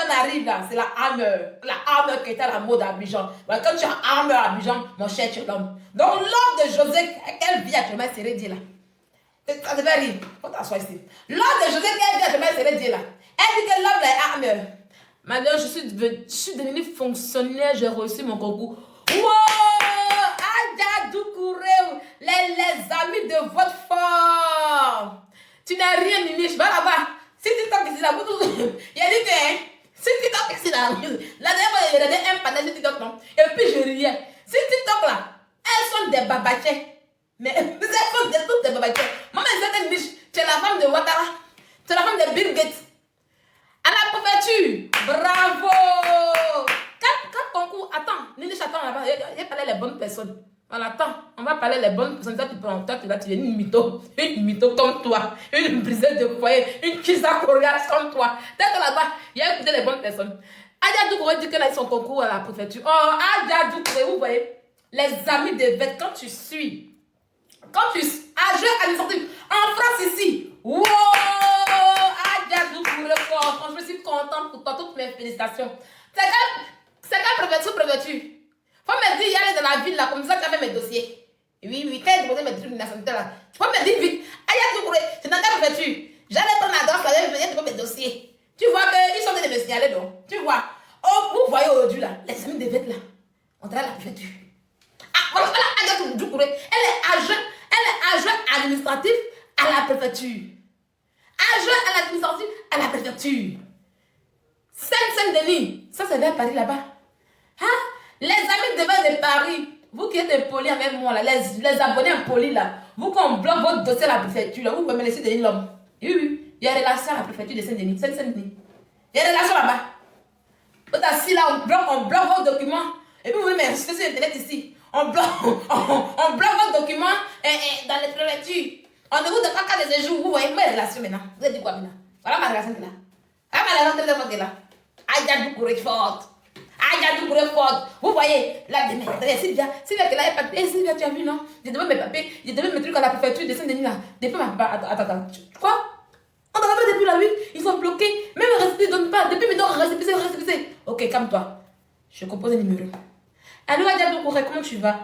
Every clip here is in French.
on arrive là, c'est la Hammer. La Hammer qui était à la mode à Abidjan. Voilà, quand tu as Hammer à Abidjan, mon cher, tu es l'homme. Donc, l'homme de José, quelle vie actuellement, c'est dit là. Ça devait rire. Faut t'asseoir ici. L'homme de José, quelle vie actuellement, c'est dit là. Elle dit que l'homme là est Hammer. Maintenant, je suis devenue fonctionnaire, j'ai reçu mon concours. Wow! Adja Doucouré, les amis de votre fort. Tu n'as rien, Nini, je vais là-bas. Si tu t'en ici là, il y a dit que, si tu t'en ici là, la dernière fois, il y avait un panel sur TikTok, non? Et puis je riais. Si TikTok là, elles sont des babachets. Mais elles sont toutes des babachets. Maman, elle dit, tu es la femme de Ouattara. Tu es la femme de Bill Gates. À la préfecture. Bravo. Quatre concours. Attends, Nini, attends là-bas. Il y a parlé les bonnes personnes. Voilà, attends, on va parler les bonnes personnes. Toi, tu es une mytho comme toi. Une briseuse de foyer. Une kisa coriace comme toi. Peut-être là-bas, il y a écouté les bonnes personnes. Adja Doucouré dit qu'elle a son concours à la préfecture. Oh, Adja Doucouré, vous voyez, les amis de Vête, quand tu suis, à jeu administratif, en France ici, wow, Adja Doucouré, franchement, je suis contente pour toi, toutes mes félicitations. C'est quelle préfecture? Faut me dire, il y a dans la ville là, comme ça, tu as fait mes dossiers. Oui, quand j'ai posé mes trucs de nationalité là. Faut me dire vite. Adja Doucouré, c'est dans quelle préfecture? J'allais prendre l'adresse là, je venais de mes dossiers. Tu vois qu'ils sont en train de me signaler donc. Tu vois. Oh, vous voyez aujourd'hui là, les amis de Vête là, on travaille à la préfecture. Ah, voilà, Adja Doucouré, elle est agent administratif à la préfecture. Agent administratif à la préfecture. Saint-Denis, ça c'est vers Paris là-bas. Hein? Les amis de Paris, vous qui êtes impolis avec moi là, les abonnés impolis là, vous qu'on bloque votre dossier à la préfecture là, vous pouvez me laisser donner l'homme. Oui, il y a relation à la préfecture de Saint-Denis. Saint-Denis. Il y a relation là-bas. Vous êtes assis là, on bloque vos documents. Et puis vous pouvez m'enregistrer sur internet ici. On bloque vos documents dans les préfectures. On ne vous donne pas qu'à des séjours. Vous voyez ma relation maintenant. Vous avez dit quoi maintenant? Voilà ma relation là. Voilà ma relation de là. Adja Doucouré forte. Adja Doucouré forte. Vous voyez, là, Sylvia qui est là, Sylvia, tu as vu, non? J'ai donné mes papiers, j'ai donné mes trucs à la préfecture de Saint-Denis là. Depuis ma. Attends. Quoi? On t'en a depuis la nuit, ils sont bloqués. Même le récépissé ne donne pas. Depuis, ils donnent récépissé. Ok, calme-toi. Je compose un numéro. Allô, Adja Doucouré, comment tu vas?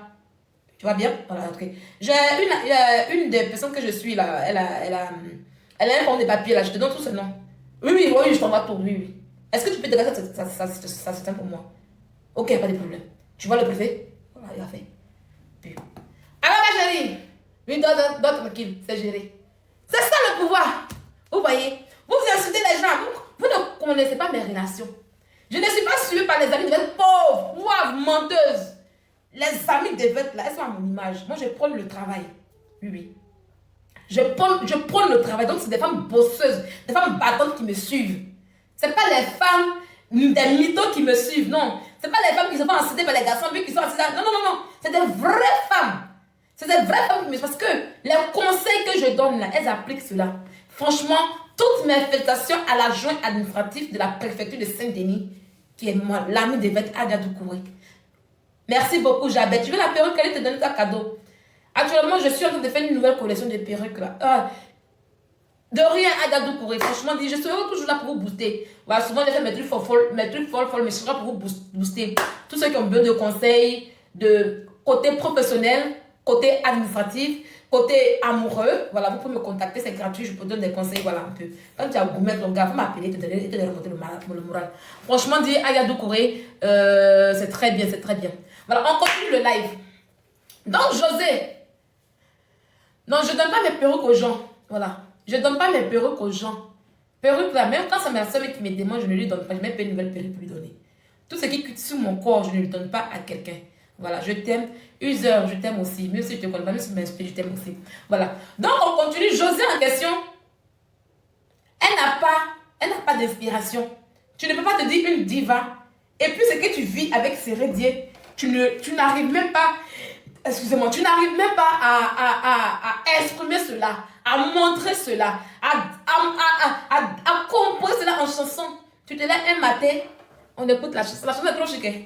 Tu vas bien? Voilà, ok. J'ai une des personnes que je suis là, elle a un compte de papiers là, je te donne tout ce nom. Oui, je t'envoie tout, oui. Est-ce que tu peux dégager ça c'est pour moi? Ok, pas de problème. Tu vois le préfet? Voilà, il a fait. Puis. Alors ma chérie, oui, donne tranquille, c'est géré. C'est ça le pouvoir. Vous voyez, vous insultez les gens, vous ne connaissez pas mes relations. Je ne suis pas suivie par les amis de Vête pauvres, menteuses. Les amis de Vête là, elles sont à mon image. Moi, je prends le travail. Oui. Je prends le travail. Donc, c'est des femmes bosseuses, des femmes battantes qui me suivent. Ce n'est pas les femmes des mythos qui me suivent, non. Ce n'est pas les femmes qui se font inciter par les garçons, puis qui sont incitées. Non. C'est des vraies femmes. C'est des vraies femmes qui me suivent. Parce que les conseils que je donne là, elles appliquent cela. Franchement, toutes mes félicitations à l'adjoint administratif de la préfecture de Saint-Denis, qui est moi, l'ami de Vête, Adja Doucouré. Merci beaucoup, Jabet. Tu veux la perruque, elle te donne ta cadeau. Actuellement, je suis en train de faire une nouvelle collection de perruques là. De rien, Adja Doucouré. Franchement, je serai toujours là pour vous booster. Voilà, souvent, j'ai fait mes trucs folles, mais je serai là pour vous booster. Tous ceux qui ont besoin de conseils, de côté professionnel, côté administratif, côté amoureux, voilà, vous pouvez me contacter, c'est gratuit, je peux donner des conseils, voilà, un peu. Quand tu as gourmet ton gars, vous m'appelez, te remonter le moral. Franchement, dit Adja Doucouré, c'est très bien. Voilà, on continue le live. Donc, José, non, je ne donne pas mes perruques aux gens, voilà. Je ne donne pas mes perruques aux gens. Perruques là, même quand c'est ma soeur qui me demande, je ne lui donne pas, je n'ai pas une nouvelle perruque pour lui donner. Tout ce qui quitte sur mon corps, je ne le donne pas à quelqu'un. Voilà, je t'aime. User, je t'aime aussi. Même si je ne te connais pas, même si tu m'inspires, je t'aime aussi. Voilà. Donc, on continue. José en question, elle n'a pas d'inspiration. Tu ne peux pas te dire une diva. Et puis, ce que tu vis avec Sérédier, tu n'arrives même pas, excusez-moi, tu n'arrives même pas à exprimer cela, à montrer cela, à composer cela en chanson. Tu te lèves un matin, on écoute la chanson. La chanson est trop chic. Hein?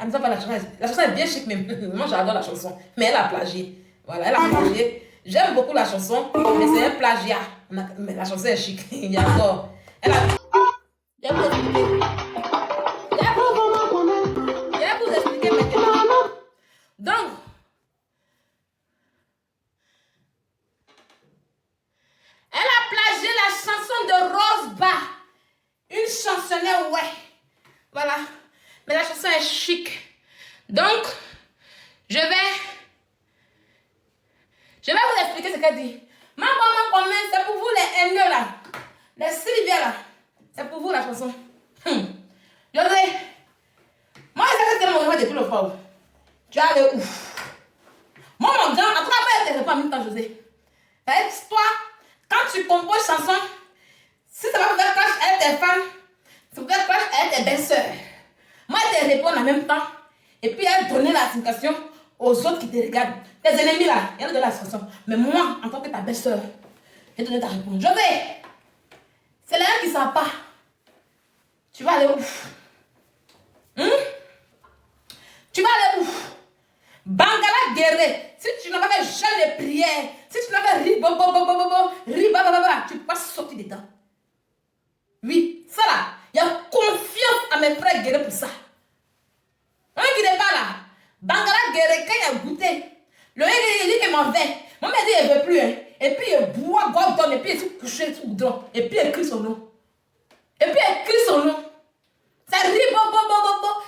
La chanson est bien chic même. Moi, j'adore la chanson. Mais elle a plagié. Voilà, elle a plagié. J'aime beaucoup la chanson, mais c'est un plagiat. Mais la chanson est chic. J'adore. Elle a... Voilà. Mais la chanson est chic. Donc, je vais vous expliquer ce qu'elle dit. Maman, c'est pour vous les haineux là. Les Sylvia là. C'est pour vous la chanson. José. Moi, je sais que mon depuis le fort. Tu as le ouf. Moi, mon grand, en tout cas, elle ne pas en même temps, José. Toi, quand tu composes chanson, si ça va faire clash avec tes fans, ça va faire clash avec tes belles-sœurs. Moi, elle te répond en même temps. Et puis, elle donne la signification aux autres qui te regardent. Tes ennemis là, elle donne la signification. Mais moi, en tant que ta belle-sœur, je vais donner ta réponse. José, c'est là qui ne savent pas. Tu vas aller où? Tu vas aller où? Bangala guerre. Si tu n'as pas fait jeûne de prière, si tu n'as pas tu peux pas sortir dedans. Oui, ça là, il y a confiance à mes frères guerriers pour ça. Un qui n'est pas là. Bangala guerre, quand il a goûté, le gars il dit qu'il m'en veut. Moi, il dit qu'il ne veut plus. Hein. Et puis il boit, Gordon, et puis il se couche sous le goudron. Et puis il écrit son nom. Et puis il écrit son nom. C'est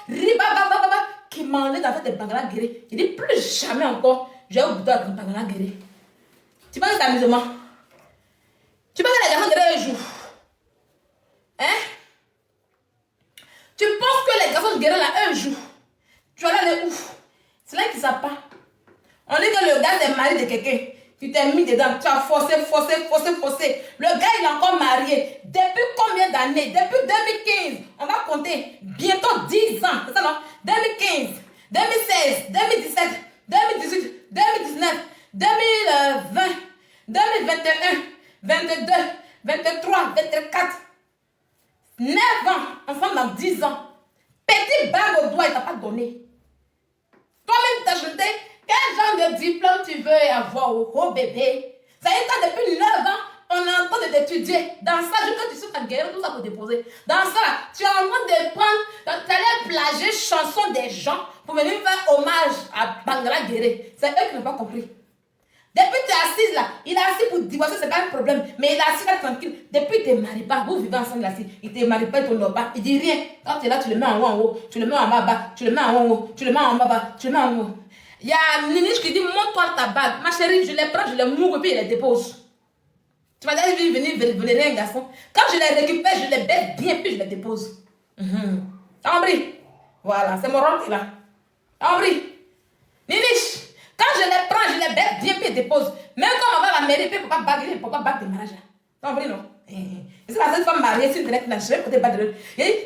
Ribabababa qui m'enlève dans cette Bangala guerre. Il dit plus jamais encore, j'ai au bout avec Bangala guerre. Tu penses que c'est amusement? Tu penses que les garçons guerriers jouent? Hein? Tu penses que les garçons guerriers là, eux jouent? Tu vas aller où? C'est là qu'ils ne savent pas. On dit que le gars est mari de quelqu'un. Tu t'es mis dedans, tu as forcé. Le gars, il est encore marié. Depuis combien d'années? Depuis 2015. On va compter. Bientôt 10 ans. C'est ça, non? 2015, 2016, 2017, 2018, 2019, 2020, 2021, 22, 23, 24. 9 ans. Ensemble dans 10 ans. Petit bague au doigt, il ne t'a pas donné. Toi-même, tu as jeté. Quel genre de diplôme tu veux avoir, oh bébé? Ça y est, depuis 9 ans, on est en train de t'étudier. Dans ça, je veux que tu sois en guerre, tout ça pour déposer. Dans ça, tu es en train de prendre, tu allais plager chansons des gens pour venir faire hommage à Bangala Guéré. C'est eux qui n'ont pas compris. Depuis que tu es assise là, il est assis pour divorcer, c'est pas un problème. Mais il est assis là tranquille. Depuis que tu ne te maries pas, vous vivez ensemble là, il ne te marie pas, il ne te pas. Il dit rien. Quand tu es là, tu le mets en haut, en haut. Tu le mets en bas, tu le mets en haut. Tu le mets en bas, tu le mets en haut. Il y a Niniche qui dit, montre-toi ta bague. Ma chérie, je les prends, je les mouvre et puis je les dépose. Tu vas d'ailleurs venir voler un garçon. Quand je les récupère, je les baisse bien puis je les dépose. T'as compris? Voilà, c'est mon rôle là. T'as compris? Niniche, quand je les prends, je les baisse bien puis je les dépose. Même quand on va à la mairie, il ne peut pas bague de mariage. T'as compris, non? Et c'est la seule femme mariée, si je n'ai jamais porté bague de mariage.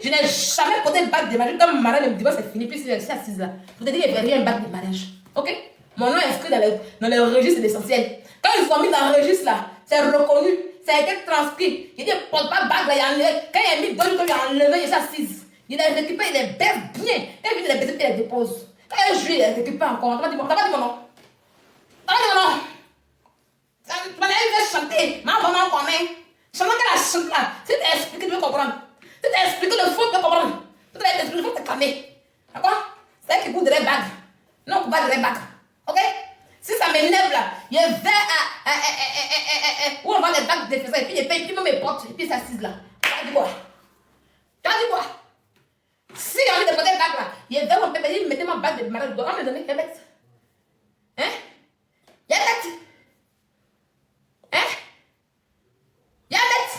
Je n'ai jamais porté bague de mariage. Quand mon mari me divorce, c'est fini. Puis si je suis assise là, pour te dire qu'il n'y avait rien bague de mariage. Ok? Mon nom est inscrit dans les registres essentiels. Quand ils sont mis dans le registre là, c'est reconnu, ça a été transcrit. Il dit, porte pas bague là, il a enlevé. Quand il a mis deux jours, il a enlevé, il est assise. Il les récupère, il les baisse bien. Quand il vient de les baisser, il les dépose. Quand il joue, il les récupère encore. T'as pas dit mon nom? T'as pas dit mon nom? Tu m'as dit chanter. Maman, maman, comment? Chantant qu'elle a chanté là. Si tu expliques, tu veux comprendre. Si tu expliques le fond, tu veux comprendre. Si tu expliques, il faut te calmer. D'accord? C'est elle qui goûte de les bagues. Non, pas de les bagues. Ok? Si ça m'énerve là, je vais où on va les bagues de faisant et puis je paye, puis mes portes, et puis s'assise là. Tu as dit quoi? Tu as dit quoi? Si j'ai envie de porter bague là, je vais mon père me dire, mettez ma bague de mariage, je dois me donner Québec. Hein? Québec? Hein? Québec?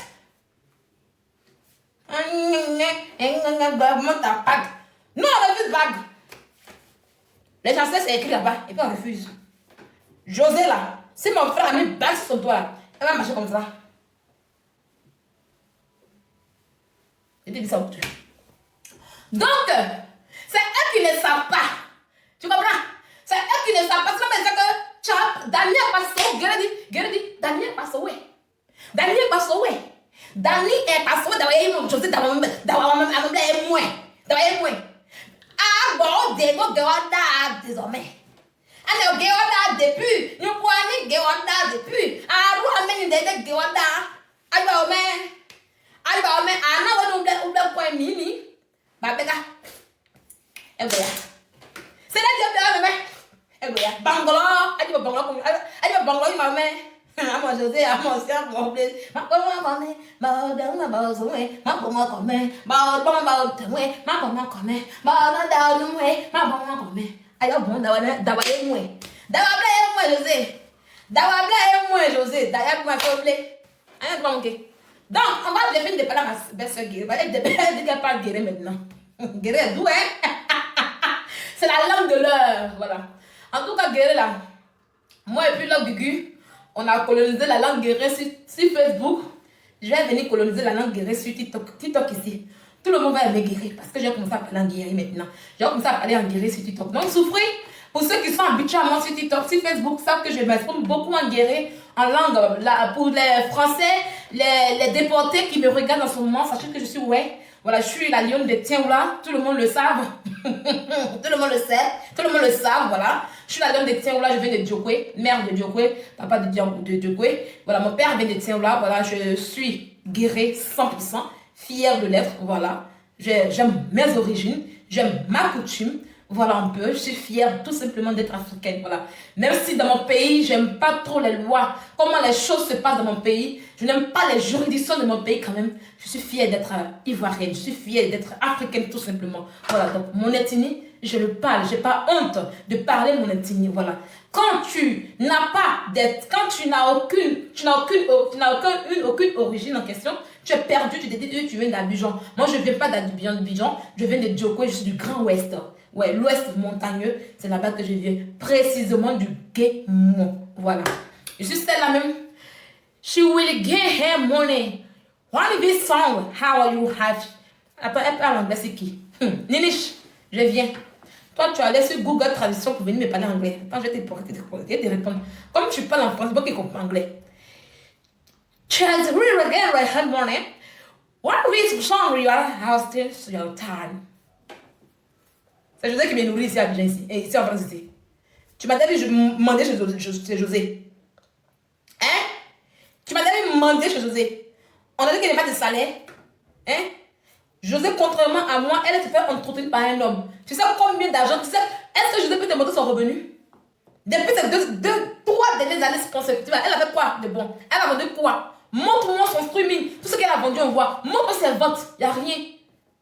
Non, on refuse bague. Les chansons, c'est écrit là-bas, et puis on refuse. José là, si mon frère a mis une bague sur toi là, elle va marcher comme ça. Je te dis ça où tu es. Donc, c'est eux qui ne savent pas. Tu comprends? C'est eux qui ne savent pas. C'est comme que Daniel passe où? Guéredi, Daniel passe où? Daniel passe où? Daniel est passé où? D'ailleurs, José, d'avoir ah bon, désormais. Alors, Géonda depuis, nous pouvons Géonda depuis. Ah, nous amène des Géonda. Alors, mais, on oublie point mini. Babeka. Et voilà. C'est là que tu as mais. Et voilà. Bangolo, bangolo, il m'a mis. Moi, José, à mon cerf, mon blé. Ma maman, ma maman, ma zoé, ma maman, comme ma maman, ma maman, comme ma maman, ma maman, comme ayo bon, d'avoir moi. D'avoir moi, José. D'avoir moi, José. D'ailleurs, moi, comme blé. Hein, donc, on va devenir de parler à ma belle-sœur Guéré. Elle dit qu'elle parle Guéré maintenant. Guéré, d'où, hein? C'est la langue de l'heure, voilà. En tout cas, Guéré, là, moi et puis là, Gugu, on a colonisé la langue Guéré sur Facebook. Je vais venir coloniser la langue Guéré sur TikTok. TikTok ici. Tout le monde va aimer Guéré parce que j'ai commencé à parler en Guéré maintenant. J'ai commencé à parler en Guéré sur TikTok. Donc, souffrez. Pour ceux qui sont habitués à moi sur TikTok, sur Facebook, savent que je m'exprime beaucoup en Guéré, en langue. Là, pour les Français, les déportés qui me regardent en ce moment, sachez que je suis ouais. Voilà, je suis la lionne de Tienoula, tout le monde le savent. Tout le monde le sait, tout le monde le savent, voilà. Je suis la lionne de Tienoula, je viens de Djokwe, mère de Djokwe, papa de Djokwe. Voilà, mon père vient de Tienoula, voilà, je suis Guéré 100%, fière de l'être, voilà. J'aime mes origines, j'aime ma coutume. Voilà un peu, je suis fière tout simplement d'être africaine, voilà. Même si dans mon pays, j'aime pas trop les lois, comment les choses se passent dans mon pays, je n'aime pas les juridictions de mon pays quand même, je suis fière d'être ivoirienne, je suis fière d'être africaine tout simplement. Voilà, donc mon ethnie, je le parle, j'ai pas honte de parler mon ethnie, voilà. Quand tu n'as pas d'être, quand tu n'as aucune origine en question, tu es perdu, tu te dis tu viens d'Abidjan. Moi, je ne viens pas d'Abidjan, je viens de Djokwe, je suis du Grand Ouest. Ouais, l'Ouest montagneux, c'est là-bas que je viens, précisément du Guémon. Voilà. Je suis celle-là même. She will get her money. One this song, how are you have? Attends, elle parle anglais, c'est qui? Ninish, je viens. Toi, tu allais sur Google Traduction pour venir me parler anglais. Attends, je vais te répondre. Comme tu parles en français, moi qui comprends anglais. Chelsea, really again, right hand morning. What is song you are hosting your time? C'est José qui me nourrit ici à Abidjan, ici en France ici. Tu m'as dit demander chez José. Hein? Tu m'as dit demander chez José. On a dit qu'il n'y a pas de salaire. Hein? José, contrairement à moi, elle se fait entretenir par un homme. Tu sais combien d'argent? Tu sais, est-ce que José peut te montrer son revenu? Depuis ces trois dernières années consécutives, elle a fait quoi de bon? Elle a vendu quoi? Montre-moi son streaming. Tout ce qu'elle a vendu, on voit. Montre ses ventes. Il n'y a rien.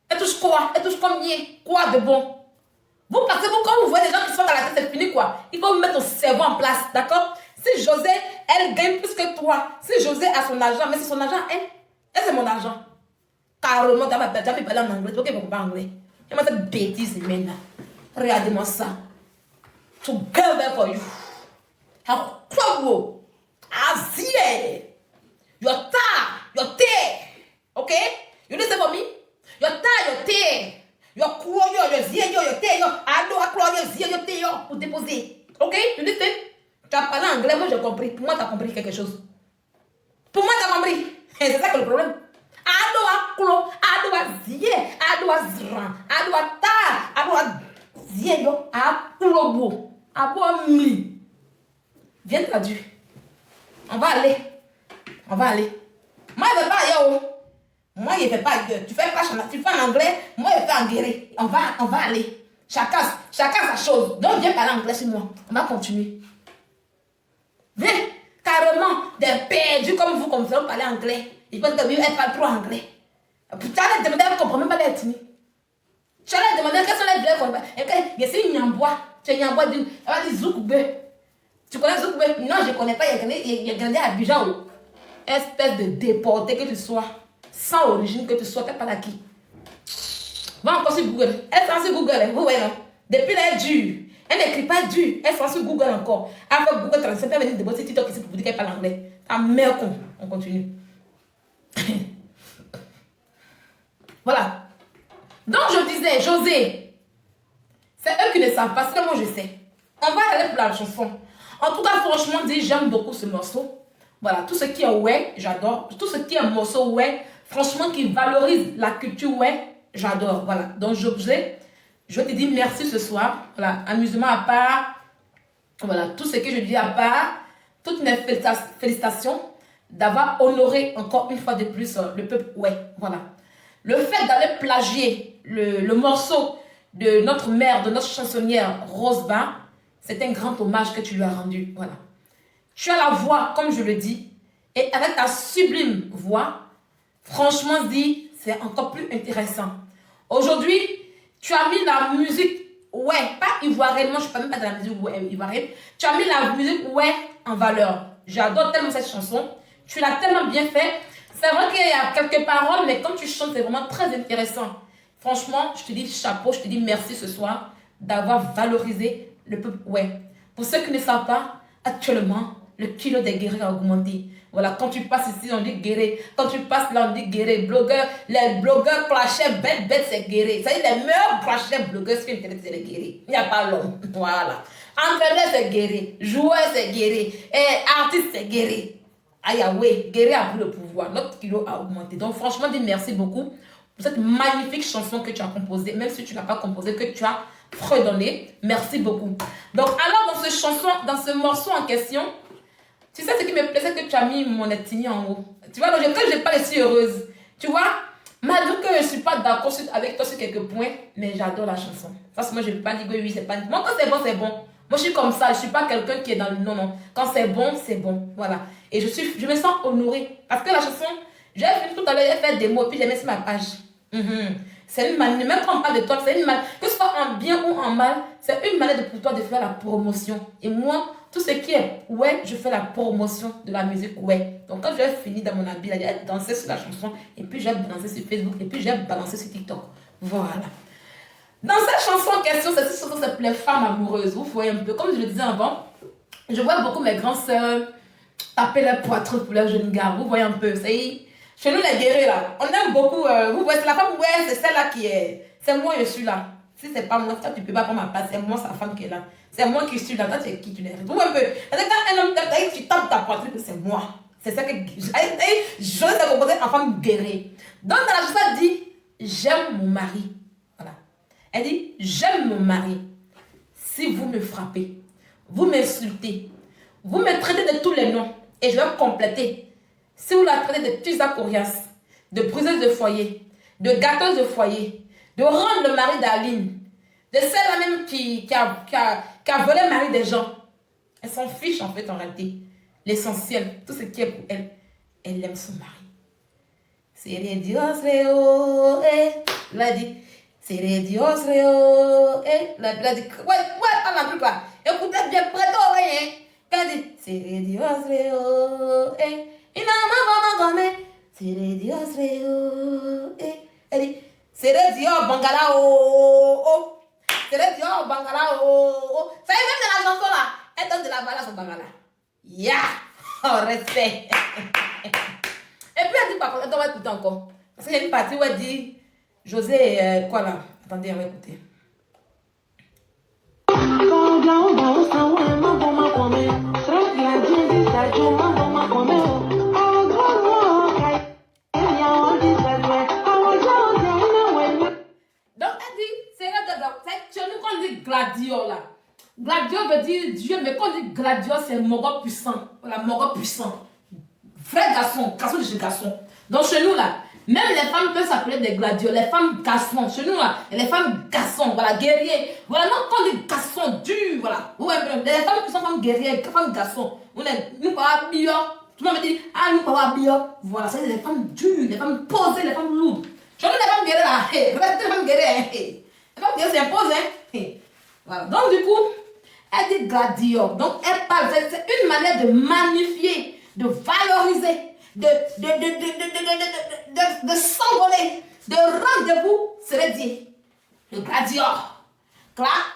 Elle touche quoi? Elle touche combien? Quoi de bon? Vous pensez, quand vous voyez des gens qui sont dans la tête, c'est fini quoi. Il faut mettre ton cerveau en place, d'accord? Si José, elle gagne plus que toi. Si José a son argent, mais c'est son argent, elle c'est mon argent. Carrément, tu vas me parler en anglais. Tu ne pas anglais. Il m'a cette bêtise maintenant. Regardez-moi ça. Together for you. How trouble. Azie. Your tie, your tear. Okay? You listen for me? Your tie, your tear. Your croix, your zia, your tear, your ado, your zia, your tear, pour déposer. Ok? You listen? Tu as parlé anglais, moi j'ai compris. Pour moi, tu as compris quelque chose. Pour moi, tu as compris. C'est ça que le problème. Ado, ado, zia, ado, zran, ado, ta, ado, zia, yo, ado, abo, mi. Viens traduire. On va aller. On va aller. Moi, je ne vais pas aller. Moi, je ne fais pas. Tu fais en anglais. Moi, je fais en guéri. On va aller. Chacun sa chose. Donc, viens parler anglais sur moi. On va continuer. Viens. Carrément, des perdus comme vous, comme ça, parler anglais. Ils pensent qu'elle parle trop anglais. Tu allais demander, elle ne comprend même pas l'ethnie. Tu allais demander quelles sont les blagues. Et c'est une nyambois. Tu es nyambois d'une. Elle va dire Zoukbe. Tu connais Zoukbe? Non, je ne connais pas. Il y a grandi à Abidjan. Espèce de déporté que tu sois. Sans origine que tu sois. Tu parles à qui? Va encore sur Google. Elle est sur Google. Vous voyez, non? Depuis là, elle est dure. Elle n'écrit pas dur. Elle est sur Google encore. Après Google Translate, elle va venir déposer TikTok ici pour vous dire qu'elle parle anglais. Ta mère con. On continue. Voilà. Donc je disais, José, c'est eux qui ne savent pas, c'est moi je sais. On va aller pour la chanson. En tout cas, franchement, dit, j'aime beaucoup ce morceau. Voilà, tout ce qui est ouais, j'adore. Tout ce qui est morceau ouais, franchement, qui valorise la culture ouais, j'adore. Voilà, donc José, je te dis merci ce soir. Voilà, amusement à part. Voilà, tout ce que je dis à part. Toutes mes félicitations d'avoir honoré encore une fois de plus le peuple ouais. Voilà. Le fait d'aller plagier le morceau de notre mère, de notre chansonnière Roseba, c'est un grand hommage que tu lui as rendu. Voilà. Tu as la voix, comme je le dis. Et avec ta sublime voix, franchement dit, c'est encore plus intéressant. Aujourd'hui, tu as mis la musique, ouais, pas ivoirienne, moi je ne parle même pas de la musique ouais, ivoirienne. Tu as mis la musique ouais en valeur. J'adore tellement cette chanson. Tu l'as tellement bien fait. C'est vrai qu'il y a quelques paroles, mais quand tu chantes, c'est vraiment très intéressant. Franchement, je te dis chapeau, je te dis merci ce soir d'avoir valorisé le peuple ouais. Pour ceux qui ne savent pas, actuellement, le kilo des guéris a augmenté. Voilà, quand tu passes ici, on dit guéri. Quand tu passes là, on dit guéri. Blogueurs, les blogueurs clashers, bête, c'est guéri. Ça dit, les meilleurs clashers blogueurs, c'est les guéris. Il n'y a pas l'homme. Voilà. Entraîneur, c'est guéri. Joueur, c'est guéri. Et artiste, c'est guéri. Aïe, ouais, guéri a pris le pouvoir. Notre kilo a augmenté. Donc, franchement, dis merci beaucoup pour cette magnifique chanson que tu as composée. Même si tu ne l'as pas composée, que tu as fredonné. Merci beaucoup. Donc, alors, dans ce morceau en question, tu sais ce qui me plaît, c'est que tu as mis mon ethnie en haut. Tu vois, donc je n'ai pas si heureuse. Tu vois, malgré que je ne suis pas d'accord avec toi sur quelques points, mais j'adore la chanson. Parce que moi, je ne peux pas dire que oui, c'est pas... Moi, quand c'est bon, c'est bon. Moi, je suis comme ça. Je ne suis pas quelqu'un qui est dans le non. Quand c'est bon, c'est bon. Voilà. Et je me sens honorée. Parce que la chanson, j'ai vu tout à l'heure, j'ai fait des mots, puis j'ai mis sur ma page. C'est une manière, même quand on parle de toi, c'est une manière, que ce soit en bien ou en mal, c'est une manière pour toi de faire la promotion. Et moi, tout ce qui est ouais, je fais la promotion de la musique ouais. Donc quand j'ai fini dans mon habit, j'ai dansé sur la chanson, et puis j'ai balancé sur Facebook, et puis j'ai balancé sur TikTok. Voilà. Dans cette chanson en question, cette chanson s'appelait Femme amoureuse. Vous voyez un peu, comme je le disais avant, je vois beaucoup mes grands sœurs taper leur poitrine pour leurs jeunes gars. Vous voyez un peu, c'est... Chez nous, les guerriers, là, on aime beaucoup. Vous voyez, c'est la femme, ouais, c'est celle-là qui est. C'est moi, je suis là. Si c'est pas moi, toi, tu peux pas prendre ma place. C'est moi, sa femme qui est là. C'est moi qui suis là. Toi, tu es qui, tu l'es. Vous voyez un peu. Quand un homme tape, tu tapes ta poitrine, c'est moi. C'est ça que. Je vais te composer en femme guerrier. Donc, dans la chanson, elle dit j'aime mon mari. Voilà. Elle dit j'aime mon mari. Si vous me frappez, vous m'insultez, vous me traitez de tous les noms, et je vais compléter. Si vous la traitez de petits acorias, de briseuse de foyer, de gâteuse de foyer, de rendre le mari d'Aline, de celle-là même qui a volé le mari des gens, elle s'en fiche en fait en réalité. L'essentiel, tout ce qui est pour elle, elle aime son mari. C'est les dios Léo, il a dit, c'est les dios Léo, il a dit, ouais, on a plus quoi. Écoutez bien, prêtez oreille, quand elle dit, c'est les dios Léo, il n'a pas c'est les dios Léo, elle dit, c'est les dios Bangala, oh, c'est les dios Bangala, oh. Ça y est, même dans la chanson là, elle donne de la valeur à son Bangala. Ya, oh, respect. Et puis elle dit, par contre, on va écouter encore. Parce qu'il y a une partie où elle dit, José, quoi là? Attendez, on va écouter. Donc elle dit, c'est chez nous qu'on dit gladio là. Gladio veut dire Dieu, mais quand on dit gladio, c'est moro puissant. Voilà, moro puissant. Vrai garçon, garçon de chez garçon. Donc chez nous là, même les femmes peuvent s'appeler des gladios, les femmes garçons. Chez nous là, les femmes garçons, voilà, guerriers. Voilà, non, quand on dit garçons durs, voilà. Ouais, les femmes qui sont femmes guerrières, les femmes garçons. Nous parlons bio. Tout le monde me dit, ah, nous parlons bio. Voilà, c'est les femmes dures, les femmes posées, les femmes lourdes. Chez nous, les femmes guerrières là, restez les femmes guerrières. Les femmes guerrières s'imposent, hein. Voilà, donc du coup, elle dit gladio. Donc elle parle, c'est une manière de magnifier, de valoriser, de s'envoler, de rendre debout, c'est dire le gladiateur.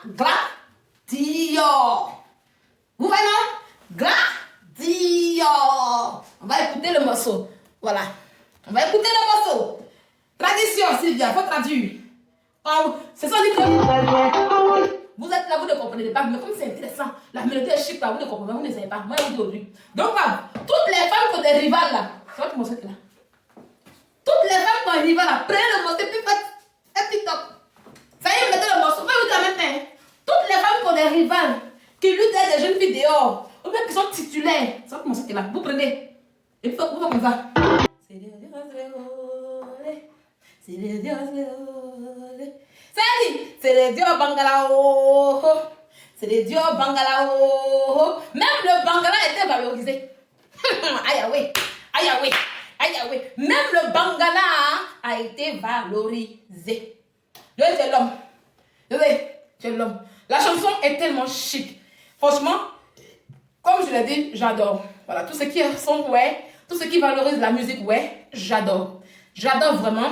Gladiateur. Vous voyez non? Gladiateur. On va écouter le morceau. Voilà. On va écouter le morceau. Tradition, Sylvia, faut traduire. C'est ça, dit que... Vous êtes là, vous ne comprenez pas, mais comme c'est intéressant, la mélodie est chic là, vous ne comprenez pas, vous ne savez pas. Moi, je vous dis aujourd'hui. Donc, toutes les femmes qui ont des rivales là, c'est votre morceau là. Toutes les femmes qui ont des rivales là, prenez le morceau et puis faites TikTok. Ça y est, mettez le morceau, mais vous en même temps. Toutes les femmes qui ont des rivales, qui luttent des jeunes filles dehors, ou bien qui sont titulaires, c'est votre morceau là, vous prenez. Et puis, vous faites comme ça. C'est les dios, c'est les dios, c'est les dios Bangalao, C'est des dieux Bangala. Oh. Même le Bangala était valorisé. Aïe, ah oui. Aïe, ah oui. Aïe, ah oui. Même le Bangala a été valorisé. Dieu, c'est l'homme. C'est l'homme. La chanson est tellement chic. Franchement, comme je l'ai dit, j'adore. Voilà, tout ce qui est son, ouais. Tout ce qui valorise la musique, ouais, j'adore. J'adore vraiment.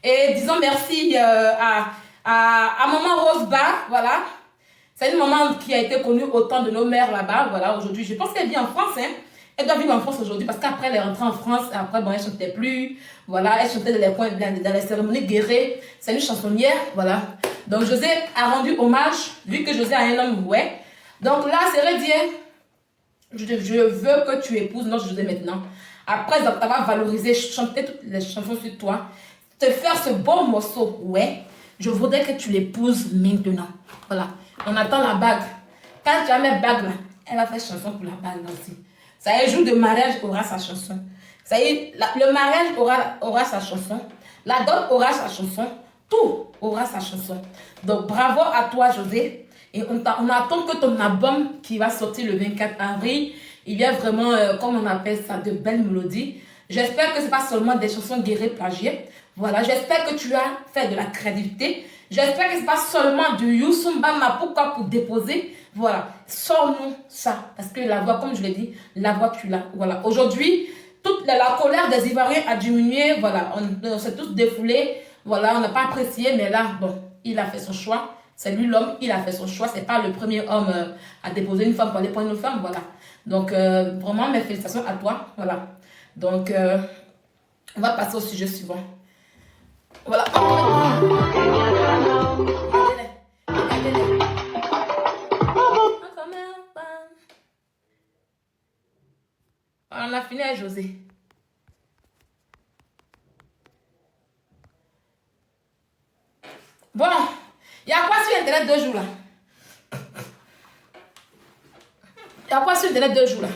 Et disons merci à Maman Roseba, voilà. C'est une maman qui a été connue au temps de nos mères là-bas, voilà, aujourd'hui. Je pense qu'elle vit en France, hein. Elle doit vivre en France aujourd'hui parce qu'après elle est rentrée en France, après, bon, elle ne chantait plus, voilà, elle chantait dans les cérémonies guérées. C'est une chansonnière, voilà. Donc José a rendu hommage, vu que José a un homme, ouais. Donc là, c'est redire, je veux que tu épouses notre José maintenant. Après t'avoir valorisé, chanter toutes les chansons sur toi, te faire ce bon morceau, ouais, je voudrais que tu l'épouses maintenant. Voilà. On attend la bague. Quand tu as mes bagues là, elle va faire chanson pour la bague là aussi. Ça y est, jour de mariage aura sa chanson. Ça y est, le mariage aura sa chanson. La dot aura sa chanson. Tout aura sa chanson. Donc bravo à toi José. Et on attend que ton album qui va sortir le 24 avril, il y a vraiment, comme on appelle ça, de belles mélodies. J'espère que ce n'est pas seulement des chansons guérées, plagiées. Voilà, j'espère que tu as fait de la crédibilité. J'espère que ce n'est pas seulement du Youssoumbama. Pourquoi? Pour déposer. Voilà, sors-nous ça. Parce que la voix, comme je l'ai dit, la voix tu l'as. Voilà, aujourd'hui, toute la colère des Ivoiriens a diminué. Voilà, on s'est tous défoulés. Voilà, on n'a pas apprécié, mais là, bon, il a fait son choix. C'est lui l'homme, il a fait son choix. C'est pas le premier homme à déposer une femme pour aller prendre une femme. Voilà. Donc, vraiment, mes félicitations à toi. Voilà. Donc, on va passer au sujet suivant. Voilà. On a fini avec José. Bon, il y a quoi sur Internet 2 jours là? Il y a quoi sur Internet 2 jours là?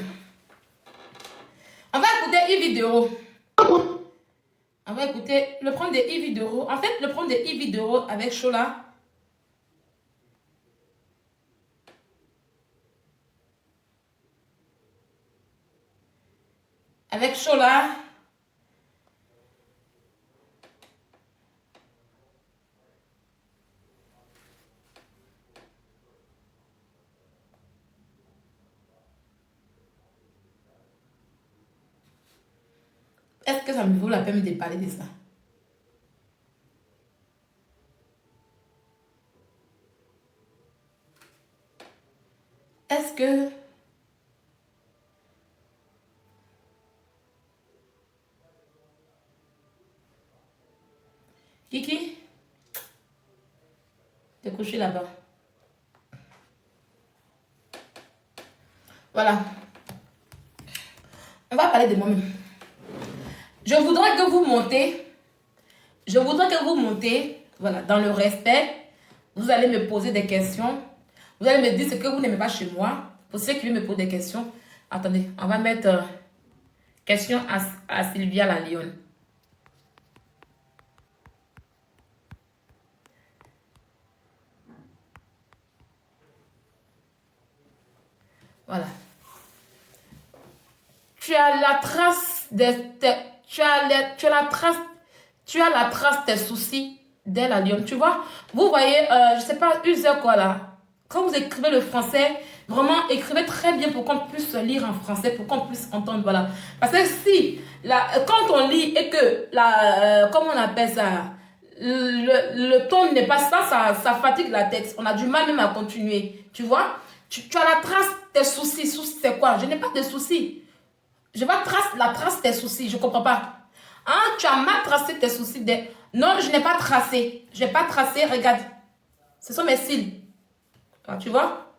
On va écouter Yves Vidéo. On va écouter le problème de Yves Vidéo. En fait, le problème de Yves Vidéo avec Chola. Avec Chola. Est-ce que ça me vaut la peine de parler de ça? Est-ce que... Kiki? T'es couché là-bas. Voilà. On va parler de moi-même. Je voudrais que vous montez. Je voudrais que vous montez. Voilà, dans le respect. Vous allez me poser des questions. Vous allez me dire ce que vous n'aimez pas chez moi. Pour ceux qui veulent me poser des questions. Attendez, on va mettre question à Sylvia la Lionne. Voilà. Tu as la trace de tu as la trace des soucis dès la Lionne. Tu vois, vous voyez, je sais pas, user quoi là. Quand vous écrivez le français, vraiment écrivez très bien pour qu'on puisse lire en français, pour qu'on puisse entendre, voilà. Parce que si, quand on lit et que, comment on appelle ça, le ton n'est pas ça, ça fatigue la tête. On a du mal même à continuer, tu vois. Tu as la trace des soucis. Soucis, c'est quoi? Je n'ai pas de soucis. Je vais tracer la trace tes soucis. Je ne comprends pas. Hein? Tu as mal tracé tes soucis. Non, je n'ai pas tracé. Je n'ai pas tracé. Regarde. Ce sont mes cils. Ah, tu vois?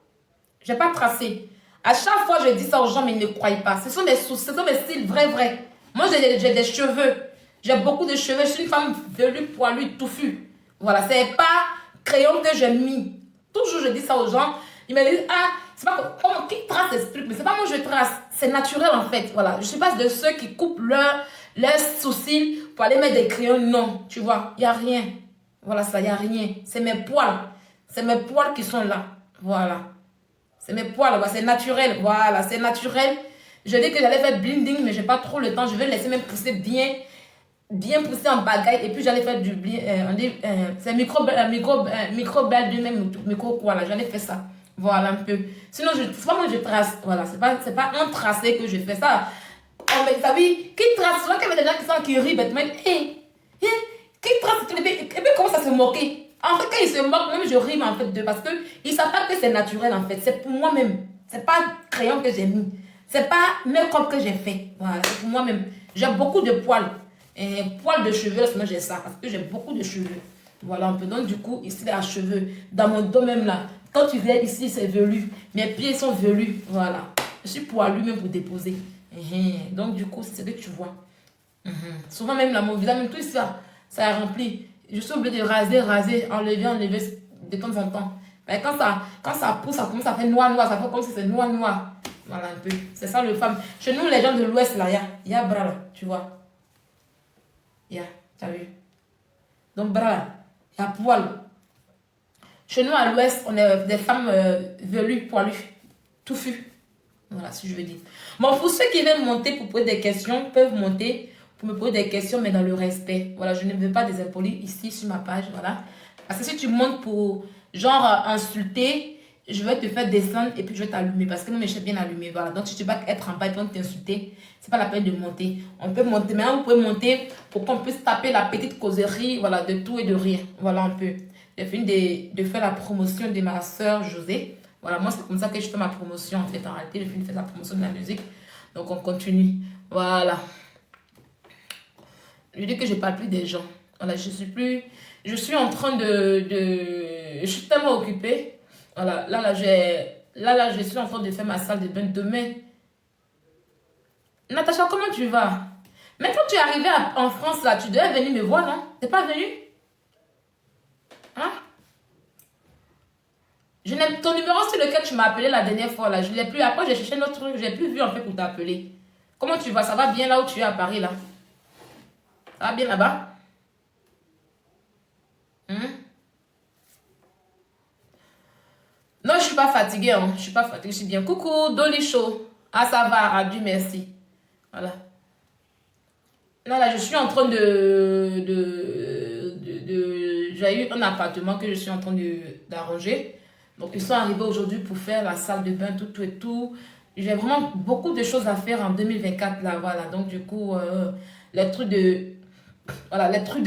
Je n'ai pas tracé. À chaque fois, je dis ça aux gens, mais ils ne croient pas. Ce sont mes soucis. Ce sont mes cils. Vrai. Moi, j'ai des cheveux. J'ai beaucoup de cheveux. Je suis une femme velue, poilue, touffue. Voilà. Ce n'est pas crayon que j'ai mis. Toujours, je dis ça aux gens. Ils me disent, ah, c'est pas qui trace ces trucs, mais c'est pas moi je trace, c'est naturel en fait, voilà. Je ne suis pas de ceux qui coupent leurs sourcils pour aller mettre des crayons, non, tu vois, il n'y a rien. Voilà ça, il n'y a rien. C'est mes poils qui sont là, voilà. C'est mes poils, c'est naturel. Voilà, c'est naturel. Je dis que j'allais faire blending, mais j'ai pas trop le temps. Je vais laisser même pousser bien pousser en bagaille. Et puis j'allais faire du blending. C'est micro-blend du même micro quoi là. J'allais faire ça. Voilà un peu. Sinon, c'est pas moi que je trace. Voilà, c'est pas un tracé que je fais ça. Oh, mais vous savez, qui trace? Souvent, qu'il y avait des gens qui sont qui rient bêtement. Qui trace? Et puis, comment ça se moquer? En fait, quand ils se moquent, même je ris en fait d'eux parce qu'ils ne savent pas que c'est naturel en fait. C'est pour moi-même. C'est pas crayon que j'ai mis. C'est pas make-up que j'ai fait. Voilà, c'est pour moi-même. J'ai beaucoup de poils. Et poils de cheveux, là, j'ai ça parce que j'ai beaucoup de cheveux. Voilà un peu. Donc, du coup, ici, les cheveux, dans mon domaine là, quand tu viens ici, c'est velu. Mes pieds sont velus. Voilà. Je suis poilu même pour déposer. Donc, du coup, c'est ce que tu vois. Souvent, même là, mon visage, même tout ça, ça est rempli. Je suis obligée de raser, enlever de temps en temps. Mais quand ça pousse, ça commence à faire noir, ça fait comme si c'est noir. Voilà un peu. C'est ça le femme. Chez nous, les gens de l'Ouest, là, il y a bras là, tu vois. Tu as vu. Donc, bras là, il y a poil. Chez nous, à l'Ouest, on est des femmes velues, poilues, touffues. Voilà, si je veux dire. Bon, pour ceux qui veulent monter pour poser des questions, peuvent monter pour me poser des questions, mais dans le respect. Voilà, je ne veux pas des impolis ici sur ma page, voilà. Parce que si tu montes pour, genre, insulter, je vais te faire descendre et puis je vais t'allumer. Parce que moi, je suis bien allumé, voilà. Donc, si tu vas être en bas et puis on t'insulter, c'est pas la peine de monter. On peut monter, mais on peut monter pour qu'on puisse taper la petite causerie, voilà, de tout et de rien. Voilà un peu. J'ai fini de faire la promotion de ma soeur José. Voilà, moi, c'est comme ça que je fais ma promotion, en fait. En réalité, je finis de faire la promotion de la musique. Donc, on continue. Voilà. Je dis que je ne parle plus des gens. Voilà, je suis en train je suis tellement occupée. Voilà, là, je suis en train de faire ma salle de bain demain. Natacha, comment tu vas? Mais quand tu es arrivée en France, là, tu devais venir me voir, non? T'es pas venue? Hein? Ton numéro sur lequel tu m'as appelé la dernière fois, là, je ne l'ai plus. Après, j'ai cherché notre truc, je n'ai plus vu, en fait, pour t'appeler. Comment tu vas? Ça va bien là où tu es à Paris, là? Ça va bien là-bas? Non, je ne suis pas fatiguée, hein. Je ne suis pas fatiguée, je suis bien. Coucou, Dolly Show. Ah, ça va, ah, Dieu merci. Voilà. Là, je suis en train j'ai eu un appartement que je suis en train d'arranger. Donc, ils sont arrivés aujourd'hui pour faire la salle de bain, tout et tout. J'ai vraiment beaucoup de choses à faire en 2024, là, voilà. Donc, du coup, les trucs de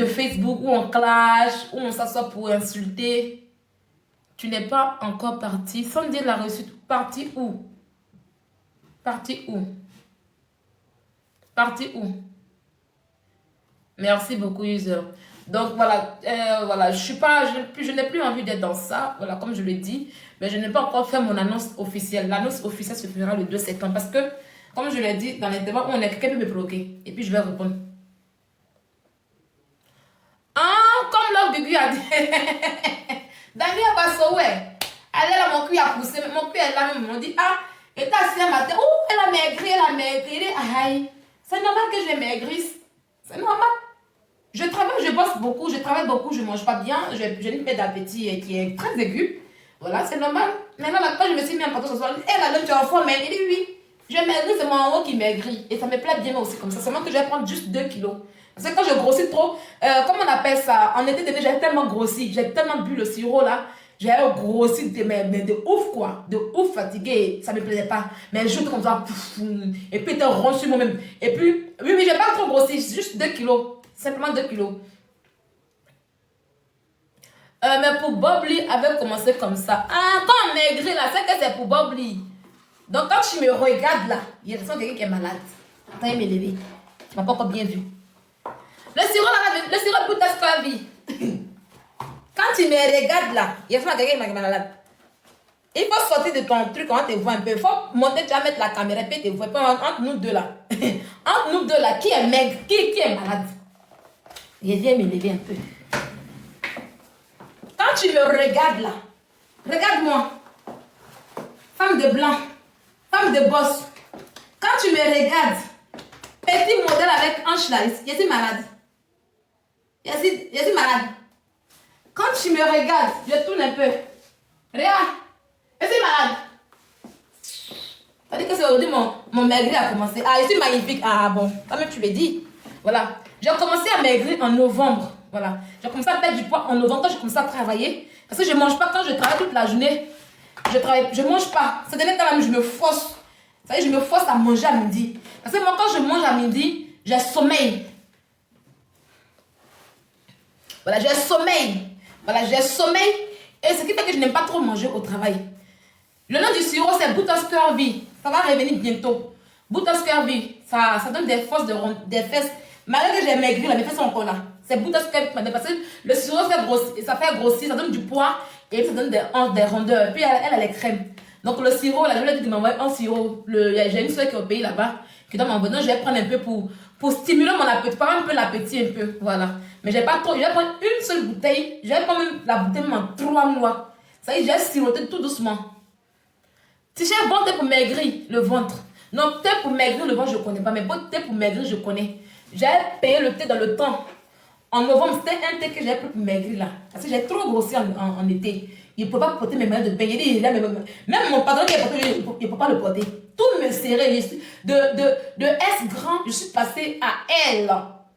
Facebook où on clash, où on s'assoit pour insulter. Tu n'es pas encore parti, sans dire la réussite. Parti où? Parti où? Parti où? Merci beaucoup, user. Donc voilà, je n'ai plus envie d'être dans ça, voilà, comme je l'ai dit, mais je n'ai pas encore fait mon annonce officielle. L'annonce officielle se fera le 2 septembre parce que, comme je l'ai dit, dans l'intervalle où on est, quelqu'un peut me bloquer et puis je vais répondre. Ah, comme l'homme de Guy a dit. Daniel Bassowe, elle est là, mon cul a poussé, mon cul est là, même, on dit, ah, et t'as assis un matin, oh, elle a maigri, aïe, c'est normal que je maigrisse, c'est normal. Je travaille beaucoup, je mange pas bien, j'ai une paix d'appétit qui est très aiguë. Voilà, c'est normal. Maintenant, quand je me suis mis en pâteau ce soir, elle a dit, tu es en forme, mais il dit oui. Je maigris, c'est mon haut qui maigrit. Et ça me plaît bien aussi comme ça. Seulement que je vais prendre juste 2 kilos. Parce que quand je grossis trop, comment on appelle ça? En été dernier, j'avais tellement grossi, j'ai tellement bu le sirop là. J'ai grossi mais de ouf quoi, de ouf fatigué, ça me plaisait pas. Mais je comme ça, et puis t'es rond sur moi-même. Et puis, oui, j'ai pas trop grossi, juste 2 kilos. Simplement 2 kilos. Mais pour Bob Lee, avait commencé comme ça. Ah, quand on maigrit là, c'est que c'est pour Bob Lee. Donc quand tu me regardes là, il y a quelqu'un qui est malade. Attends, il me lever. Tu m'as pas encore bien vu. Le sirop là, le sirop pour ta sclavie. Quand tu me regardes là, il y a quelqu'un qui est malade. Il faut sortir de ton truc, on te voit un peu. Il faut monter, tu vas mettre la caméra, puis te voir. Entre nous deux là. Entre nous deux là, qui est maigre, qui est malade? Il vient me lever un peu. Quand tu me regardes là, regarde-moi. Femme de blanc, femme de boss. Quand tu me regardes, petit modèle avec hanche là, je suis malade. Je suis malade. Quand tu me regardes, je tourne un peu. Regarde, je suis malade. C'est-à-dire que c'est aujourd'hui mon maigrir a commencé. Ah, je suis magnifique. Ah bon, toi-même tu l'as dit. Voilà. J'ai commencé à maigrir en novembre. Voilà. J'ai commencé à perdre du poids en novembre quand j'ai commencé à travailler. Parce que je ne mange pas quand je travaille toute la journée. Je ne mange pas. Ces derniers temps-là, je me force. Vous savez, je me force à manger à midi. Parce que moi, quand je mange à midi, j'ai sommeil. Voilà, j'ai sommeil. Voilà, j'ai sommeil. Et ce qui fait que je n'aime pas trop manger au travail. Le nom du sirop, c'est Bootos Curvy. Ça va revenir bientôt. Bootos Curvy, ça donne des forces, des fesses. Malgré que j'ai maigri, là, mes fesses sont encore là. C'est Bootos Curvy parce que le sirop ça fait grossir, ça donne du poids et ça donne des rondeurs. Et puis elle a les crèmes. Donc le sirop, là, je voulais dire qu'il m'envoie un sirop. J'ai une soeur qui est au pays là-bas qui doit m'envoyer. Donc je vais prendre un peu pour stimuler mon appétit, pas un peu l'appétit un peu. Voilà. Mais j'ai pas trop. Je vais prendre une seule bouteille. Je vais prendre la bouteille même en 3 mois. Ça y est, j'ai siroté tout doucement. Si j'ai un bon thé pour maigrir le ventre. Non, thé pour maigrir le ventre, je ne connais pas. Mais bon thé pour maigrir, je connais. J'ai payé le thé dans le temps. En novembre, c'était un thé que j'ai pris pour maigrir là. Parce que j'ai trop grossi en été. Il ne peut pas porter mes mains de bain. Même mon patron qui est porté, il ne peut pas le porter. Tout me serrait. De S grand, je suis passée à L.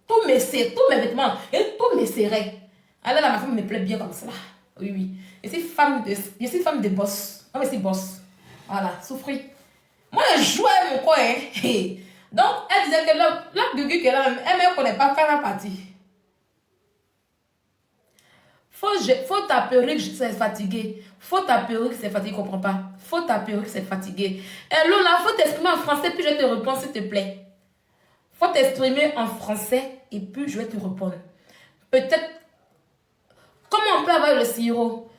Tout me serrait, tous mes vêtements. Et tout me serrait. Alors là, ma femme me plaît bien comme ça. Oui, oui. Je suis femme de boss. Non, mais c'est boss. Voilà, souffrir. Moi, je jouais mon coin. Hein. Donc, elle disait que la gugu qu'elle a, elle ne me connaît pas quand elle est partie. Faut ta perruque, c'est fatigué. Faut ta perruque, c'est fatigué, comprends pas. Faut ta perruque, c'est fatigué. Hello là, faut t'exprimer en français, puis je te réponds, s'il te plaît. Faut t'exprimer en français, et puis je vais te répondre. Peut-être, comment on peut avoir le sirop?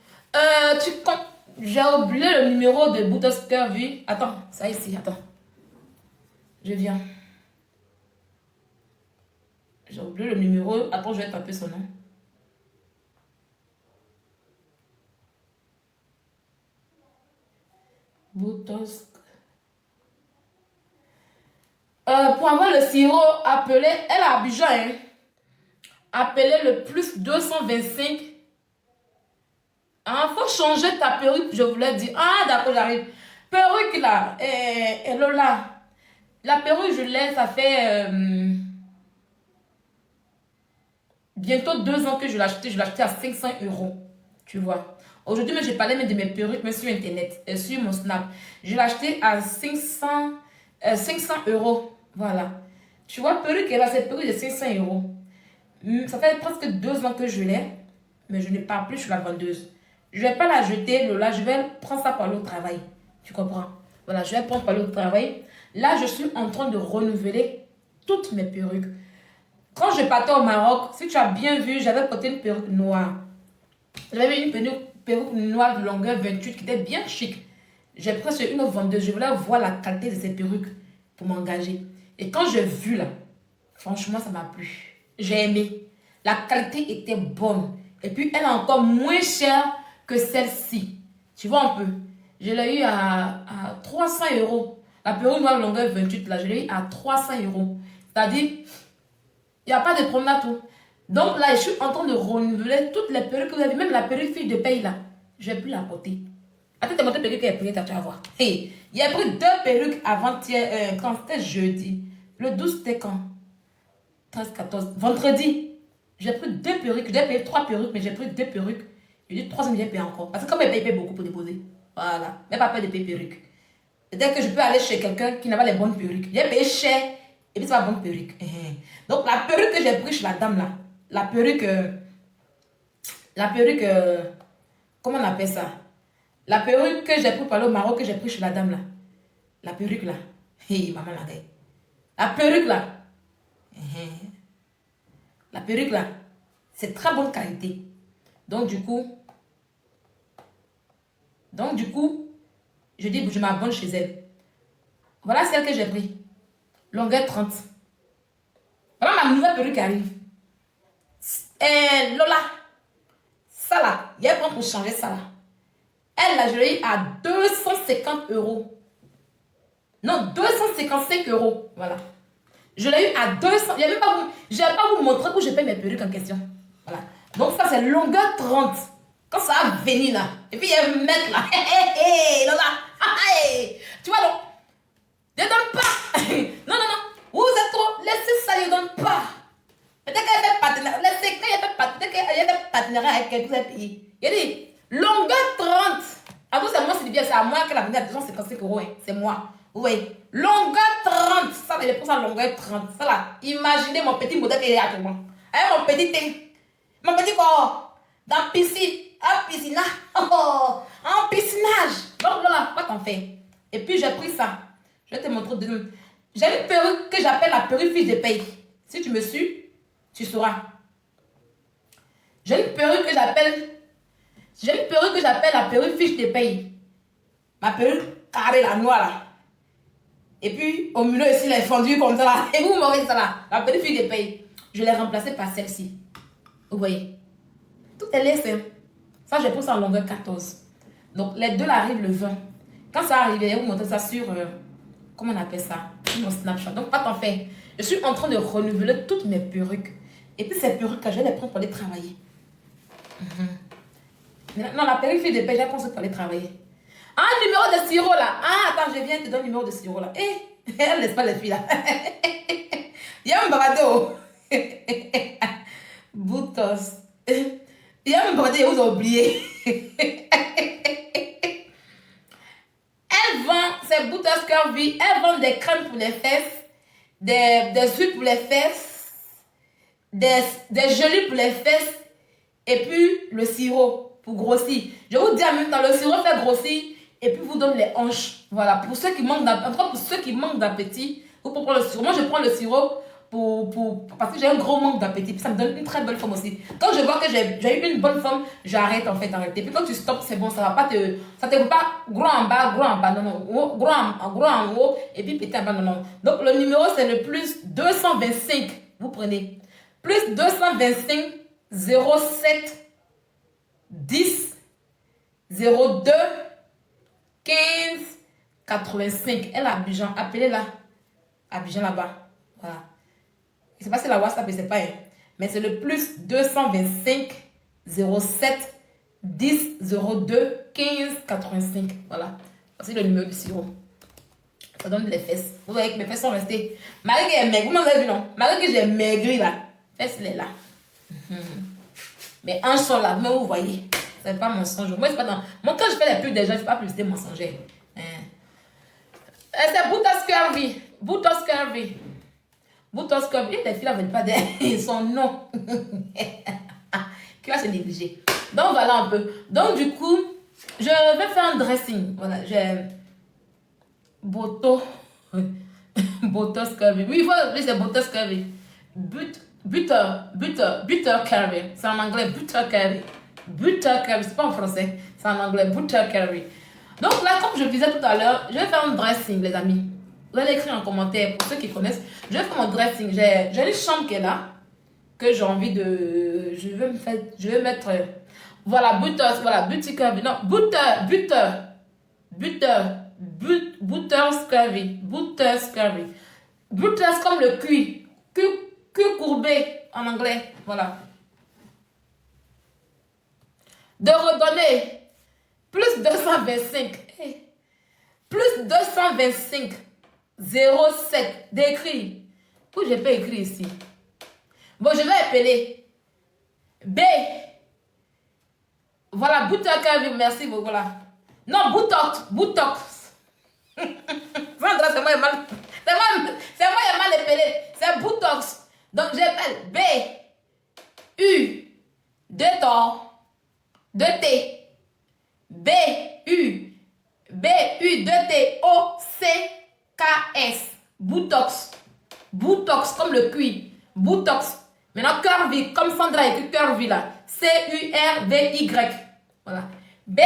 J'ai oublié le numéro de Bootos Curvy. Attends, ça ici, attends. Je viens. J'ai oublié le numéro. Attends, je vais taper son nom. Bootos. Pour avoir le sirop, appelez. Elle a Abidjan, hein. Appelez le plus 225. Ah, faut changer ta perruque, je voulais dire. Ah, d'accord, j'arrive. Perruque là. Et Lola. La perruque, je l'ai, ça fait bientôt 2 ans que je l'ai acheté. Je l'ai acheté à 500 €. Tu vois. Aujourd'hui, j'ai parlé même de mes perruques, mais sur Internet, sur mon Snap. Je l'ai acheté à 500 €. Voilà. Tu vois, perruque, là, c'est perruque de 500 €. Ça fait presque 2 ans que je l'ai, mais je n'ai pas plus sur la vendeuse. Je ne vais pas la jeter, Lola, je vais prendre ça pour aller au travail. Tu comprends? Voilà, je vais prendre pour aller au travail. Là, je suis en train de renouveler toutes mes perruques. Quand je partais au Maroc, si tu as bien vu, j'avais porté une perruque noire. J'avais une perruque noire de longueur 28 qui était bien chic. J'ai pris sur une autre vendeuse. Je voulais voir la qualité de ces perruques pour m'engager. Et quand j'ai vu là, franchement, ça m'a plu. J'ai aimé. La qualité était bonne. Et puis, elle est encore moins chère que celle-ci. Tu vois un peu. Je l'ai eu à 300 €. La perruque noire longueur 28, là, je l'ai eu à 300 €. C'est-à-dire, il n'y a pas de promenade tout. Donc là, je suis en train de renouveler toutes les perruques que vous avez. Même la perruque fille de paye là, je vais plus la porter. Attends, t'as montré perruque qui est payée, tu vas voir. Hey, il y a pris 2 perruques avant-hier, quand c'était jeudi. Le 12, c'était quand? 13, 14, vendredi. J'ai pris 2 perruques. J'ai payé 3 perruques, mais j'ai pris 2 perruques. Je dis 3, j'ai payé encore. Parce que comme elle paye beaucoup pour déposer. Voilà. Mais pas peur de payer perruques. Dès que je peux aller chez quelqu'un qui n'a pas les bonnes perruques. J'ai payé cher. Et puis c'est la bonne perruque. Donc la perruque que j'ai prise chez la dame là. La perruque. Comment on appelle ça? La perruque que j'ai pris pour aller au Maroc, que j'ai pris chez la dame là. La perruque là. Hey, maman la gagne. La perruque là. La perruque là. C'est très bonne qualité. Donc du coup, je dis, je m'abonne chez elle. Voilà celle que j'ai pris. Longueur 30. Voilà ma nouvelle perruque qui arrive. Lola. Ça là, il y a un pour changer ça là. Elle là, je l'ai eu à 250 €. Non, 255 €. Voilà. Je l'ai eu à 200. Je vais pas vous montrer où je paye mes perruques en question. Voilà. Donc ça c'est longueur 30. Quand ça va venir là. Et puis il y a un mec là. Lola. Tu vois donc. Je ne donne pas. Non, non, non. Vous êtes trop. Laissez ça, je ne donne pas. Peut-être qu'elle fait partenariat. Laissez qu'elle fait partenariat. Peut-être qu'elle fait partenariat avec quelqu'un qui pays. Il dit, longueur 30. À vous, c'est moi, c'est à moi qu'elle a venu à 255 euros. Hein. C'est moi. Oui. Longueur 30. Ça, il est pour ça, longueur 30. Ça là. Imaginez mon petit modèle qu'il est actuellement. Avec mon petit thé. Mon petit corps. Dans piscine. En piscinage. Oh, en piscinage. Donc voilà, quoi t'en fais. Et puis j'ai pris ça. Je vais te montrer deux. J'ai une perruque que j'appelle la perruque fiche de paye. Si tu me suis, tu sauras. J'ai une perruque que j'appelle la perruque fiche de paye. Ma perruque carrée, la noire là. Et puis au milieu ici, elle est fondue comme ça là. Et vous m'aurez ça là. La perruque fiche de paye. Je l'ai remplacée par celle-ci. Vous voyez. Tout est laissé. Ça, je pose en longueur 14. Donc, les deux là arrivent le 20. Quand ça arrive, je vais vous montrer ça sur, comment on appelle ça? Sur mon Snapchat. Donc, pas t'en faire. Je suis en train de renouveler toutes mes perruques. Et puis, ces perruques, je vais les prendre pour aller travailler. Non, la perruque fait des pages, j'ai pensé pour aller travailler. Ah, numéro de sirop là. Ah, attends, je viens te donner le numéro de sirop là. Eh, elle laisse pas les filles là. Il y a un bavado. Boutos. Il y a un bordel, vous avez oublié. Elle vend ses Boutos Curvy. Elle vend des crèmes pour les fesses, des huiles pour les fesses, des gelées pour les fesses, et puis le sirop pour grossir. Je vous dis en même temps, le sirop fait grossir et puis vous donne les hanches. Voilà, pour ceux qui manquent d'appétit, en tout cas pour ceux qui manquent d'appétit, vous pouvez prendre le sirop. Moi, je prends le sirop parce que j'ai un gros manque d'appétit. Ça me donne une très bonne forme aussi. Quand je vois que j'ai eu une bonne forme, j'arrête en fait. Et puis quand tu stops, c'est bon, ça te fait pas gros en bas, non, non. Gros en haut, et puis petit en bas, non, non. Donc le numéro, c'est le plus 225. Vous prenez. Plus 225 07 10 02 15 85. Elle a Abidjan. Appelez-la. Abidjan là-bas. Voilà. Je ne sais pas si la WhatsApp, je ne sais pas. Hein. Mais c'est le plus 225 07 10 02 15 85. Voilà. C'est le numéro du sirop. Ça donne les fesses. Vous voyez que mes fesses sont restées. Malgré qu'elle est maigre. Vous m'avez vu, non? Malgré que j'ai maigri là. Fesses, elle est là. Mes hanches sont là. Mais vous voyez. Ce n'est pas mensonge. Moi, c'est pas dans. Moi, quand je fais les pubs des gens, je ne fais pas publicité mensongère. C'est Boutos Curvy. Boutos Curvy. Boutos Curvy. Les filles ne veulent pas de son nom. Qui va se négliger. Donc, voilà un peu. Donc, du coup, je vais faire un dressing. Voilà. J'ai. Boutos Curvy. Oui, il faut appeler c'est Boutos Curvy. Butter Curvy. C'est en anglais, Butter Curvy. Butter Curvy, c'est pas en français, c'est en anglais, Butter Curvy. Donc là, comme je disais tout à l'heure, je vais faire un dressing, les amis. Vous allez écrire en commentaire pour ceux qui connaissent. Je vais faire mon dressing. J'ai une chambre qui est là, que j'ai envie de. Je vais mettre. Voilà, Butter Curvy. Non, Butter Curvy. Butter Curvy. Butter comme le cuir. Cuir courbé en anglais. Voilà. De redonner plus 225 plus 225 07 d'écrit. Pourquoi je peux écrire ici? Bon, je vais appeler B. Voilà, Butter Curvy, merci beaucoup. Voilà. Non, Butox. C'est moi, il a mal appelé. C'est Butox. Donc, j'appelle B. U. 2 T. 2 T. B. U. 2 T. O. C. K. S. Butox. Butox comme le cuir. Butox. Maintenant, Curvy, comme Sandra écrit Curvy là. C-U-R-V-Y. Voilà. B.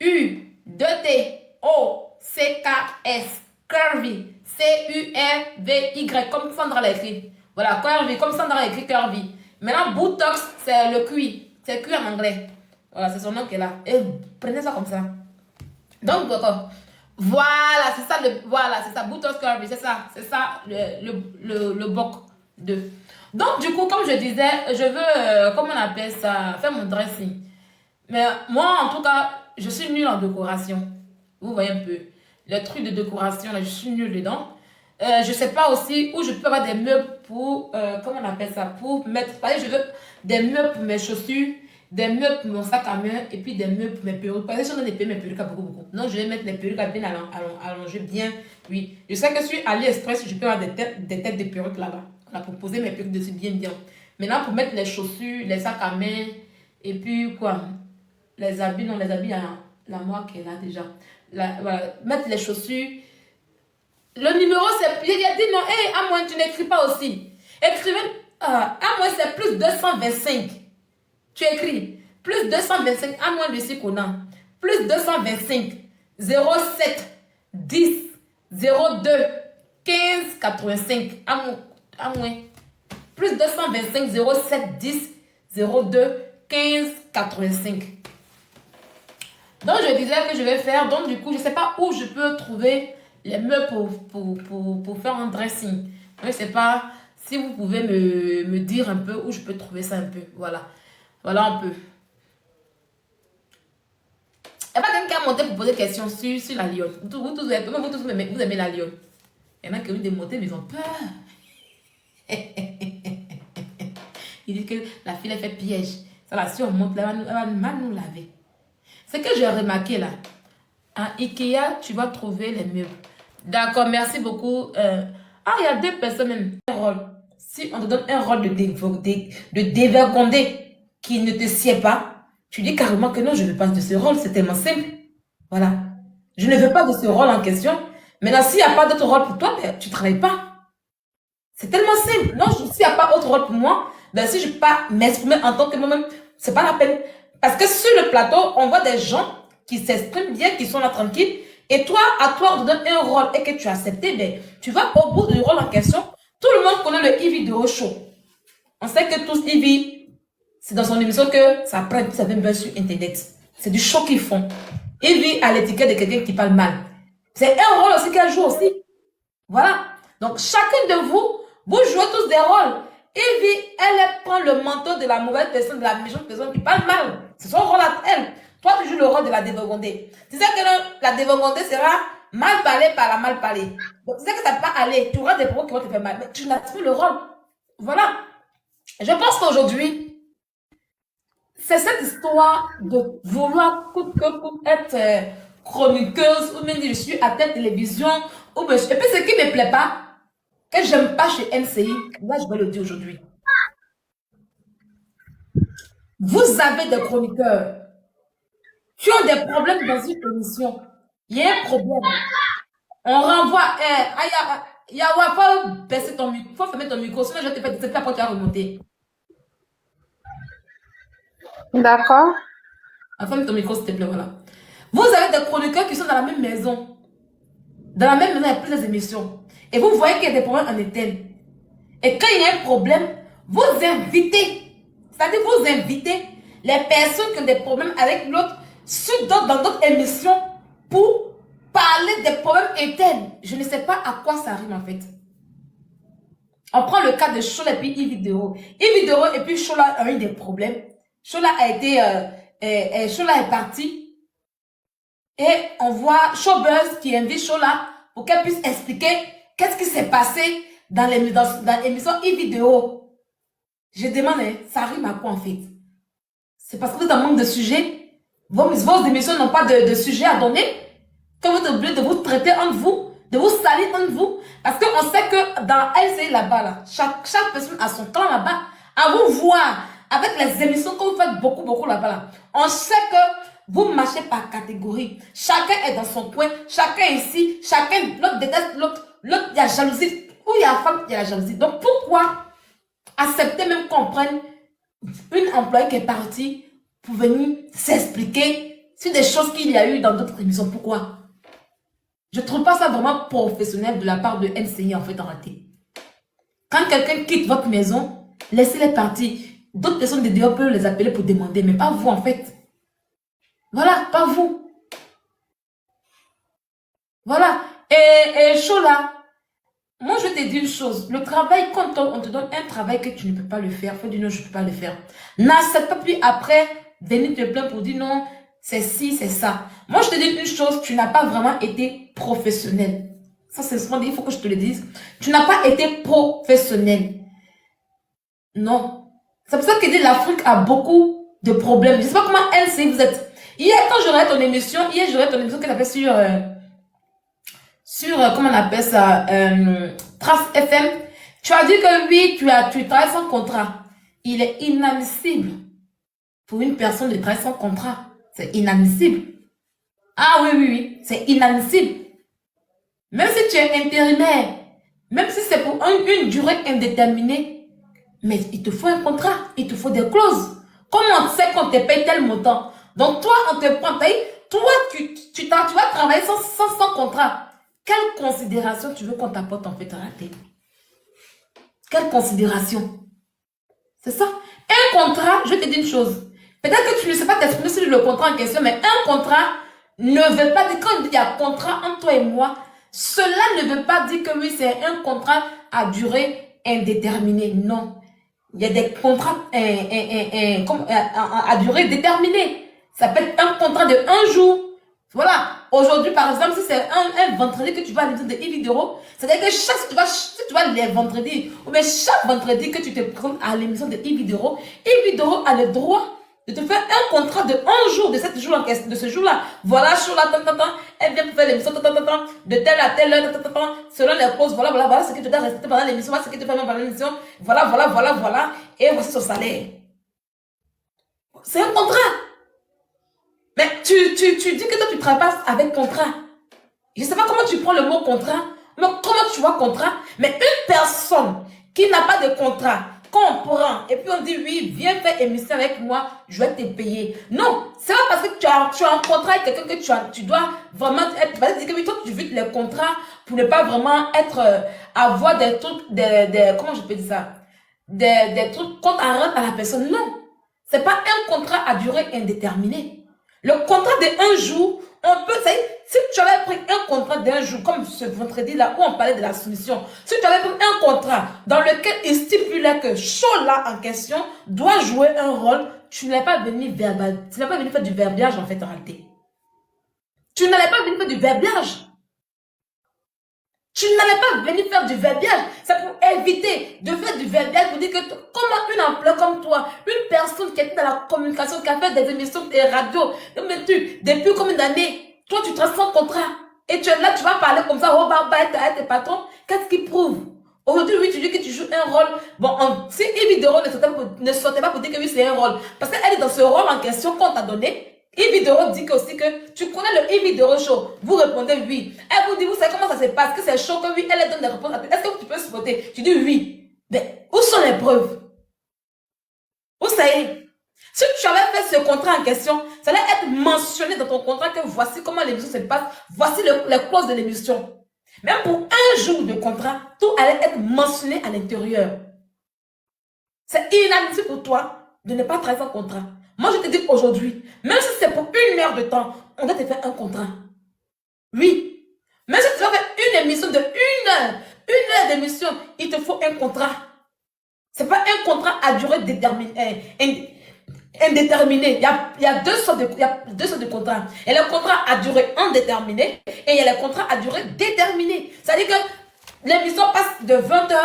U. 2 T. O. C. K. S. Curvy. C-U-R-V-Y. Comme Sandra l'a écrit. Voilà, Curvy, comme Sandra l'a écrit Curvy. Maintenant, Butox, c'est le cuir. C'est le cuir en anglais. Voilà, c'est son nom qui est là. Et prenez ça comme ça. Donc, voilà, c'est ça, c'est ça, Butox Curvy, c'est ça, le bloc 2. Donc, du coup, comme je disais, je veux, comment on appelle ça, faire mon dressing. Mais moi, en tout cas, je suis nulle en décoration. Vous voyez un peu. les trucs de décoration, là, je suis nulle dedans. Je sais pas aussi où je peux avoir des meubles pour, comment on appelle ça, pour mettre, par exemple, je veux des meubles pour mes chaussures, des meubles pour mon sac à main, et puis des meubles pour mes perruques. Par exemple, je donne mes perruques à beaucoup. Non, je vais mettre les perruques à bien allonger bien, oui. Je sais que sur AliExpress, je peux avoir des têtes de perruques là-bas. Voilà, pour poser mes perruques dessus bien. Maintenant, pour mettre les chaussures, les sacs à main, et puis quoi, les habits, non, les habits, il y a la marque qui est là déjà. Voilà, mettre les chaussures. Le numéro, c'est... Il a dit non, hé, à moins, tu n'écris pas aussi. Écrivez, à moins, c'est plus 225. Tu écris, plus 225, à moins de ce qu'on a. Plus 225, 07, 10, 02, 15, 85. À moins. Plus 225, 07, 10, 02, 15, 85. Donc, je disais que je vais faire. Donc, du coup, je ne sais pas où je peux trouver les meubles pour faire un dressing. Je ne sais pas si vous pouvez me dire un peu où je peux trouver ça un peu. Voilà. Voilà un peu. Il n'y a pas quelqu'un qui a monté pour poser des questions sur la lionne. Vous tous aimez la lionne. Il y en a qui ont démonté, mais ils ont peur. Il dit que la fille, elle fait piège. Ça, la surmonte, là, elle va mal nous laver. Ce que j'ai remarqué là, à Ikea, tu vas trouver les meubles. D'accord, merci beaucoup. Il y a deux personnes même. Un rôle. Si on te donne un rôle de dévergondé qui ne te sied pas, tu dis carrément que non, je ne veux pas de ce rôle. C'est tellement simple. Voilà. Je ne veux pas de ce rôle en question. Maintenant, s'il n'y a pas d'autre rôle pour toi, ben, tu ne travailles pas. C'est tellement simple. Non, s'il n'y a pas autre rôle pour moi, ben, si je ne peux pas m'exprimer en tant que moi-même, c'est pas la peine. Parce que sur le plateau, on voit des gens qui s'expriment bien, qui sont là tranquilles. Et toi, à toi, on te donne un rôle et que tu as accepté, ben, tu vas au bout du rôle en question. Tout le monde connaît le e-vidéo show. On sait que tous e c'est dans son émission que ça prend, ça vient bien sur Internet. C'est du show qu'ils font. E a l'étiquette de quelqu'un qui parle mal. C'est un rôle aussi qu'elle joue aussi. Voilà. Donc, chacun de vous, vous jouez tous des rôles. Evie, elle prend le manteau de la mauvaise personne, de la méchante personne qui parle mal. C'est son rôle à elle. Toi, tu joues le rôle de la dévergondée. Tu sais que la dévergondée sera mal parlée par la mal parlée. Donc, tu sais que ça ne peut pas aller. Tu auras des propos qui vont te faire mal. Mais tu n'as plus le rôle. Voilà. Je pense qu'aujourd'hui, c'est cette histoire de vouloir coûte que coûte être chroniqueuse ou même je suis à telle télévision. Et puis, ce qui ne me plaît pas, que j'aime pas chez NCI, là, je vais le dire aujourd'hui. Vous avez des chroniqueurs qui ont des problèmes dans une émission. Il y a un problème. On renvoie. Il y a faut baisser ton micro. Il faut fermer ton micro. Sinon, je te fais des après tu vas remonter. D'accord. Ferme ton micro, s'il te plaît. Voilà. Vous avez des chroniqueurs qui sont dans la même maison. Dans la même maison, il y a plusieurs émissions. Et vous voyez qu'il y a des problèmes en interne. Et quand il y a un problème, vous invitez. C'est-à-dire, vous invitez les personnes qui ont des problèmes avec l'autre dans d'autres émissions pour parler des problèmes internes. Je ne sais pas à quoi ça arrive en fait. On prend le cas de Chola et puis e-vidéo. E-vidéo et puis Chola a eu des problèmes. Chola a été... Chola est partie. Et on voit Showbuzz qui invite Chola pour qu'elle puisse expliquer qu'est-ce qui s'est passé dans l'émission e-vidéo. Je demande, ça rime à quoi en fait? C'est parce que vous êtes en manque de sujets. Vos émissions n'ont pas de sujet à donner. Que vous êtes obligé de vous traiter entre vous, de vous salir entre vous. Parce qu'on sait que dans LCI là-bas, là, chaque personne a son temps là-bas. À vous voir, avec les émissions que vous faites beaucoup là-bas, là, on sait que vous marchez par catégorie. Chacun est dans son coin, chacun est ici, l'autre déteste l'autre, il y a jalousie. Où il y a la femme, il y a la jalousie. Donc pourquoi accepter même qu'on prenne une employée qui est partie pour venir s'expliquer sur des choses qu'il y a eu dans d'autres émissions? Pourquoi? Je ne trouve pas ça vraiment professionnel de la part de NCI en fait en réalité. Quand quelqu'un quitte votre maison, laissez-les partir. D'autres personnes de dehors peuvent les appeler pour demander, mais pas vous en fait. Voilà, pas vous. Voilà. Et Chola, moi je te dis une chose. Le travail, quand on te donne un travail que tu ne peux pas le faire, faut dire non, je ne peux pas le faire. N'accepte pas puis après venir te plaindre pour dire non, c'est ci, c'est ça. Moi, je te dis une chose, tu n'as pas vraiment été professionnel. Ça, c'est ce qu'on dit, il faut que je te le dise. Tu n'as pas été professionnel. Non. C'est pour ça que l'Afrique a beaucoup de problèmes. Je ne sais pas comment elle sait, vous êtes. Hier, quand j'aurais ton émission, qu'elle a fait comment on appelle ça, Trace FM, tu as dit que oui, tu travailles sans contrat. Il est inadmissible pour une personne de travailler sans contrat. C'est inadmissible. Ah oui, oui, oui, c'est inadmissible. Même si tu es intérimaire, même si c'est pour une durée indéterminée, mais il te faut un contrat, il te faut des clauses. Comment on sait qu'on te paye tel montant? Donc toi, on te prend, toi, tu vas travailler sans contrat. Quelle considération tu veux qu'on t'apporte en fait à la tête? Quelle considération? C'est ça. Un contrat, je te dis une chose. Peut-être que tu ne sais pas t'exprimer sur le contrat en question, mais un contrat ne veut pas dire, quand on dit qu'il y a un contrat entre toi et moi, cela ne veut pas dire que oui, c'est un contrat à durée indéterminée. Non. Il y a des contrats à durée déterminée. Ça peut être un contrat de 1 jour. Voilà. Aujourd'hui, par exemple, si c'est un vendredi que tu vas à l'émission de Yves Doro, c'est-à-dire que si tu vas les vendredis, ou bien chaque vendredi que tu te présentes à l'émission de Yves Doro a le droit de te faire un contrat de 1 jour, de ce jour-là. Voilà, elle vient pour faire l'émission, de telle à telle heure, selon les pauses, voilà ce que tu dois respecter pendant l'émission, voilà ce que tu dois faire pendant l'émission, voilà, et voici son salaire. C'est un contrat. Mais tu dis que toi, tu travailles avec contrat. Je ne sais pas comment tu prends le mot contrat, mais comment tu vois contrat. Mais une personne qui n'a pas de contrat, quand on prend, et puis on dit oui, viens faire émission avec moi, je vais te payer. Non, c'est pas parce que tu as un contrat avec quelqu'un que tu dois vraiment être. Tu vas dire que oui, toi, tu veux les contrats pour ne pas vraiment avoir des trucs, comment je peux dire ça? Des trucs qu'on arrête à la personne. Non, c'est pas un contrat à durée indéterminée. Le contrat de 1 jour, on peut, si tu avais pris un contrat d'1 jour, comme ce vendredi-là, où on parlait de la soumission, si tu avais pris un contrat dans lequel il stipulait que Chola en question doit jouer un rôle, tu n'allais pas venir faire du verbiage en fait en réalité. Tu n'allais pas venir faire du verbiage. Tu n'allais pas venir faire du verbiage. C'est pour éviter de faire du verbiage, pour dire que comment une employée comme toi, une personne qui est dans la communication, qui a fait des émissions de radio, depuis combien d'années, toi tu traces sans contrat, et tu es là, tu vas parler comme ça, oh bah, tes patrons, qu'est-ce qui prouve? Aujourd'hui, oui, tu dis que tu joues un rôle. Bon, si Yves Doro ne sortait pas pour dire que oui, c'est un rôle, parce qu'elle est dans ce rôle en question qu'on t'a donné. Yves Doro dit aussi que tu connais le Yves Doro show. Vous répondez oui. Elle vous dit, vous savez comment ça se passe, que c'est chaud, que oui, elle donne des réponses. Est-ce que tu peux supporter? Tu dis oui. Mais où sont les preuves? Où ça y est? Si tu avais fait ce contrat en question, ça allait être mentionné dans ton contrat que voici comment l'émission se passe, voici les clauses de l'émission. Même pour 1 jour de contrat, tout allait être mentionné à l'intérieur. C'est inadmissible pour toi de ne pas travailler sans contrat. Moi, je te dis aujourd'hui, même si c'est pour 1 heure de temps, on doit te faire un contrat. Oui. Même si tu vas faire une émission de 1 heure, 1 heure d'émission, il te faut un contrat. Ce n'est pas un contrat à durée indéterminée. Il y a deux sortes de contrats. Il y a le contrat à durée indéterminée et il y a le contrat à durée déterminée. C'est-à-dire que l'émission passe de 20h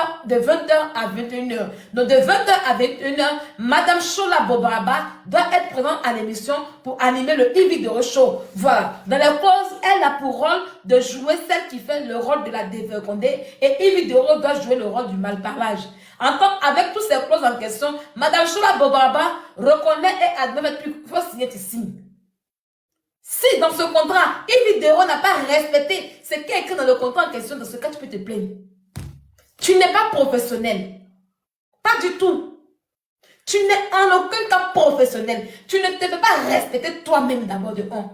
à 21h. Donc de 20h à 21h, Madame Chola Bobraba doit être présente à l'émission pour animer le Yves Doro Show. Voilà. Dans les clauses, elle a pour rôle de jouer celle qui fait le rôle de la dévergondée et Yves Doro doit jouer le rôle du malparlage. Avec toutes ces clauses en question, Madame Chola Bobraba reconnaît et admet qu'il faut signer ici. Si dans ce contrat, Yves Doro n'a pas respecté ce qui est écrit dans le contrat en question, dans ce cas, tu peux te plaindre. Tu n'es pas professionnel. Pas du tout. Tu n'es en aucun cas professionnel. Tu ne te fais pas respecter toi-même d'abord de un.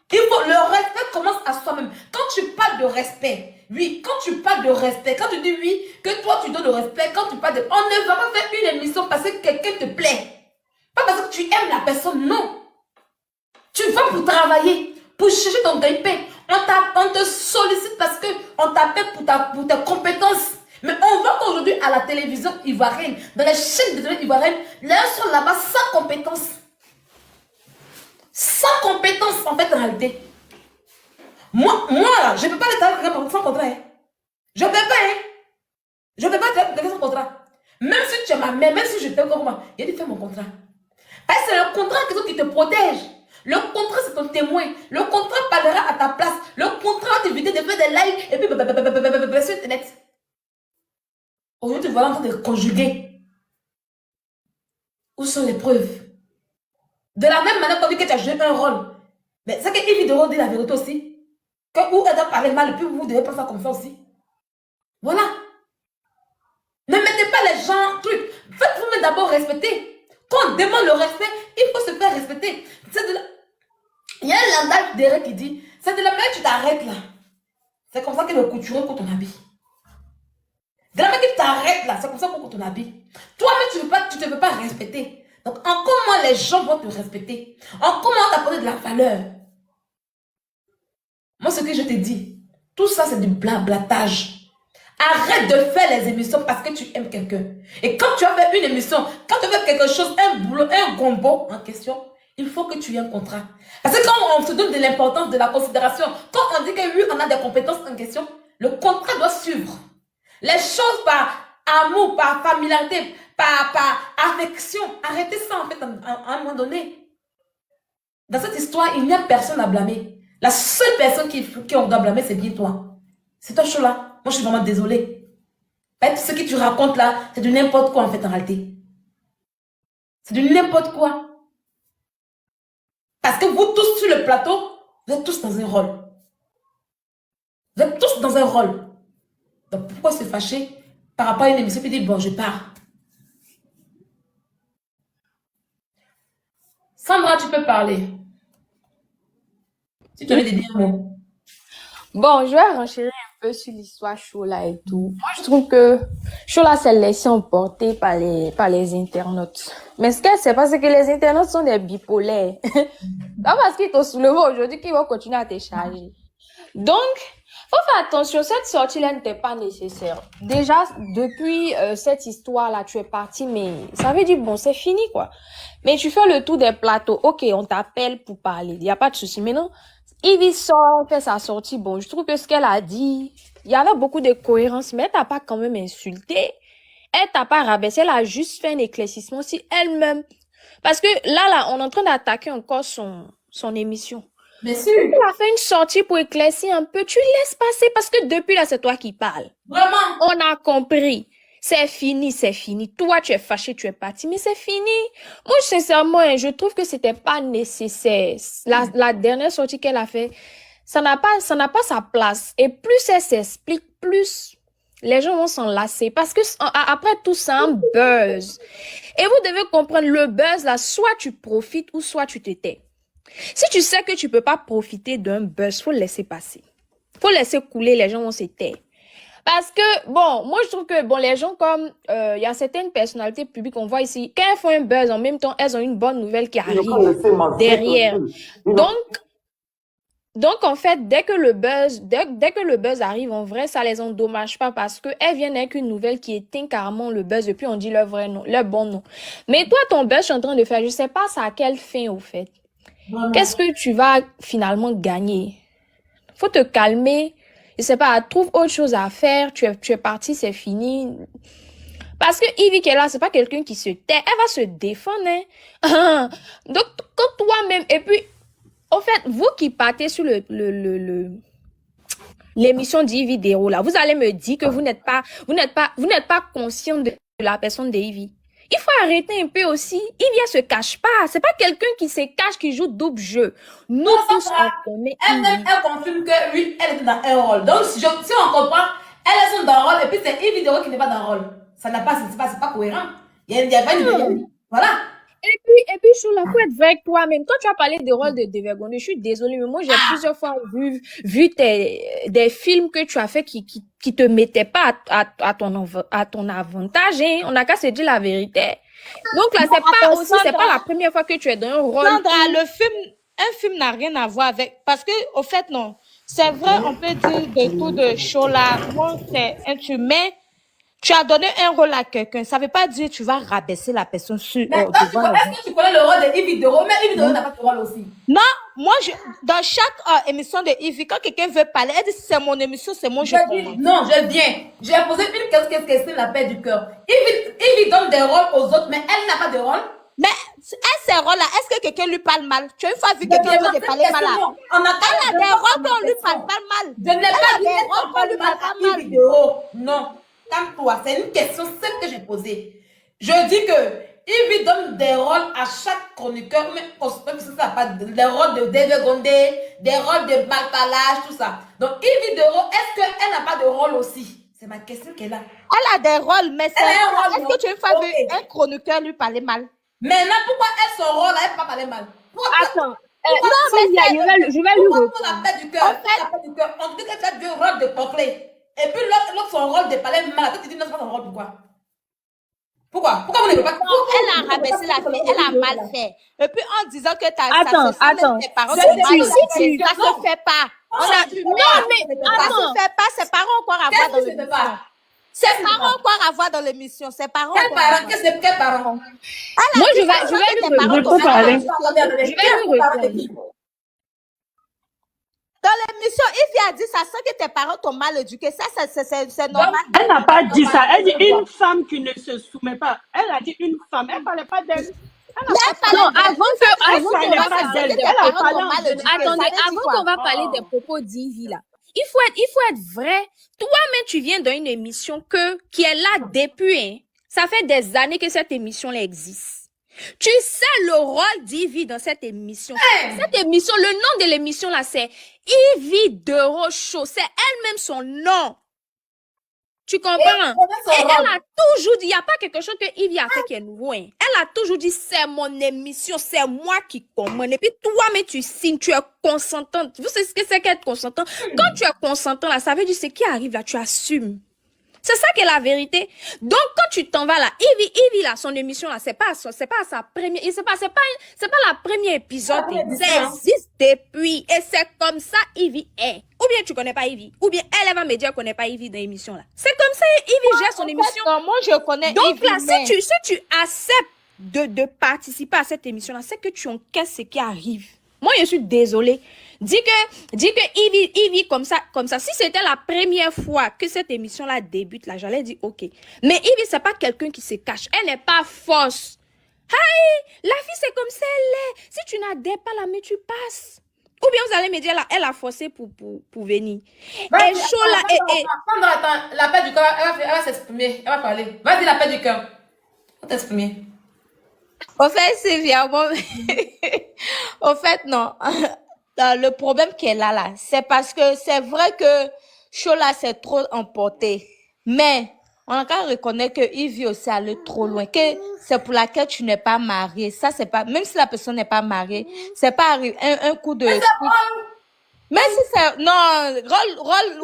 Le respect commence à soi-même. Quand tu parles de respect, oui, quand tu parles de respect, quand tu dis oui, que toi tu donnes le respect, quand tu parles de... On ne va pas faire une émission parce que quelqu'un te plaît. Pas parce que tu aimes la personne, non. Tu vas pour travailler, pour chercher ton gagne-pain. On te sollicite parce qu'on t'appelle pour tes compétences. Mais on voit qu'aujourd'hui, à la télévision ivoirienne, dans les chaînes de télé ivoiriennes, les gens sont là-bas sans compétences. Sans compétence, en fait, en réalité. Moi là, je ne peux pas être quelqu'un sans contrat. Hein. Je ne peux pas, hein. Je ne peux pas être quelqu'un sans contrat. Même si tu es ma mère, même si je t'aime comme moi, il y a de faire mon contrat. Parce que c'est le contrat qui te protège. Le contrat, c'est ton témoin. Le contrat parlera à ta place. Le contrat va t'éviter de faire des lives et puis sur Internet. Aujourd'hui, voilà en train de conjuguer. Où sont les preuves? De la même manière qu'on dit que tu as joué un rôle. Mais c'est qu'il Vidéo dit la vérité aussi. Que où elle doit parler mal, et puis vous devez pas ça comme ça aussi. Voilà. Ne mettez pas les gens trucs. Faites-vous d'abord respecter. Quand on demande le respect, il faut se faire respecter. Il y a un langage derrière qui dit, c'est de la manière que tu t'arrêtes là. C'est comme ça que le couturier court ton habit. De la manière que tu t'arrêtes là, c'est comme ça qu'on court ton habit. Toi-même, tu ne te veux pas respecter. Donc, en comment les gens vont te respecter? En comment t'apporter de la valeur? Moi, ce que je te dis, tout ça, c'est du blablatage. Arrête de faire les émissions parce que tu aimes quelqu'un. Et quand tu as fait une émission, quand tu as fait quelque chose, un boulot, un combo en question, il faut que tu aies un contrat. Parce que quand on se donne de l'importance, de la considération, quand on dit que oui, on a des compétences en question, le contrat doit suivre. Les choses par amour, par familiarité, par affection. Arrêtez ça en fait à un moment donné. Dans cette histoire, il n'y a personne à blâmer. La seule personne qui on doit blâmer, c'est bien toi. C'est toi, Chola. Moi, je suis vraiment désolée. Ce que tu racontes là, c'est du n'importe quoi en fait en réalité. C'est du n'importe quoi. Parce que vous tous sur le plateau, vous êtes tous dans un rôle. Vous êtes tous dans un rôle. Donc pourquoi se fâcher par rapport à une émission qui dit bon, je pars. Sandra, tu peux parler. Si tu avais des derniers mots. Bon, je vais renchérir un peu sur l'histoire Chola et tout. Moi, je trouve que Chola s'est laissé emporter par les internautes. Mais ce qu'elle sait pas, c'est que les internautes sont des bipolaires. Pas parce qu'ils t'ont soulevé aujourd'hui qu'ils vont continuer à te charger. Donc, faut faire attention, cette sortie-là n'était pas nécessaire. Déjà, depuis cette histoire-là, tu es parti, mais ça veut dire, bon, c'est fini, quoi. Mais tu fais le tour des plateaux. Ok, on t'appelle pour parler. Il n'y a pas de souci. Mais non, Ivy sort, fait sa sortie. Bon, je trouve que ce qu'elle a dit, il y avait beaucoup de cohérence, mais elle t'a pas quand même insulté. Elle t'a pas rabaissé. Elle a juste fait un éclaircissement si elle-même. Parce que là, on est en train d'attaquer encore son émission. Bien sûr. Elle a fait une sortie pour éclaircir un peu. Tu laisses passer parce que depuis là, c'est toi qui parles. Vraiment. On a compris. C'est fini, c'est fini. Toi, tu es fâché, tu es parti, mais c'est fini. Moi, sincèrement, je trouve que c'était pas nécessaire. La dernière sortie qu'elle a fait, ça n'a pas sa place. Et plus elle s'explique, plus les gens vont s'en lasser. Parce que après tout, c'est un buzz. Et vous devez comprendre, le buzz là, soit tu profites ou soit tu te tais. Si tu sais que tu peux pas profiter d'un buzz, faut le laisser passer. Faut laisser couler, les gens vont se taire. Parce que, bon, moi, je trouve que, bon, les gens comme, il y a certaines personnalités publiques, on voit ici, quand elles font un buzz, en même temps, elles ont une bonne nouvelle qui arrive derrière. Donc, en fait, dès que le buzz arrive, en vrai, ça les endommage pas parce que elles viennent avec une nouvelle qui éteint carrément le buzz et puis on dit leur vrai nom, leur bon nom. Mais toi, ton buzz, je suis en train de faire, je sais pas ça à quelle fin, au fait. Qu'est-ce que tu vas finalement gagner? Faut te calmer. Je sais pas, trouve autre chose à faire. Tu es parti, c'est fini. Parce que Ivy qui est là, c'est pas quelqu'un qui se tait. Elle va se défendre, hein. Donc, quand toi-même, et puis, en fait, vous qui partez sur l'émission d'Ivy Dero, là, vous allez me dire que vous n'êtes pas conscient de la personne d'Ivy. Il faut arrêter un peu aussi. Ivy, elle se cache pas. C'est pas quelqu'un qui se cache, qui joue double jeu. Nous tous, on connaît Ivy. Elle confirme que oui, elle est dans un rôle. Donc, si on comprend, elles sont dans un rôle et puis c'est Ivy Dero qui n'est pas dans un rôle. Ça n'a pas, c'est pas cohérent. Il y a pas une voilà. Et puis, Chola, faut être vrai avec toi-même. Toi, tu as parlé de rôle de Dévergondé. Je suis désolée, mais moi, j'ai plusieurs fois vu des films que tu as fait qui te mettaient pas à ton avantage, hein. On n'a qu'à se dire la vérité. Donc là, c'est pas la première fois que tu es dans un rôle. Sandra, un film n'a rien à voir avec, parce que, au fait, non. C'est vrai, on peut dire de tout de Chola. Moi, c'est un truc, mais Tu as donné un rôle à quelqu'un. Ça ne veut pas dire que tu vas rabaisser la personne sur, Mais toi, devant les est-ce que tu connais le rôle de Yves Doro? Mais Yves Doro n'a pas de rôle aussi. Non, moi, dans chaque émission de Ivy, quand quelqu'un veut parler, elle dit c'est mon émission, c'est moi, je commence. Non, je viens. J'ai posé une question, la paix du cœur. Yves donne des rôles aux autres, mais elle n'a pas de rôle. Mais elle, ces rôles-là, est-ce que quelqu'un lui parle mal? Tu as une fois vu quelqu'un lui parler mal là? Elle a des rôles qu'on lui parle pas mal. Je n'ai pas dit des qu'elle rôles qu'on parle lui mal parle à pas Yves mal. Doro. Non, calme-toi. C'est une question simple que j'ai posée. Je dis que Yves donne des rôles à chaque chroniqueur, mais ça pas des rôles de Dave Gondé, des rôles de Malpalage, tout ça. Donc Yves Doro, est-ce qu'elle n'a pas de rôle aussi? C'est ma question qu'elle a. Elle a des rôles, mais c'est Elle a un rôle, est-ce que tu as une fois ok. vu un chroniqueur lui parler mal? Maintenant, pourquoi elle, son rôle, elle ne peut pas parler mal? Attends. Pourquoi- Sylvia, je vais lui pourquoi répondre. pour la paix du cœur? On dit que tu as deux rôles de porcler. Et puis l'autre, son rôle de parler mal. Toi, tu dis non, c'est pas son rôle. Pourquoi vous ne pouvez pas? Elle a rabaissé la fille, elle a mal fait. Et puis en disant que Attends. tes parents Si sont mal tu- éduqués, ça se fait pas. On a eu Non, mais ça attends. se fait pas, ses parents ont quoi à voir Qu'est-ce dans que je ne fais l'émission? pas? Ses parents ont quoi à voir dans l'émission? Ses parents ont Quels quoi à parents? voir? Quels parents? Moi, je vais lui parents répondre. sont mal éduqués. Je vais lui répondre. Dans l'émission, Yves a dit ça sent que tes parents t'ont mal éduqué. Ça, c'est normal. Elle n'a pas dit ça. Elle dit une femme qui ne se soumet pas. Elle a dit une femme. Elle ne parlait pas d'elle. Non, avant Elle qu'on parlait va pas parler d'elle. des Elle a propos, parlé en général. attendez, Ça veut dire avant quoi? qu'on va parler des propos d'Ivy là, il faut être vrai. Toi-même, tu viens d'une émission qui est là depuis, hein. Ça fait des années que cette émission-là existe. Tu sais le rôle d'Ivy dans cette émission. Cette émission, le nom de l'émission là, c'est Yves Doro Show. C'est elle-même son nom. Tu comprends? Et elle a toujours dit, il n'y a pas quelque chose que Yves a fait qui est nouveau. Hein. Elle a toujours dit, c'est mon émission, c'est moi qui commande. Et puis toi, mais tu signes, tu es consentante. Vous savez ce que c'est qu'être consentant? Quand tu es consentant là, ça veut dire ce qui arrive là, tu assumes. C'est ça qui est la vérité. Donc, quand tu t'en vas là, Ivy là, son émission là, c'est pas sa première, c'est pas la première épisode. Ça existe depuis. Et c'est comme ça, Ivy est. Ou bien tu connais pas Ivy. Ou bien elle va me dire qu'on connaît pas Ivy dans l'émission là. C'est comme ça, Ivy gère son émission. Non, moi, je connais Donc Ivy, là, mais- si tu acceptes de participer à cette émission là, c'est que tu encaisses ce qui arrive. Moi, je suis désolée. Dis que Ivy comme ça. Si c'était la première fois que cette émission-là débute, là, j'allais dire OK. Mais Ivy, c'est pas quelqu'un qui se cache. Elle n'est pas fausse. Hey, la fille, c'est comme ça, elle est. Si tu n'adhères pas là, mais tu passes. Ou bien vous allez me dire, là, elle a forcé pour venir. Et chaud là, Attends, la paix du cœur, elle va s'exprimer. Elle va parler. Vas-y, la paix du cœur. Elle va t'exprimer. Au fait, Sylvia, bon, au fait, non. Le problème qu'elle a là, c'est parce que c'est vrai que Chola s'est trop emporté. Mais on a qu'à reconnaître que Yves aussi allé trop loin. Que c'est pour laquelle tu n'es pas marié. Ça, c'est pas, même si la personne n'est pas mariée, c'est pas un coup de. Mais si c'est. Non, rôle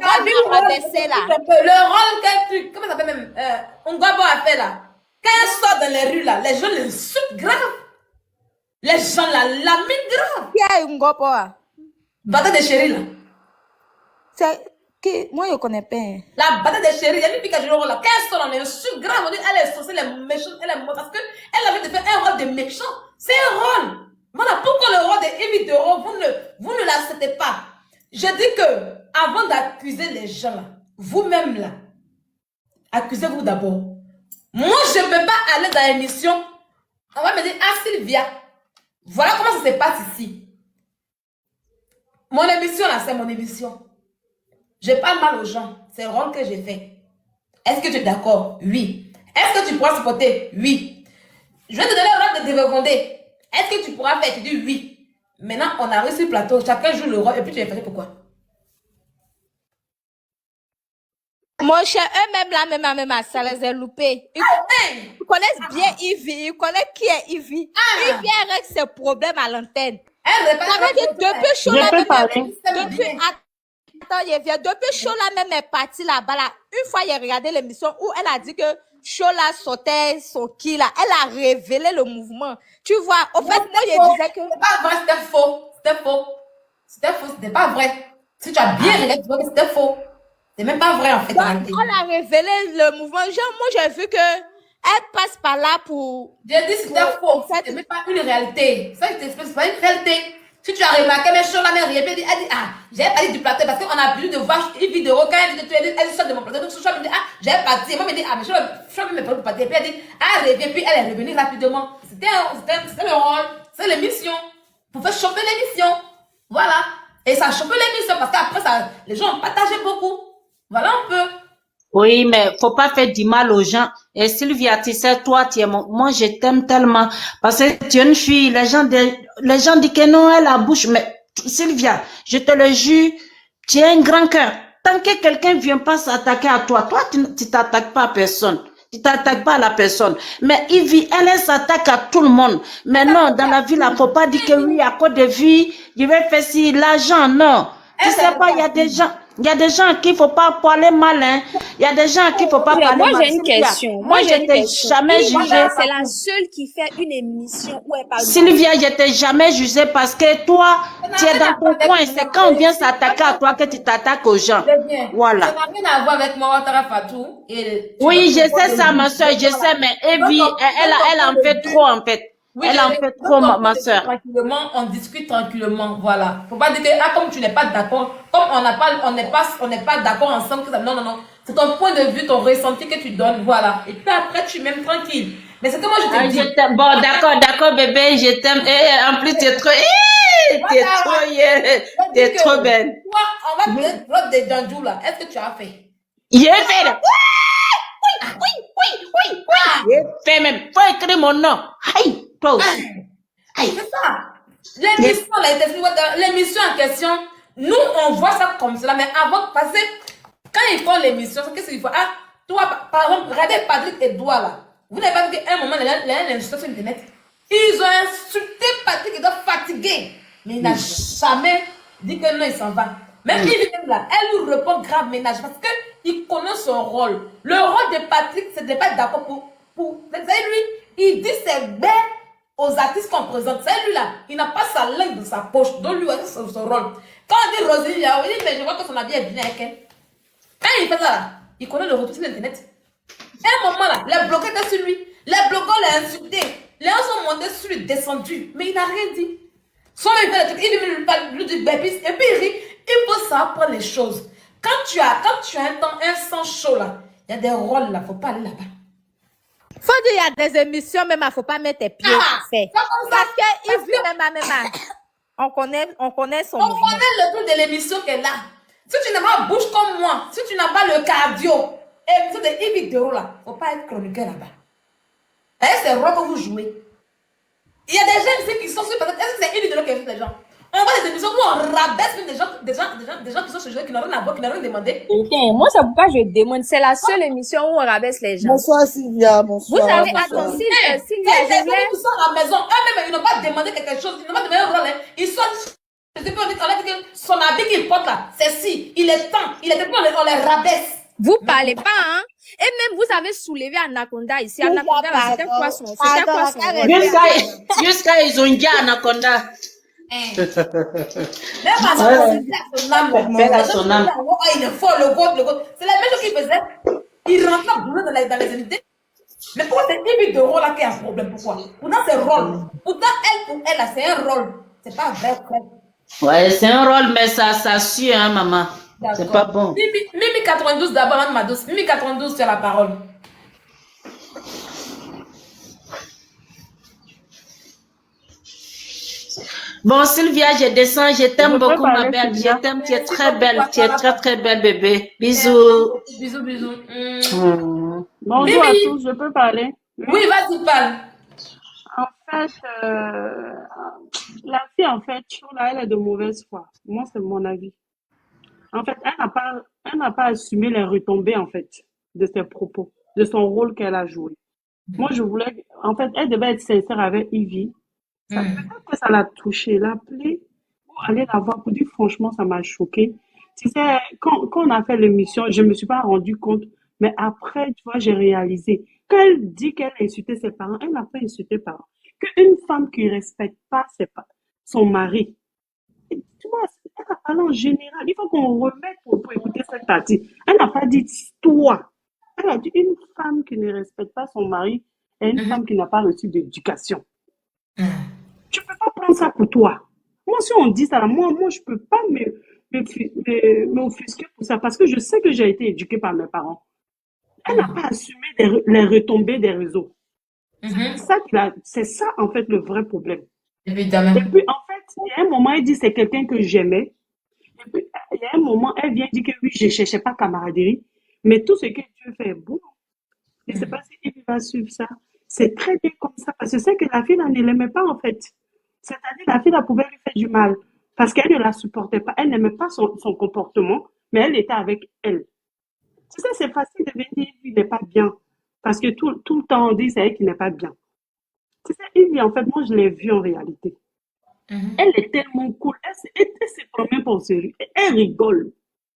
rabaissé là. Le rôle qu'elle. Comment ça s'appelle même? Ngwabo a fait là. Quand elle sort dans les rues là, les gens l'insultent grave. Les gens la laminent grave. Qui a une gopo? Bataille des chéris là. C'est. Moi, je connais pas. La bataille des chéris, il y a une fille qui a joué le rôle là. Quand elle sort, on l'insulte grave. On dit elle est sorcière, elle est méchante, elle est mauvaise. Parce qu'elle avait fait un rôle de méchant. C'est un rôle. Voilà pourquoi le rôle de Yves Doro, vous ne l'acceptez pas. Je dis que, avant d'accuser les gens là, vous-même là, accusez-vous d'abord. Moi, je ne peux pas aller dans l'émission. On va me dire, ah Sylvia, voilà comment ça se passe ici. Mon émission là, c'est mon émission. Je parle mal aux gens. C'est le rôle que j'ai fait. Est-ce que tu es d'accord? Oui. Est-ce que tu pourras supporter? Oui. Je vais te donner le rôle de Devegondé. Est-ce que tu pourras faire? Tu dis oui. Maintenant, on arrive sur le plateau. Chacun joue le rôle et puis tu vas faire pourquoi? Mon cher, eux-mêmes là, même à ça les a loupés. Ils connaissent bien Ivy. Ils connaissent qui est Ivy. Ivy règle ses problèmes à l'antenne. Ça veut dire depuis chaud là même. Attends, il vient. Depuis Chola même est parti là-bas là. Une fois, il a regardé l'émission où elle a dit que Chola sautait son qui là. Elle a révélé le mouvement. Tu vois, au fait, moi, je disais que. C'est pas vrai, c'était faux. C'était faux. C'était faux, c'était pas vrai. Si tu as bien regardé, tu vois que c'était faux. C'est même pas vrai en fait en Donc, réalité. elle a révélé le mouvement. Genre, moi, j'ai vu que elle passe par là pour, J'ai dit c'était faux, en fait, c'était même pas une réalité. Ça, je t'explique, c'est pas une réalité. Si tu as remarqué, mes choses là, mais rien, elle dit, ah, j'ai parlé du plateau parce qu'on a plus de voir une vidéo quand elle dit, elle sort de mon plateau. Donc, Choucha me dit, ah, j'ai parti. Moi, me dit, ah, mais Choucha me parle du plateau. Puis elle dit, ah, elle revient, puis elle est revenue rapidement. C'était le rôle, c'est l'émission. Pour faire choper l'émission. Voilà. Et ça a chopé l'émission parce qu'après, ça, les gens ont partagé beaucoup. Voilà un peu. Oui, mais faut pas faire du mal aux gens. Et Sylvia, tu sais, toi, moi, je t'aime tellement. Parce que tu es une fille, les gens disent que non, elle a la bouche. Mais Sylvia, je te le jure, tu as un grand cœur. Tant que quelqu'un vient pas s'attaquer à toi, tu t'attaques pas à personne. Tu t'attaques pas à la personne. Mais Ivy, elle s'attaque à tout le monde. Mais non, dans la vie, là, faut pas dire que oui, à cause de vie, je vais faire si l'argent, non. Tu sais pas, il y a des gens qu'il faut pas parler mal, hein. Il y a des gens qu'il faut pas parler Moi, mal. j'ai une Sylvia, question. moi, je j'ai une t'ai question. jamais Ivy, jugé. c'est la seule qui fait une émission où elle parle mal. Sylvia, je t'ai jamais jugé parce que toi, tu es dans ton coin. C'est quand on vient s'attaquer à toi que tu t'attaques aux gens. Voilà. Ça n'a rien à voir avec moi, Ouattara Fatou. Oui, je sais ça, ma soeur, je sais, mais Evie, elle en fait trop, en fait. Oui, Elle en fait trop, ma soeur. Tranquillement, on discute tranquillement, voilà. Faut pas dire que, ah, comme tu n'es pas d'accord, comme on n'est pas d'accord ensemble, que ça, non, non, non. C'est ton point de vue, ton ressenti que tu donnes, voilà. Et puis après, tu m'aimes tranquille. Mais c'est que moi, je te dis. Bon, d'accord, bébé, je t'aime. Et en plus, tu es trop, tu es trop belle. Toi, on va te l'autre des Danjou, là. Est-ce que tu as fait? J'ai fait, là. Oui. J'ai fait même. Faut écrire mon nom. Aïe, toi aussi. Aïe. C'est ça. L'émission en question, nous, on voit ça comme cela, mais avant de passer, quand ils font l'émission, qu'est-ce qu'il faut? Ah, toi, par exemple, regardez Patrick et Doua là. Vous n'avez pas vu qu'à un moment, les gens insulté sur Internet. Ils ont insulté Patrick, il doit fatiguer. Mais il n'a jamais dit que non, il s'en va. Même Yves là, elle lui répond grave ménage parce qu'il connaît son rôle. Le rôle de Patrick, c'est de pas être d'accord pour. Vous savez, lui, il dit c'est bête aux artistes qu'on présente. C'est lui là, il n'a pas sa langue dans sa poche. Donc lui, c'est son rôle. Quand on dit Rosie, il dit, mais je vois que son habit est bien avec elle. Quand il fait ça là, il connaît le retour sur Internet. À un moment là, les bloqueurs étaient sur lui. Les bloqueurs l'ont insulté. Les gens sont montés sur lui, descendus. Mais il n'a rien dit. Soit il fait le truc, il lui dit bébé. Et puis il rit. Il faut savoir prendre les choses. Quand tu as un sang chaud là, il y a des rôles là, il ne faut pas aller là-bas. Faut dire, il y a des émissions, même, il ne faut pas mettre tes pieds. Parce qu'il vit même, on connaît son On mouvement. connaît le truc de l'émission qu'elle a. Si tu n'as pas bouche comme moi, si tu n'as pas le cardio, et de Yves Dero là, il ne faut pas être chroniqueur là-bas. Et c'est rôle que vous jouez. Il y a des gens ici qui sont sur peut-être. Est-ce que c'est Yves Dero qui a fait des gens? On voit des émissions où on rabaisse des gens qui sont sur le jeu, qui n'ont rien à voir, qui n'ont rien demandé. Moi, c'est pourquoi je demande. C'est la seule émission où on rabaisse les gens. Bonsoir Sylvia, Vous bonsoir. savez, bonsoir. attends, Hey, Sylvia, les je gens viens. qui sont à la maison, eux-mêmes, ils n'ont pas demandé quelque chose, ils n'ont pas demandé un rôle. Ils sont. Je sais pas, on dit que son habit qu'il porte là, c'est si, il est temps, il est temps, on les rabaisse. Vous parlez pas, hein? Et même vous avez soulevé Anaconda ici. Anaconda, là, c'était quoi son rôle? Jusqu'à ils ont dit Anaconda. Même à son âme. Il est fort, le goût. C'est la même chose qu'il faisait. Il rentrait dans les unités. Mais pourquoi c'est Yves Dero là qui a un problème? Pourquoi? Pourtant, c'est rôle. Pourtant, pour elle, là, c'est un rôle. C'est pas vrai. Ouais, c'est un rôle, mais ça suit, hein, maman. C'est pas bon. Mimi 92 d'abord, Madame Mados. Mimi 92, tu as la parole. Bon, Sylvia, je descends. Je t'aime beaucoup, ma belle. Sylvia. Je t'aime. Tu es très belle. Tu es très, très belle, bébé. Bisous. Bisous. Bonjour à Mimi. tous, je peux parler? Oui, vas-y, parle. En fait, la fille, en fait, Chola, elle est de mauvaise foi. Moi, c'est mon avis. En fait, elle n'a pas assumé les retombées, en fait, de ses propos, de son rôle qu'elle a joué. Moi, en fait, elle devait être sincère avec Ivy. Peut-être que ça l'a touchée, l'appeler pour aller la voir, pour dire franchement, ça m'a choqué. Tu sais, quand on a fait l'émission, je ne me suis pas rendu compte, mais après, tu vois, j'ai réalisé. Quand elle dit qu'elle a insulté ses parents, elle n'a pas insulté ses parents. Qu'une femme qui ne respecte pas son mari, tu vois, elle n'a parlé en général. Il faut qu'on remette pour écouter cette partie. Elle n'a pas dit toi. Elle a dit une femme qui ne respecte pas son mari et une femme qui n'a pas reçu d'éducation. Tu peux pas prendre ça pour toi. Moi, si on dit ça, là, moi, je peux pas m'offusquer pour ça parce que je sais que j'ai été éduquée par mes parents. Elle n'a pas assumé les retombées des réseaux. C'est ça, en fait, le vrai problème. Évidemment. Et puis, en fait, il y a un moment, elle dit c'est quelqu'un que j'aimais. Et puis, il y a un moment, elle vient dire que oui, je ne cherchais pas camaraderie, mais tout ce que Dieu fait est bon. Je ne sais pas si il va suivre ça. C'est très bien comme ça, parce que c'est que la fille, elle ne l'aimait pas, en fait. C'est-à-dire, la fille, elle pouvait lui faire du mal, parce qu'elle ne la supportait pas. Elle n'aimait pas son comportement, mais elle était avec elle. Tu sais, c'est facile de venir, lui, il n'est pas bien, parce que tout le temps, on dit c'est elle qui n'est pas bien. Tu sais, Ivy, en fait, moi, je l'ai vue en réalité. Elle est tellement cool. Elle se promène pour se rire. Elle rigole.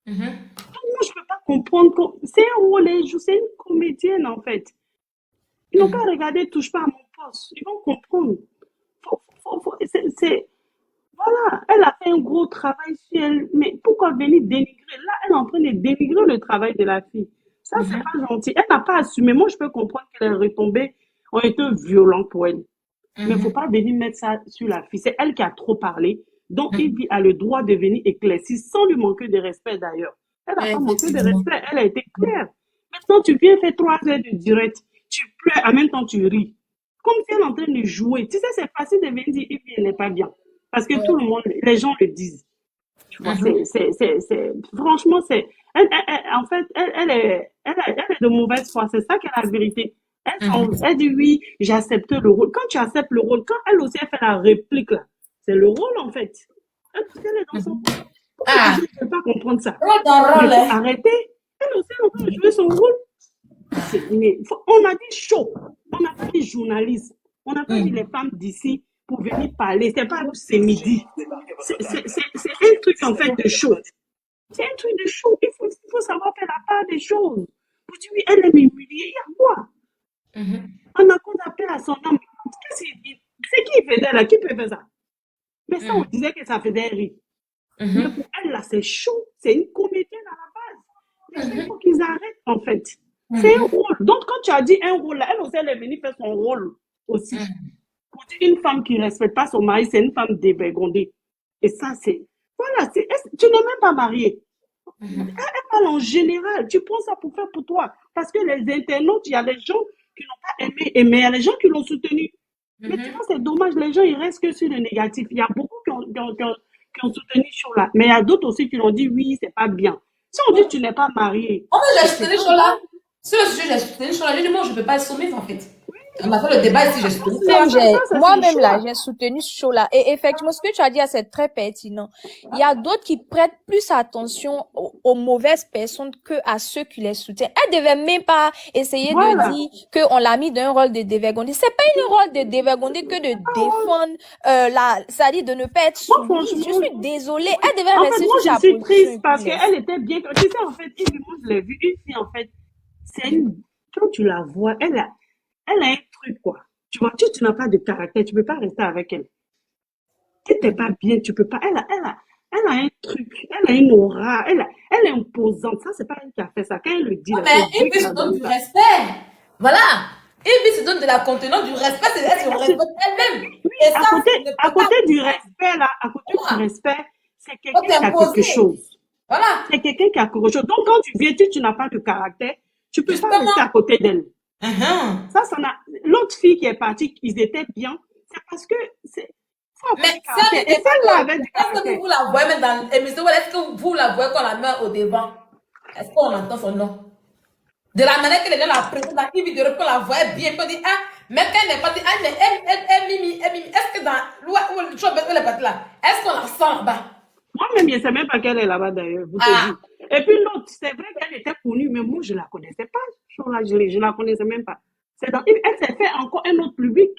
Donc, moi, je ne peux pas comprendre. C'est un rôle, elle joue. C'est une comédienne, en fait. Ils n'ont qu'à regarder Touche pas à mon poste. Ils vont comprendre. Voilà. Elle a fait un gros travail sur elle. Mais pourquoi venir dénigrer? Là, elle est en train de dénigrer le travail de la fille. Ça, c'est pas gentil. Elle n'a pas assumé. Moi, je peux comprendre que les retombées ont été violentes pour elle. Mais il ne faut pas venir mettre ça sur la fille. C'est elle qui a trop parlé. Donc, Ivy a le droit de venir éclaircir sans lui manquer de respect d'ailleurs. Elle n'a pas manqué de respect. Elle a été claire. Maintenant, tu viens faire 3 heures de direct. Tu pleures, en même temps, tu ris. Comme si elle est en train de jouer. Tu sais, c'est facile de venir dire Ivy, elle n'est pas bien. Parce que tout le monde, les gens le disent. Tu vois, franchement, en fait, elle est de mauvaise foi. C'est ça qui est la vérité. Elle dit oui, j'accepte le rôle. Quand tu acceptes le rôle, quand elle aussi elle fait la réplique, là, c'est le rôle en fait. Elle est dans son rôle. Pourquoi tu ne peux pas comprendre ça? Elle est dans le rôle, hein. Arrêtez. Elle aussi elle est en train de jouer son rôle. On a dit show. On n'a pas dit journaliste. On n'a pas dit les femmes d'ici pour venir parler. C'est pas c'est midi. C'est un truc en fait de show. C'est un truc de show. Il faut savoir faire la part des choses. Vous dites oui, elle est humiliée. Il y a quoi? On a qu'on appelle à son nom. C'est qui faisait là? Qui peut faire ça? Mais ça, on disait que ça faisait rire. Mais pour elle, là, c'est chaud. C'est une comédienne à la base. Mais il faut qu'ils arrêtent, en fait. C'est un rôle. Donc, quand tu as dit un rôle, là, elle aussi, elle est venue faire son rôle aussi. Pour dire une femme qui ne respecte pas son mari, c'est une femme dévergondée. Et ça, c'est... Voilà, tu n'es même pas mariée. Elle parle en général. Tu prends ça pour faire pour toi. Parce que les internautes, il y a des gens qui n'ont pas aimé, mais il y a des gens qui l'ont soutenu. Mais tu vois, c'est dommage, les gens, ils restent que sur le négatif. Il y a beaucoup qui ont soutenu Chola, mais il y a d'autres aussi qui l'ont dit, oui, c'est pas bien. Si on dit que tu n'es pas marié. On va soutenu Chola. Sur le sujet, j'ai soutenu Chola. J'ai dit, moi, je ne peux pas être soumise, en fait. On a fait le débat ici, j'ai soutenu. Moi-même, là, j'ai soutenu Chola. Et effectivement, ce que tu as dit, c'est très pertinent. Il y a d'autres qui prêtent plus attention aux mauvaises personnes que à ceux qui les soutiennent. Elle devait même pas essayer de dire qu'on l'a mis d'un rôle de dévergondé. C'est pas une rôle de dévergondé que de défendre c'est-à-dire de ne pas être soumise. Je suis désolée. Elle devait rester sur sa position. Moi, je suis triste parce qu'elle était bien. Tu sais, en fait, moi, je l'ai vu. Une fille, en fait, quand tu la vois, elle a un truc, quoi. Tu vois, tu n'as pas de caractère, tu ne peux pas rester avec elle. Si tu n'es pas bien, tu ne peux pas. Elle a un truc, elle a une aura, elle est imposante. Ça, c'est pas elle qui a fait ça. Quand elle le dit, mais Ivy se donne du respect. Voilà. Ivy se donne de la contenance, du respect, c'est elle se respecte elle-même. Oui, à côté du respect, là, c'est quelqu'un qui a quelque chose. Voilà. C'est quelqu'un qui a quelque chose. Donc, quand tu viens, tu n'as pas de caractère, tu peux pas rester à côté d'elle. L'autre fille qui est partie, ils étaient bien, c'est parce que mais celle-là avait du caractère. Est-ce que vous la voyez même dans l'émission? Est-ce que vous la voyez qu'on la met au devant? Est-ce qu'on entend son nom? De la manière qu'elle est dans la présence, la Ivy de repos, la voyait bien, on dit, mais quand elle n'est pas dit, elle mimi, est-ce que dans où elle est partie là, est-ce qu'on la sent là-bas? Moi-même, je ne sais même pas qu'elle est là-bas d'ailleurs, vous te dites. Et puis l'autre, c'est vrai qu'elle était connue, mais moi, je ne la connaissais pas. Je ne la connaissais même pas. Elle s'est fait encore un autre public,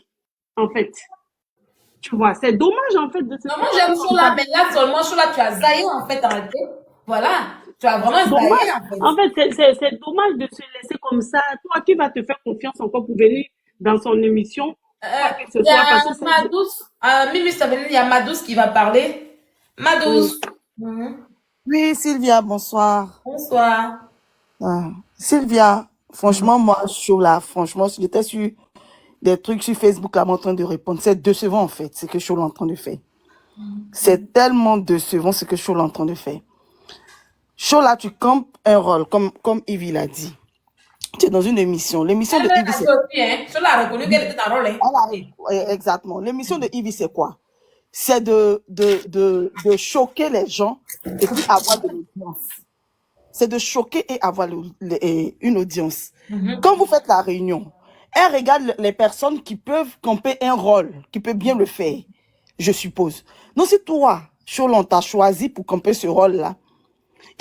en fait. Tu vois, c'est dommage, en fait, de se faire. Non, moi, j'aime Chola, mais là, seulement, Chola, tu as zaillé, en fait, en réalité. Voilà. Tu as vraiment zaillé, en fait. En fait, c'est dommage de se laisser comme ça. Toi, qui vas te faire confiance encore pour venir dans son émission? Il y a Madouce. Mimi, ça veut dire, il y a Madouce qui va parler. Madouce, Mhm. Oui, Sylvia, bonsoir. Bonsoir. Ah, Sylvia, franchement, moi, chaud là, franchement, j'étais sur des trucs sur Facebook là, en train de répondre. C'est décevant en fait, ce que Chaud est en train de faire. C'est tellement décevant ce que Chaud est en train de faire. Chaud là, tu campes un rôle, comme Yves l'a dit. Tu es dans une émission. L'émission de Elle-même Yves, a c'est... dit aussi, hein. Je l'ai reconnu qu'elle était dans le rôle, hein. Exactement. L'émission de Yves, c'est quoi? C'est de choquer les gens et puis avoir de l'audience. C'est de choquer et avoir une audience. Quand vous faites la réunion, elle regarde les personnes qui peuvent camper un rôle, qui peuvent bien le faire, je suppose. Donc, si toi, Cholon, t'as choisi pour camper ce rôle-là,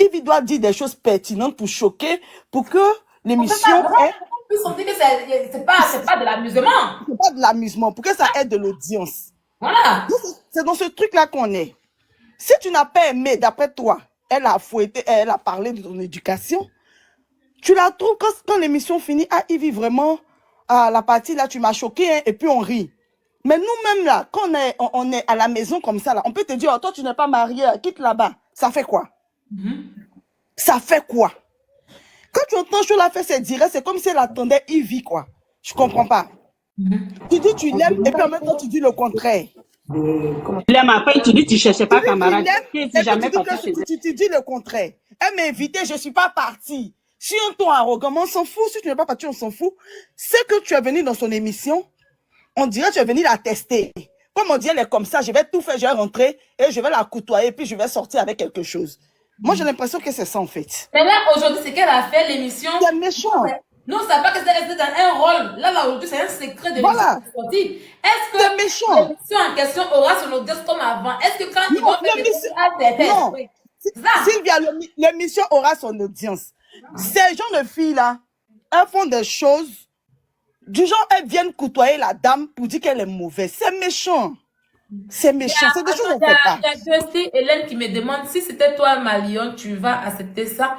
il doit dire des choses pertinentes pour choquer, pour que On fait l'émission pas ait on peut sentir que c'est pas de l'amusement. pas de l'amusement, pour que ça ait de l'audience. Voilà. C'est dans ce truc-là qu'on est. Si tu n'as pas aimé, d'après toi, elle a fouetté, elle a parlé de ton éducation, tu la trouves quand l'émission finit, ah, Yves, vraiment, à la partie là, tu m'as choqué, hein, et puis on rit. Mais nous-mêmes là, quand on est à la maison comme ça, là, on peut te dire, oh, toi, tu n'es pas marié, quitte là-bas. Ça fait quoi? Ça fait quoi? Quand tu entends Chola faire ses directs, c'est comme si elle attendait Yves, quoi. Je comprends pas. Tu dis tu l'aimes, et puis en même temps, tu dis le contraire. Tu l'aimes après, tu dis tu cherchais pas camarade. Tu Tu l'aimes, es jamais et puis parti chez elle. tu dis le contraire. Elle m'a invité, je ne suis pas partie. Si un ton arrogant, on s'en fout. Si tu n'es pas parti, on s'en fout. C'est que tu es venu dans son émission, on dirait que tu es venu la tester. Comme on dit, elle est comme ça, je vais tout faire, je vais rentrer et je vais la côtoyer, puis je vais sortir avec quelque chose. Moi, j'ai l'impression que c'est ça, en fait. Mais là, aujourd'hui, c'est qu'elle a fait l'émission. C'est méchant. Non, ça pas que c'est resté dans un rôle. Là, aujourd'hui, c'est un secret de Voilà. l'émission. Est-ce C'est que méchant. l'émission en question aura son audience comme avant? Est-ce que quand ils Non, vont faire l'émission- l'émission, non. c'est ça? Sylvia, l'émission aura son audience. Ces gens de filles là, elles font des choses du genre, elles viennent côtoyer la dame pour dire qu'elle est mauvaise. C'est méchant. C'est méchant. C'est des choses qu'on ne fait pas. Il y a aussi Hélène qui me demande si c'était toi, Malion, tu vas accepter ça.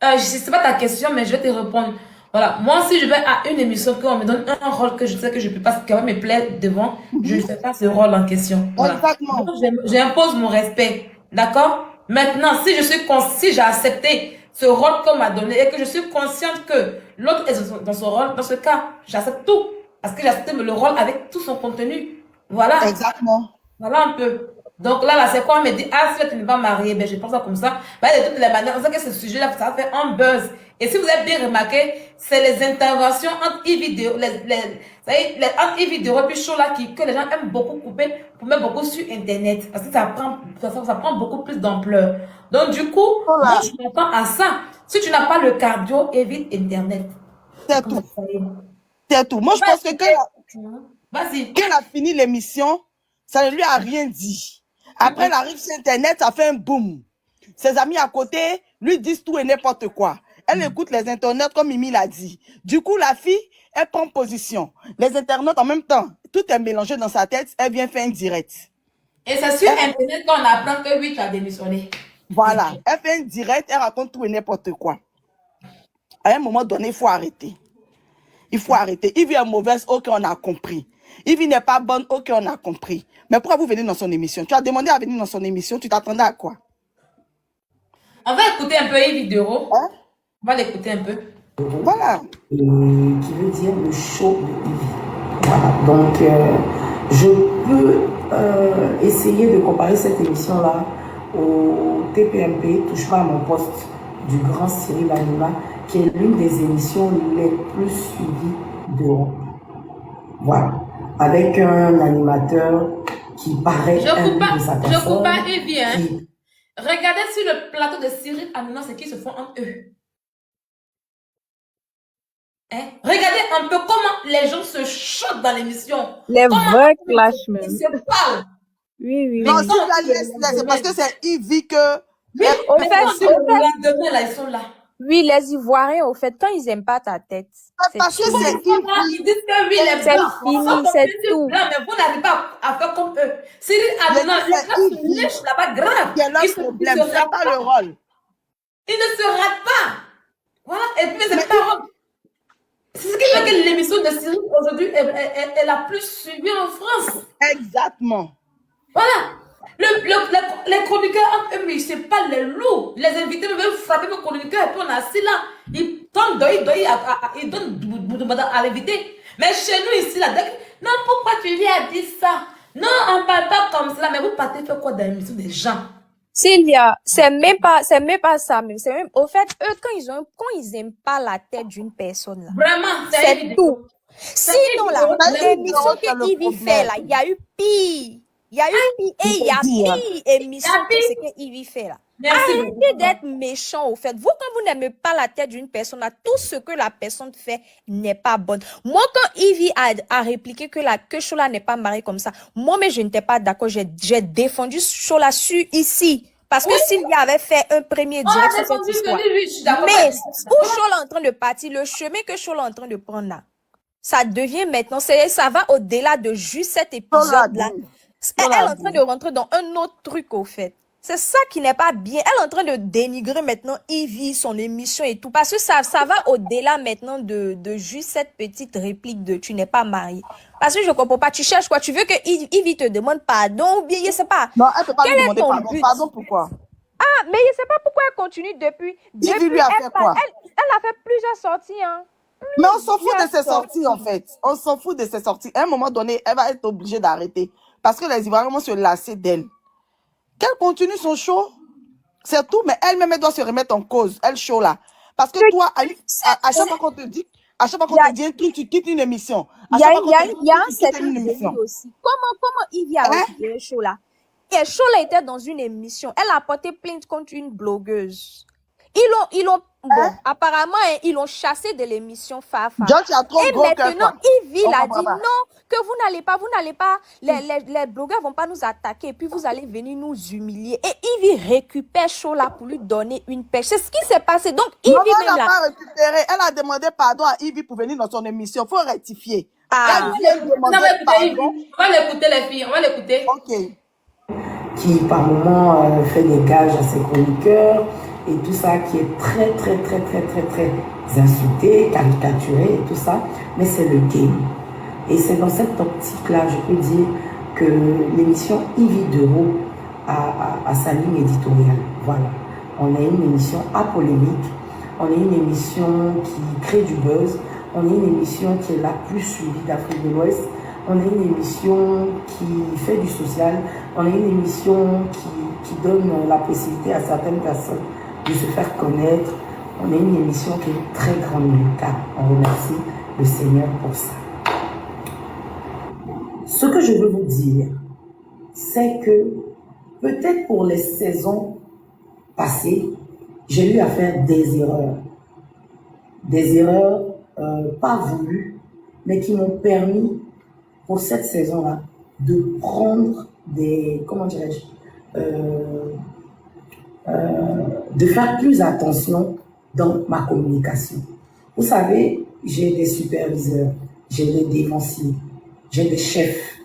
Je sais pas ta question, mais je vais te répondre. Voilà. Moi, si je vais à une émission, qu'on me donne un rôle que je sais que je peux pas, qui va me plaire devant, je ne fais pas ce rôle en question. Voilà. Exactement. Donc, j'impose mon respect. D'accord? Maintenant, si j'ai accepté ce rôle qu'on m'a donné et que je suis consciente que l'autre est dans son rôle, dans ce cas, j'accepte tout. Parce que j'accepte le rôle avec tout son contenu. Voilà. Exactement. Voilà un peu. Donc là, c'est quoi? On me dit, ah, si tu n'es pas marié, ben, je pense ça comme ça. Ben, de toutes les manières, on sait que ce sujet-là, ça fait un buzz. Et si vous avez bien remarqué, c'est les interventions entre vidéo, entre vidéo et puis show là que les gens aiment beaucoup couper pour mettre beaucoup sur Internet. Parce que ça prend beaucoup plus d'ampleur. Donc, du coup, Voilà. moi, je m'attends à ça. Si tu n'as pas le cardio, évite Internet. C'est tout. C'est tout. Moi, je pense que Vas-y. quand elle a fini l'émission, ça ne lui a rien dit. Après, elle arrive sur Internet, ça fait un boom. Ses amis à côté lui disent tout et n'importe quoi. Elle écoute les internautes comme Mimi l'a dit. Du coup, la fille, elle prend position. Les internautes, en même temps, tout est mélangé dans sa tête. Elle vient faire un direct. Et c'est sur Internet qu'on apprend que oui, tu as démissionné. Voilà. Elle fait un direct, elle raconte tout et n'importe quoi. À un moment donné, il faut arrêter. Il faut arrêter. Yves est mauvaise, ok, on a compris. Yves n'est pas bonne, ok, on a compris. Mais pourquoi vous venez dans son émission? Tu as demandé à venir dans son émission, tu t'attendais à quoi? On va écouter un peu Yves vidéo. Hein? On va l'écouter un peu. Voilà. Et qui veut dire le show de Yves. Voilà. Donc, je peux essayer de comparer cette émission-là au TPMP, Touche pas à mon poste, du grand Cyril Hanouna, qui est l'une des émissions les plus suivies d'Europe. Voilà. Avec un animateur qui paraît Je un coupe pas, de sa je personne. coupe pas Yves, hein. qui- Regardez sur le plateau de Cyril Hanouna ce qu'ils se font entre eux. Hein? Regardez un peu comment les gens se choquent dans l'émission. Les Comment vrais clashs ils même. se parlent. Oui, oui, Non, oui. si la laisse, c'est parce que c'est Yves que... Oui, Au mais fait, quand ils lendemain, là, ils sont là. Oui, les Ivoiriens, au fait, quand ils aiment pas ta tête, c'est Parce que fini. c'est Yves. Ils disent que oui, les C'est blancs fini, sont c'est devenus tout. blancs, mais vous n'arrivez pas à faire comme eux. Cyril Hanouna, Mais les c'est blancs se Yves lèchent là-bas grave. qui est leur problème, c'est pas le rôle. Ils ne se ratent pas. Voilà, et puis c'est pas. C'est ce qui fait que l'émission de Cyril aujourd'hui est la plus suivie en France. Exactement. Voilà. Les chroniqueurs, mais c'est pas les loups. Les invités me veulent frapper mes chroniqueurs et puis on est assis là. Ils tombent ils donnent à l'invité. Mais chez nous ici, là, non, pourquoi tu viens dire ça? Non, on ne parle pas comme ça, mais vous partez faire quoi dans l'émission des gens? Sylvia, c'est même pas ça, même. C'est même, au fait, eux, quand ils aiment pas la tête d'une personne, là, Vraiment, c'est tout. Sinon, là, l'émission que Ivy fait, là, il y a eu pire. Il y a eu pire et il y a pire émission que ce que Ivy fait, là. Arrêtez d'être méchant, au fait. Vous, quand vous n'aimez pas la tête d'une personne, là, tout ce que la personne fait n'est pas bon. Moi, quand Ivy a répliqué que Chola n'est pas mariée comme ça, moi, mais je n'étais pas d'accord. J'ai défendu Chola ici. Parce que Sylvia avait fait un premier direct sur cette histoire. Mais où Chola est en train de partir, le chemin que Chola est en train de prendre là, ça devient maintenant, ça va au-delà de juste cet épisode-là. Elle est en train de rentrer dans un autre truc, au fait. C'est ça qui n'est pas bien. Elle est en train de dénigrer maintenant Ivy, son émission et tout. Parce que ça va au-delà maintenant de juste cette petite réplique de tu n'es pas mariée. Parce que je comprends pas. Tu cherches quoi? Tu veux que Ivy te demande pardon ou bien je sais pas. Non, elle peut pas Quel lui est demander ton pardon. but? Pardon, pourquoi? Ah, mais je sais pas pourquoi elle continue depuis. Ivy lui a fait quoi? Elle a fait plusieurs sorties, hein. Mais on s'en fout de ses sorties, en fait. On s'en fout de ses sorties. À un moment donné, elle va être obligée d'arrêter. Parce que les Ivoiriens vont se lasser d'elle. Qu'elle continue son show, c'est tout. Mais elle-même, elle doit se remettre en cause. Elle show là. Parce que toi, à chaque fois qu'on te dit, un truc, tu quittes une émission. Il y a un certain défi aussi. Comment Ivy a récupéré Show là? Et Show là était dans une émission. Elle a porté plainte contre une blogueuse. Apparemment, ils l'ont chassé de l'émission Fafa. Et maintenant, Ivy a dit non, que vous n'allez pas, les blogueurs vont pas nous attaquer et puis vous allez venir nous humilier. Et Ivy récupère Show là pour lui donner une pêche. C'est ce qui s'est passé. Donc, Ivy elle n'a pas récupéré. Elle a demandé pardon à Ivy pour venir dans son émission. Il faut rectifier. Elle vient demander pardon. On va l'écouter, les filles. On va l'écouter. Ok. Qui par moment fait des gages à ses chroniqueurs et tout ça, qui est très insulté, caricaturé et tout ça, mais c'est le game. Et c'est dans cette optique-là, je peux dire que l'émission Ivy Dero a sa ligne éditoriale. Voilà. On est une émission apolémique, on est une émission qui crée du buzz, on est une émission qui est la plus suivie d'Afrique de l'Ouest. On est une émission qui fait du social, on est une émission qui donne la possibilité à certaines personnes de se faire connaître. On est une émission qui est très grande médicale. On remercie le Seigneur pour ça. Ce que je veux vous dire, c'est que peut-être pour les saisons passées, j'ai eu à faire des erreurs. Des erreurs pas voulues, mais qui m'ont permis pour cette saison-là, de prendre des, comment dirais-je, de faire plus attention dans ma communication. Vous savez, j'ai des superviseurs, j'ai des dévanciers, j'ai des chefs.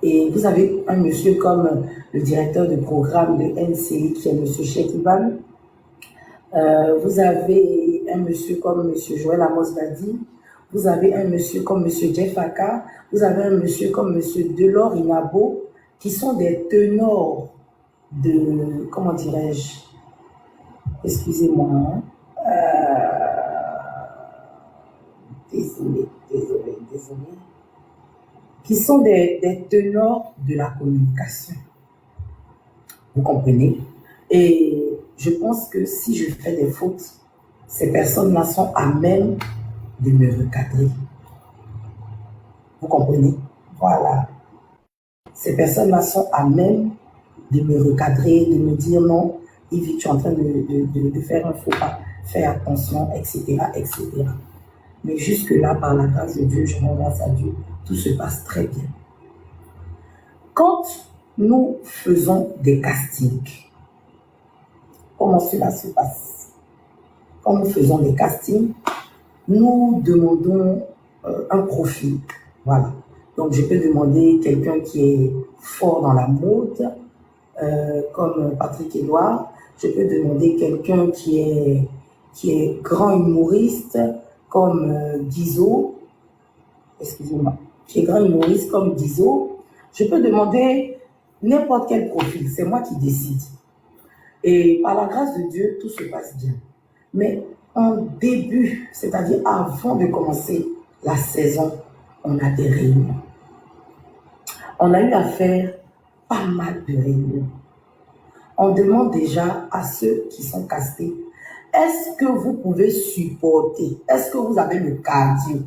Et vous avez un monsieur comme le directeur de programme de NCI qui est monsieur Cheikh Ivan. Vous avez un monsieur comme monsieur Joël Amos Badi. Vous avez un monsieur comme monsieur Jeff Aka. Vous avez un monsieur comme monsieur Delors Inabo, qui sont des tenors de, comment dirais-je, excusez-moi, hein? Désolé, qui sont des tenors de la communication. Vous comprenez? Et je pense que si je fais des fautes, ces personnes-là sont à même de me recadrer. Vous comprenez? Voilà. Ces personnes-là sont à même de me recadrer, de me dire non, Yves, tu es en train de faire un faux pas, fais attention, etc., etc. Mais jusque-là, par la grâce de Dieu, je rends grâce à Dieu, tout se passe très bien. Quand nous faisons des castings, comment cela se passe? Quand nous faisons des castings, nous demandons un profil. Voilà. Donc, je peux demander quelqu'un qui est fort dans la mode, comme Patrick Edouard. Je peux demander quelqu'un qui est grand humoriste, comme Guizot. Excusez-moi. Qui est grand humoriste comme Guizot. Je peux demander n'importe quel profil, c'est moi qui décide. Et par la grâce de Dieu, tout se passe bien. Mais en début, c'est-à-dire avant de commencer la saison, on a des réunions. On a eu à faire pas mal de réunions. On demande déjà à ceux qui sont castés, est-ce que vous pouvez supporter, est-ce que vous avez le cardio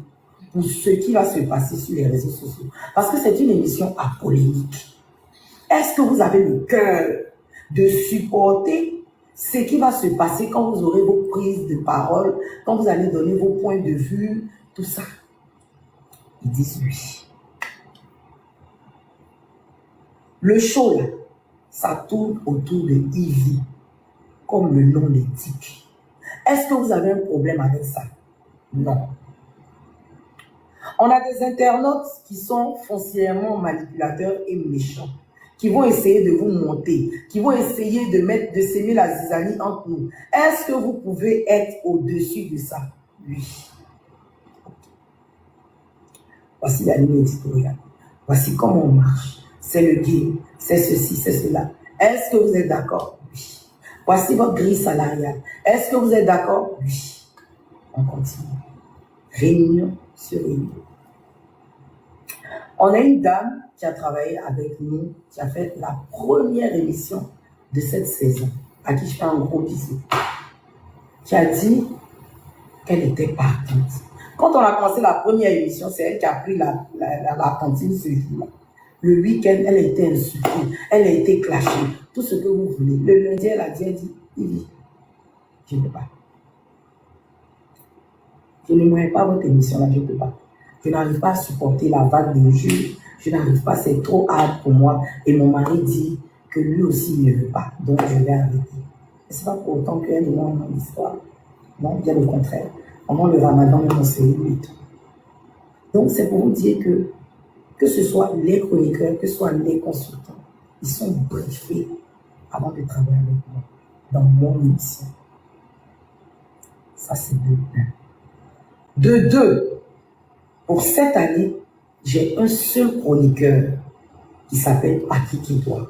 pour ce qui va se passer sur les réseaux sociaux? Parce que c'est une émission à polémique. Est-ce que vous avez le cœur de supporter ce qui va se passer quand vous aurez vos prises de parole, quand vous allez donner vos points de vue, tout ça? Ils disent oui. Le show, là, ça tourne autour de Ivy, comme le nom l'indique. Est-ce que vous avez un problème avec ça? Non. On a des internautes qui sont foncièrement manipulateurs et méchants, qui vont essayer de vous monter, qui vont essayer de s'aimer la zizanie entre nous. Est-ce que vous pouvez être au-dessus de ça? Oui. Voici la ligne éditoriale. Voici comment on marche. C'est le game, c'est ceci, c'est cela. Est-ce que vous êtes d'accord? Oui. Voici votre grille salariale. Est-ce que vous êtes d'accord? Oui. On continue. Réunion sur réunion. On a une dame qui a travaillé avec nous, qui a fait la première émission de cette saison, à qui je fais un gros bisou, qui a dit qu'elle était partante. Quand on a commencé la première émission, c'est elle qui a pris la cantine ce jour-là. Le week-end, elle a été insultée, elle a été clashée, tout ce que vous voulez. Le lundi, elle a dit, Ivy, je ne peux pas. Je ne mourrai pas votre émission là, je ne peux pas. Je n'arrive pas à supporter la vague de juges. Je n'arrive pas, c'est trop hard pour moi. Et mon mari dit que lui aussi il ne veut pas. Donc je vais arrêter. Et ce n'est pas pour autant qu'elle est dans mon histoire. Non, bien au contraire. Pendant le ramadan, même on s'est eu et tout. Donc c'est pour vous dire que ce soit les chroniqueurs, que ce soit les consultants, ils sont briefés avant de travailler avec moi dans mon émission. Ça, c'est de 1. De 2, pour cette année, j'ai un seul chroniqueur qui s'appelle Patrick Edouard,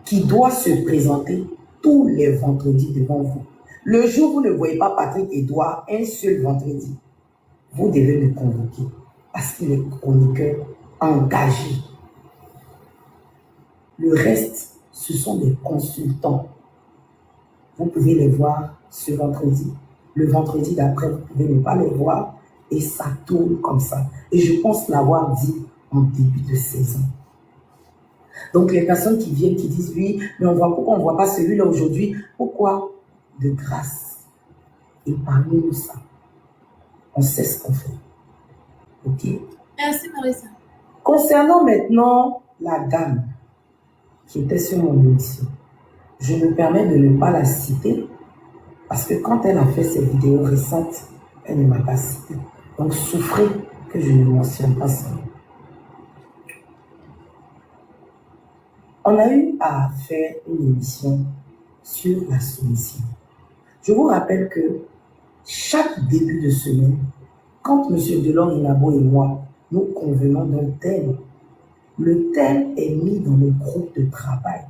qui doit se présenter tous les vendredis devant vous. Le jour où vous ne voyez pas Patrick Edouard un seul vendredi, vous devez le convoquer parce qu'il est chroniqueur engagé. Le reste, ce sont des consultants. Vous pouvez les voir ce vendredi. Le vendredi d'après, vous pouvez ne pas les voir et ça tourne comme ça. Et je pense l'avoir dit en début de saison. Donc les personnes qui viennent, qui disent oui, mais pourquoi on ne voit pas celui-là aujourd'hui? Pourquoi? De grâce. Et parmi nous ça, on sait ce qu'on fait. Ok? Merci Marissa. Concernant maintenant la dame qui était sur mon émission, je me permets de ne pas la citer parce que quand elle a fait ses vidéos récentes, elle ne m'a pas cité. Donc souffrez que je ne mentionne pas ça. On a eu à faire une émission sur la soumission. Je vous rappelle que chaque début de semaine, quand M. Delors Inabo et moi, nous convenons d'un thème, le thème est mis dans le groupe de travail.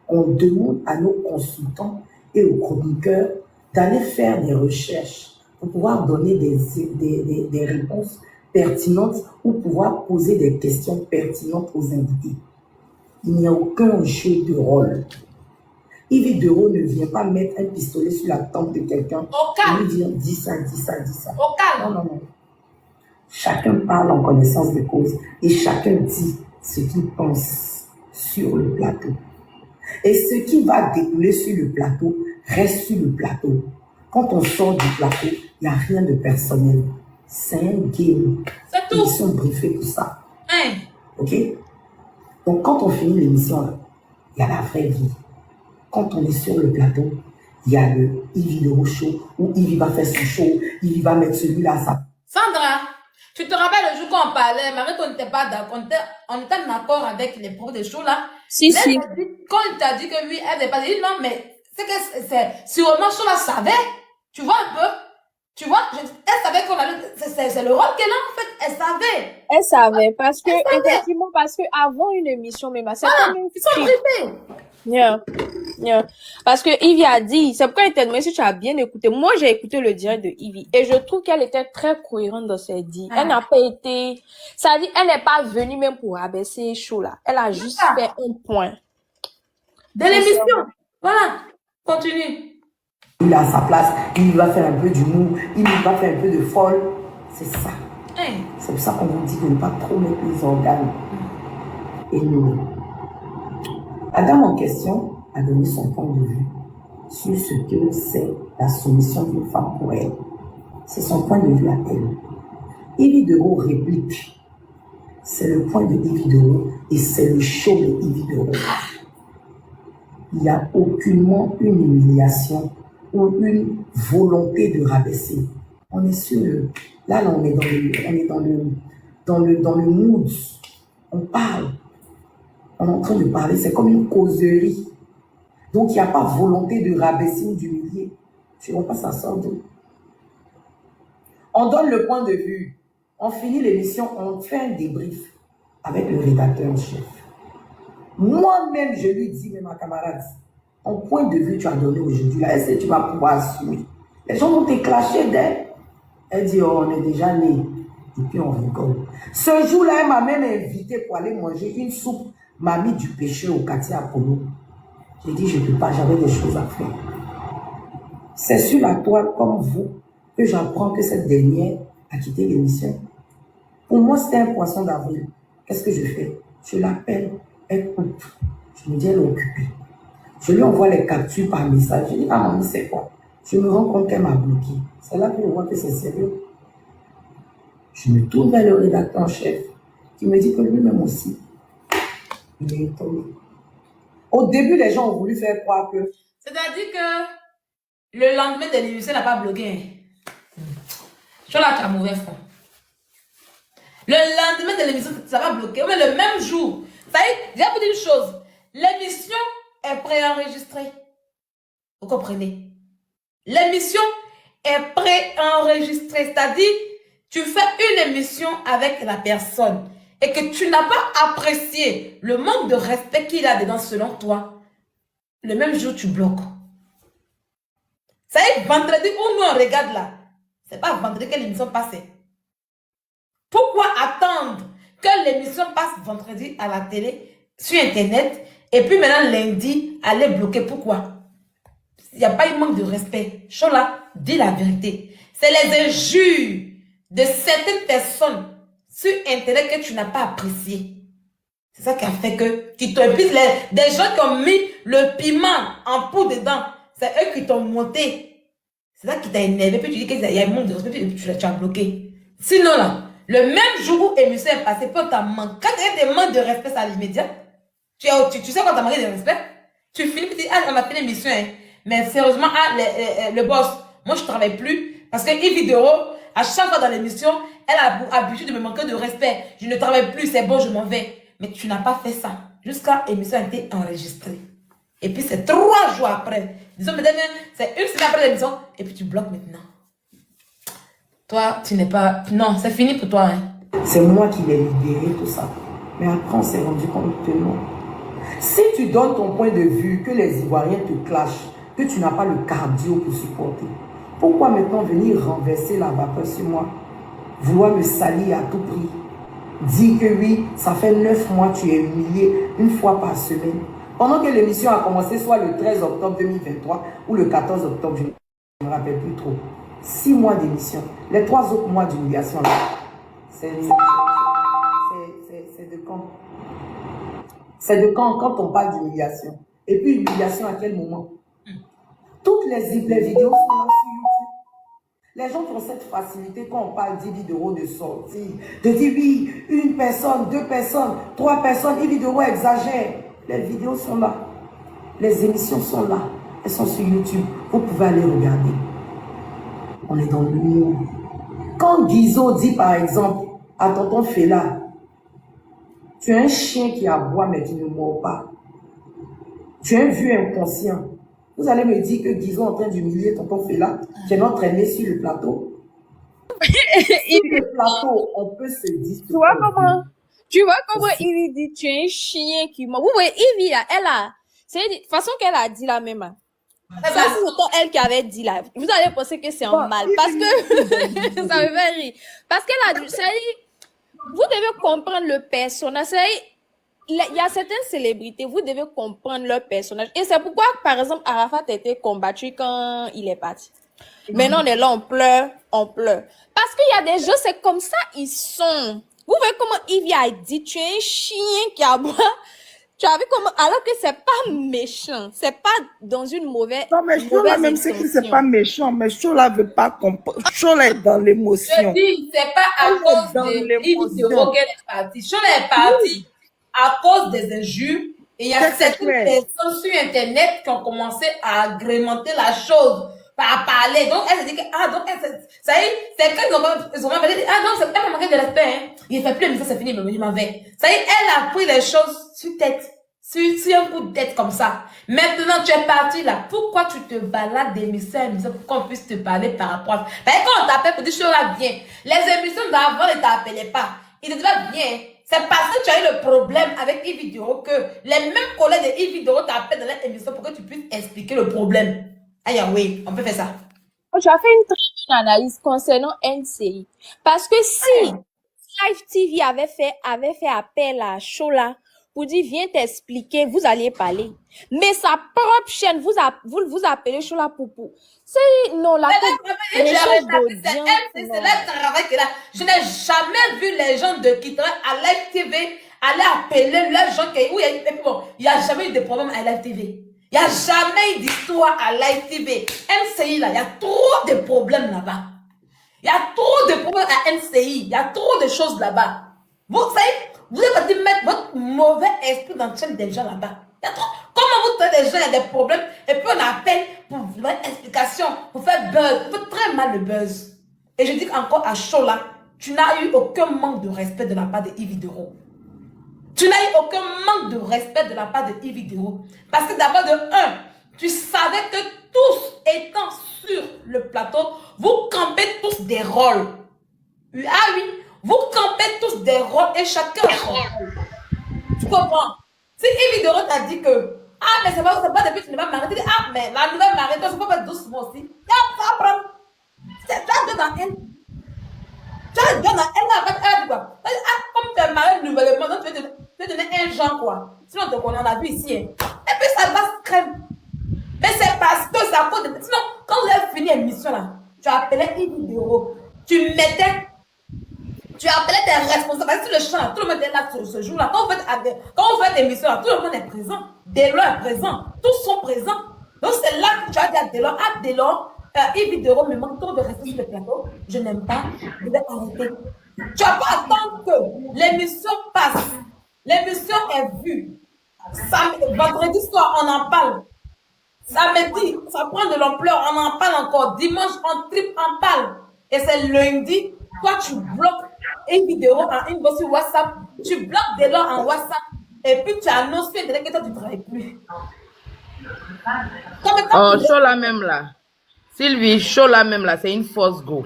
On demande à nos consultants et aux chroniqueurs d'aller faire des recherches pour pouvoir donner des réponses pertinentes ou pouvoir poser des questions pertinentes aux invités. Il n'y a aucun jeu de rôle. Yves Dero ne vient pas mettre un pistolet sur la tempe de quelqu'un et lui dire dis ça, dis ça, dis ça. Au calme. Non, non, non. Chacun parle en connaissance de cause et chacun dit ce qu'il pense sur le plateau. Et ce qui va découler sur le plateau reste sur le plateau. Quand on sort du plateau, il n'y a rien de personnel. C'est un game. C'est tout. Ils sont briefés pour ça. Hein? Ok? Donc quand on finit l'émission, il y a la vraie vie. Quand on est sur le plateau, il y a le Ivy de Show où Ivy va faire son show, Ivy va mettre celui-là à sa... Sandra, tu te rappelles le jour qu'on parlait, Marie, on n'était pas d'accord, on était en accord avec les pros des shows là. Si, Là, si. quand il t'a dit que oui, elle n'est pas dit non, mais c'est que c'est sûrement show là savait. Tu vois un peu? Tu vois, elle savait qu'on allait... C'est le rôle qu'elle a, en fait. Elle savait. Elle savait parce que, Elle savait. effectivement, parce que avant une émission, même, c'est Voilà, comme un ils sont script. briefés. Yeah. Yeah. Parce que Ivy a dit, c'est pourquoi elle t'a demandé si tu as bien écouté. Moi, j'ai écouté le direct de Ivy et je trouve qu'elle était très cohérente dans ses dits. Elle n'a pas été, ça dit, elle n'est pas venue même pour abaisser chaud là. Elle a juste fait un point. De l'émission. Voilà. Continue. Il a sa place, il va faire un peu d'humour, il va faire un peu de folle. C'est ça. Hey. C'est pour ça qu'on vous dit de ne pas trop mettre les organes. Et nous. La dame en question a donné son point de vue sur ce que c'est la soumission d'une femme pour elle. C'est son point de vue à elle. Ivy Dero réplique. C'est le point de Ivy Dero et c'est le show de Ivy Dero. Il n'y a aucunement une humiliation ou une volonté de rabaisser. On est sur le... Là, on est dans le mood. On parle. On est en train de parler. C'est comme une causerie. Donc, il n'y a pas volonté de rabaisser ou d'humilier. Tu ne vois pas, ça sort d'où? On donne le point de vue. On finit l'émission. On fait un débrief avec le rédacteur en chef. Moi-même, je lui dis, mais ma camarade, ton point de vue tu as donné aujourd'hui, là, est-ce que tu vas pouvoir assumer? Les gens vont te clasher d'elle. Elle dit, oh, on est déjà nés. Et puis on rigole. Ce jour-là, elle m'a même invité pour aller manger une soupe mamie du pêcheur au quartier Apollo. J'ai dit, je ne peux pas, j'avais des choses à faire. C'est sur la toile, comme vous, que j'apprends que cette dernière a quitté l'émission. Pour moi, c'était un poisson d'avril. Qu'est-ce que je fais? Je l'appelle, elle coupe. Je me dis, elle est occupée. Je lui envoie les captures par message. Je dis, ah maman, c'est quoi? Je me rends compte qu'elle m'a bloqué. C'est là que je vois que c'est sérieux. Je me tourne vers le rédacteur en chef qui me dit que lui-même aussi, il est étonné. Au début, les gens ont voulu faire croire que... C'est-à-dire que le lendemain de l'émission, elle n'a pas bloqué. Je suis là, tu as mauvais fond. Le lendemain de l'émission, ça va bloquer. Mais le même jour, ça y est, j'ai vous dire une chose. L'émission est préenregistrée. Vous comprenez? L'émission est préenregistrée. C'est-à-dire, tu fais une émission avec la personne et que tu n'as pas apprécié le manque de respect qu'il a dedans selon toi. Le même jour, tu bloques. Ça y est, vendredi où nous on regarde là. C'est pas vendredi que l'émission passe. Pourquoi attendre que l'émission passe vendredi à la télé, sur Internet, et puis maintenant lundi, aller bloquer? Pourquoi? Il n'y a pas eu manque de respect. Chola, dis la vérité. C'est les injures de certaines personnes sur Internet que tu n'as pas apprécié. C'est ça qui a fait que tu t'épuises. Des gens qui ont mis le piment en poudre dedans, c'est eux qui t'ont monté. C'est ça qui t'a énervé. Puis tu dis qu'il y a un manque de respect, puis tu as bloqué. Sinon là, le même jour où l'émission est passée, puis on t'a manqué. Quand il y a des manques de respect, c'est à l'immédiat. Tu sais quand t'as manqué de respect? Tu finis, puis tu dis, ah, on a fait l'émission, hein. Mais sérieusement, ah, le boss, moi je ne travaille plus. Parce que Ivy Dero, à chaque fois dans l'émission, elle a l'habitude de me manquer de respect. Je ne travaille plus, c'est bon, je m'en vais. Mais tu n'as pas fait ça. Jusqu'à l'émission a été enregistrée. Et puis c'est 3 jours après. Disons peut-être, c'est une semaine après l'émission. Et puis tu bloques maintenant. Toi, tu n'es pas... Non, c'est fini pour toi. Hein. C'est moi qui l'ai libéré, tout ça. Mais après, on s'est rendu compte que non. Si tu donnes ton point de vue, que les Ivoiriens te clashent, que tu n'as pas le cardio pour supporter, pourquoi maintenant venir renverser la vapeur sur moi? Vouloir me salir à tout prix? Dire que oui, ça fait 9 mois que tu es humilié une fois par semaine. Pendant que l'émission a commencé soit le 13 octobre 2023 ou le 14 octobre, je ne me rappelle plus trop. 6 mois d'émission. Les 3 autres mois d'humiliation là, c'est de quand? C'est de quand on parle d'humiliation? Et puis humiliation à quel moment? Toutes les vidéos sont là sur YouTube. Les gens qui ont cette facilité quand on parle d'Ivy Dero de sortir, de dire oui, 1 personne, 2 personnes, 3 personnes, Ivy Dero exagère. Les vidéos sont là. Les émissions sont là. Elles sont sur YouTube. Vous pouvez aller regarder. On est dans l'humour. Quand Guizot dit par exemple à tonton Fela, tu es un chien qui aboie mais qui ne mord pas. Tu es un vieux inconscient. Vous allez me dire que Guizot est en train d'humilier tonton Fela, qui est notre aîné sur le plateau. Sur le plateau, on peut se dire. Tu vois comment Ivy dit, tu es un chien qui ment. Vous voyez, Ivy, là, c'est de toute façon qu'elle a dit la même. Hein. Ça, c'est autant elle qui avait dit là. Vous allez penser que c'est un mal. Parce que, ça me fait rire. Parce qu'elle a dit, vous devez comprendre le personnage. Il y a certaines célébrités, vous devez comprendre leur personnage. Et c'est pourquoi, par exemple, Arafat a été combattu quand il est parti. Maintenant, on est là, on pleure, on pleure. Parce qu'il y a des gens, c'est comme ça, ils sont. Vous voyez comment Ivy a dit, tu es un chien qui aboie. Tu as vu comment, alors que c'est pas méchant. C'est pas dans une mauvaise. Non, mais Chola, même c'est que c'est pas méchant, mais Chola veut pas comprendre. Chola est dans l'émotion. Je dis, c'est pas à cause de Yves Dero qu'elle est partie. Chola est partie à cause des injures. Et il y a certaines personnes sur Internet qui ont commencé à agrémenter la chose, à parler. Donc, elle s'est dit que, donc, ça y est, c'est quand ils ont même dit, non, c'est pas manqué de respect, hein. Il fait plus, mais ça, c'est fini, mais je m'en vais. Ça y est, elle a pris les choses sur tête. Sur un coup de tête comme ça. Maintenant, tu es parti là. Pourquoi tu te balades d'émission à émission pour qu'on puisse te parler par rapport à ça? Quand on t'appelle pour dire choses là, bien. Les émissions d'avant ne t'appelaient pas. Ils étaient là bien. C'est parce que tu as eu le problème avec Yves Dero que les mêmes collègues de Yves Dero t'appellent dans leur émission pour que tu puisses expliquer le problème. Aïe, oui, on peut faire ça. Tu as fait une très bonne analyse concernant NCI. Parce que si Live TV avait fait appel à Chola pour dire, viens t'expliquer, vous alliez parler. Mais sa propre chaîne, vous appelez Chola Poupou. C'est, non, la c'est leur travail que là. Je n'ai jamais vu les gens de Kitara à Live TV aller appeler les gens qui, bon, il n'y a jamais eu de problème à Live TV. Il n'y a jamais eu d'histoire à Live TV. NCI, là, il y a trop de problèmes là-bas. Il y a trop de problèmes à NCI. Il y a trop de choses là-bas. Vous savez, vous avez dû mettre votre mauvais esprit dans le chaîne des gens là-bas. Comment vous tenez des gens, il y a des problèmes, et puis on appelle pour vous donner une explication, pour faire buzz. Vous faites très mal le buzz. Et je dis encore à Chola, tu n'as eu aucun manque de respect de la part de Yves Dero. Tu n'as eu aucun manque de respect de la part de Yves Dero. Parce que d'abord, de un, tu savais que tous étant sur le plateau, vous campez tous des rôles. Ah oui, vous campez tous des rôles et chacun son rôle. Tu comprends? Si Yves Dero t'a dit que, mais c'est pas depuis que tu ne vas m'arrêter, mais la nouvelle mariée, toi, je peux pas doucement aussi. Ça prend. Tu as deux dans elle. Tu as deux dans elle, elle dit quoi? Comme tu es marié nouvellement, donc tu vas donner un genre, quoi. Sinon, on a vu ici. Hein. Et puis, ça va se crème. Mais c'est parce que c'est à cause de. Sinon, quand vous avez fini l'émission, là, tu appelais Yves Dero. Tu appelais tes responsables. Sur le champ, tout le monde est là ce jour-là. Quand vous faites l'émission, tout le monde est présent. Delors est présent. Tous sont présents. Donc, c'est là que tu as dit à Delors, Yves Dero me manque trop de respect sur le plateau. Je n'aime pas. Je vais arrêter. Tu vas pas attendre que l'émission passe. L'émission est vue. Vendredi soir, on en parle. Samedi, ça prend de l'ampleur, on en parle encore. Dimanche, on triple, on parle. Et c'est lundi, toi, tu bloques une vidéo en inbox sur WhatsApp. Tu bloques Delors en WhatsApp. Et puis, tu annonces que toi, tu ne travailles plus. Oh, Chola même là. Sylvie, Chola même là, c'est une fausse go.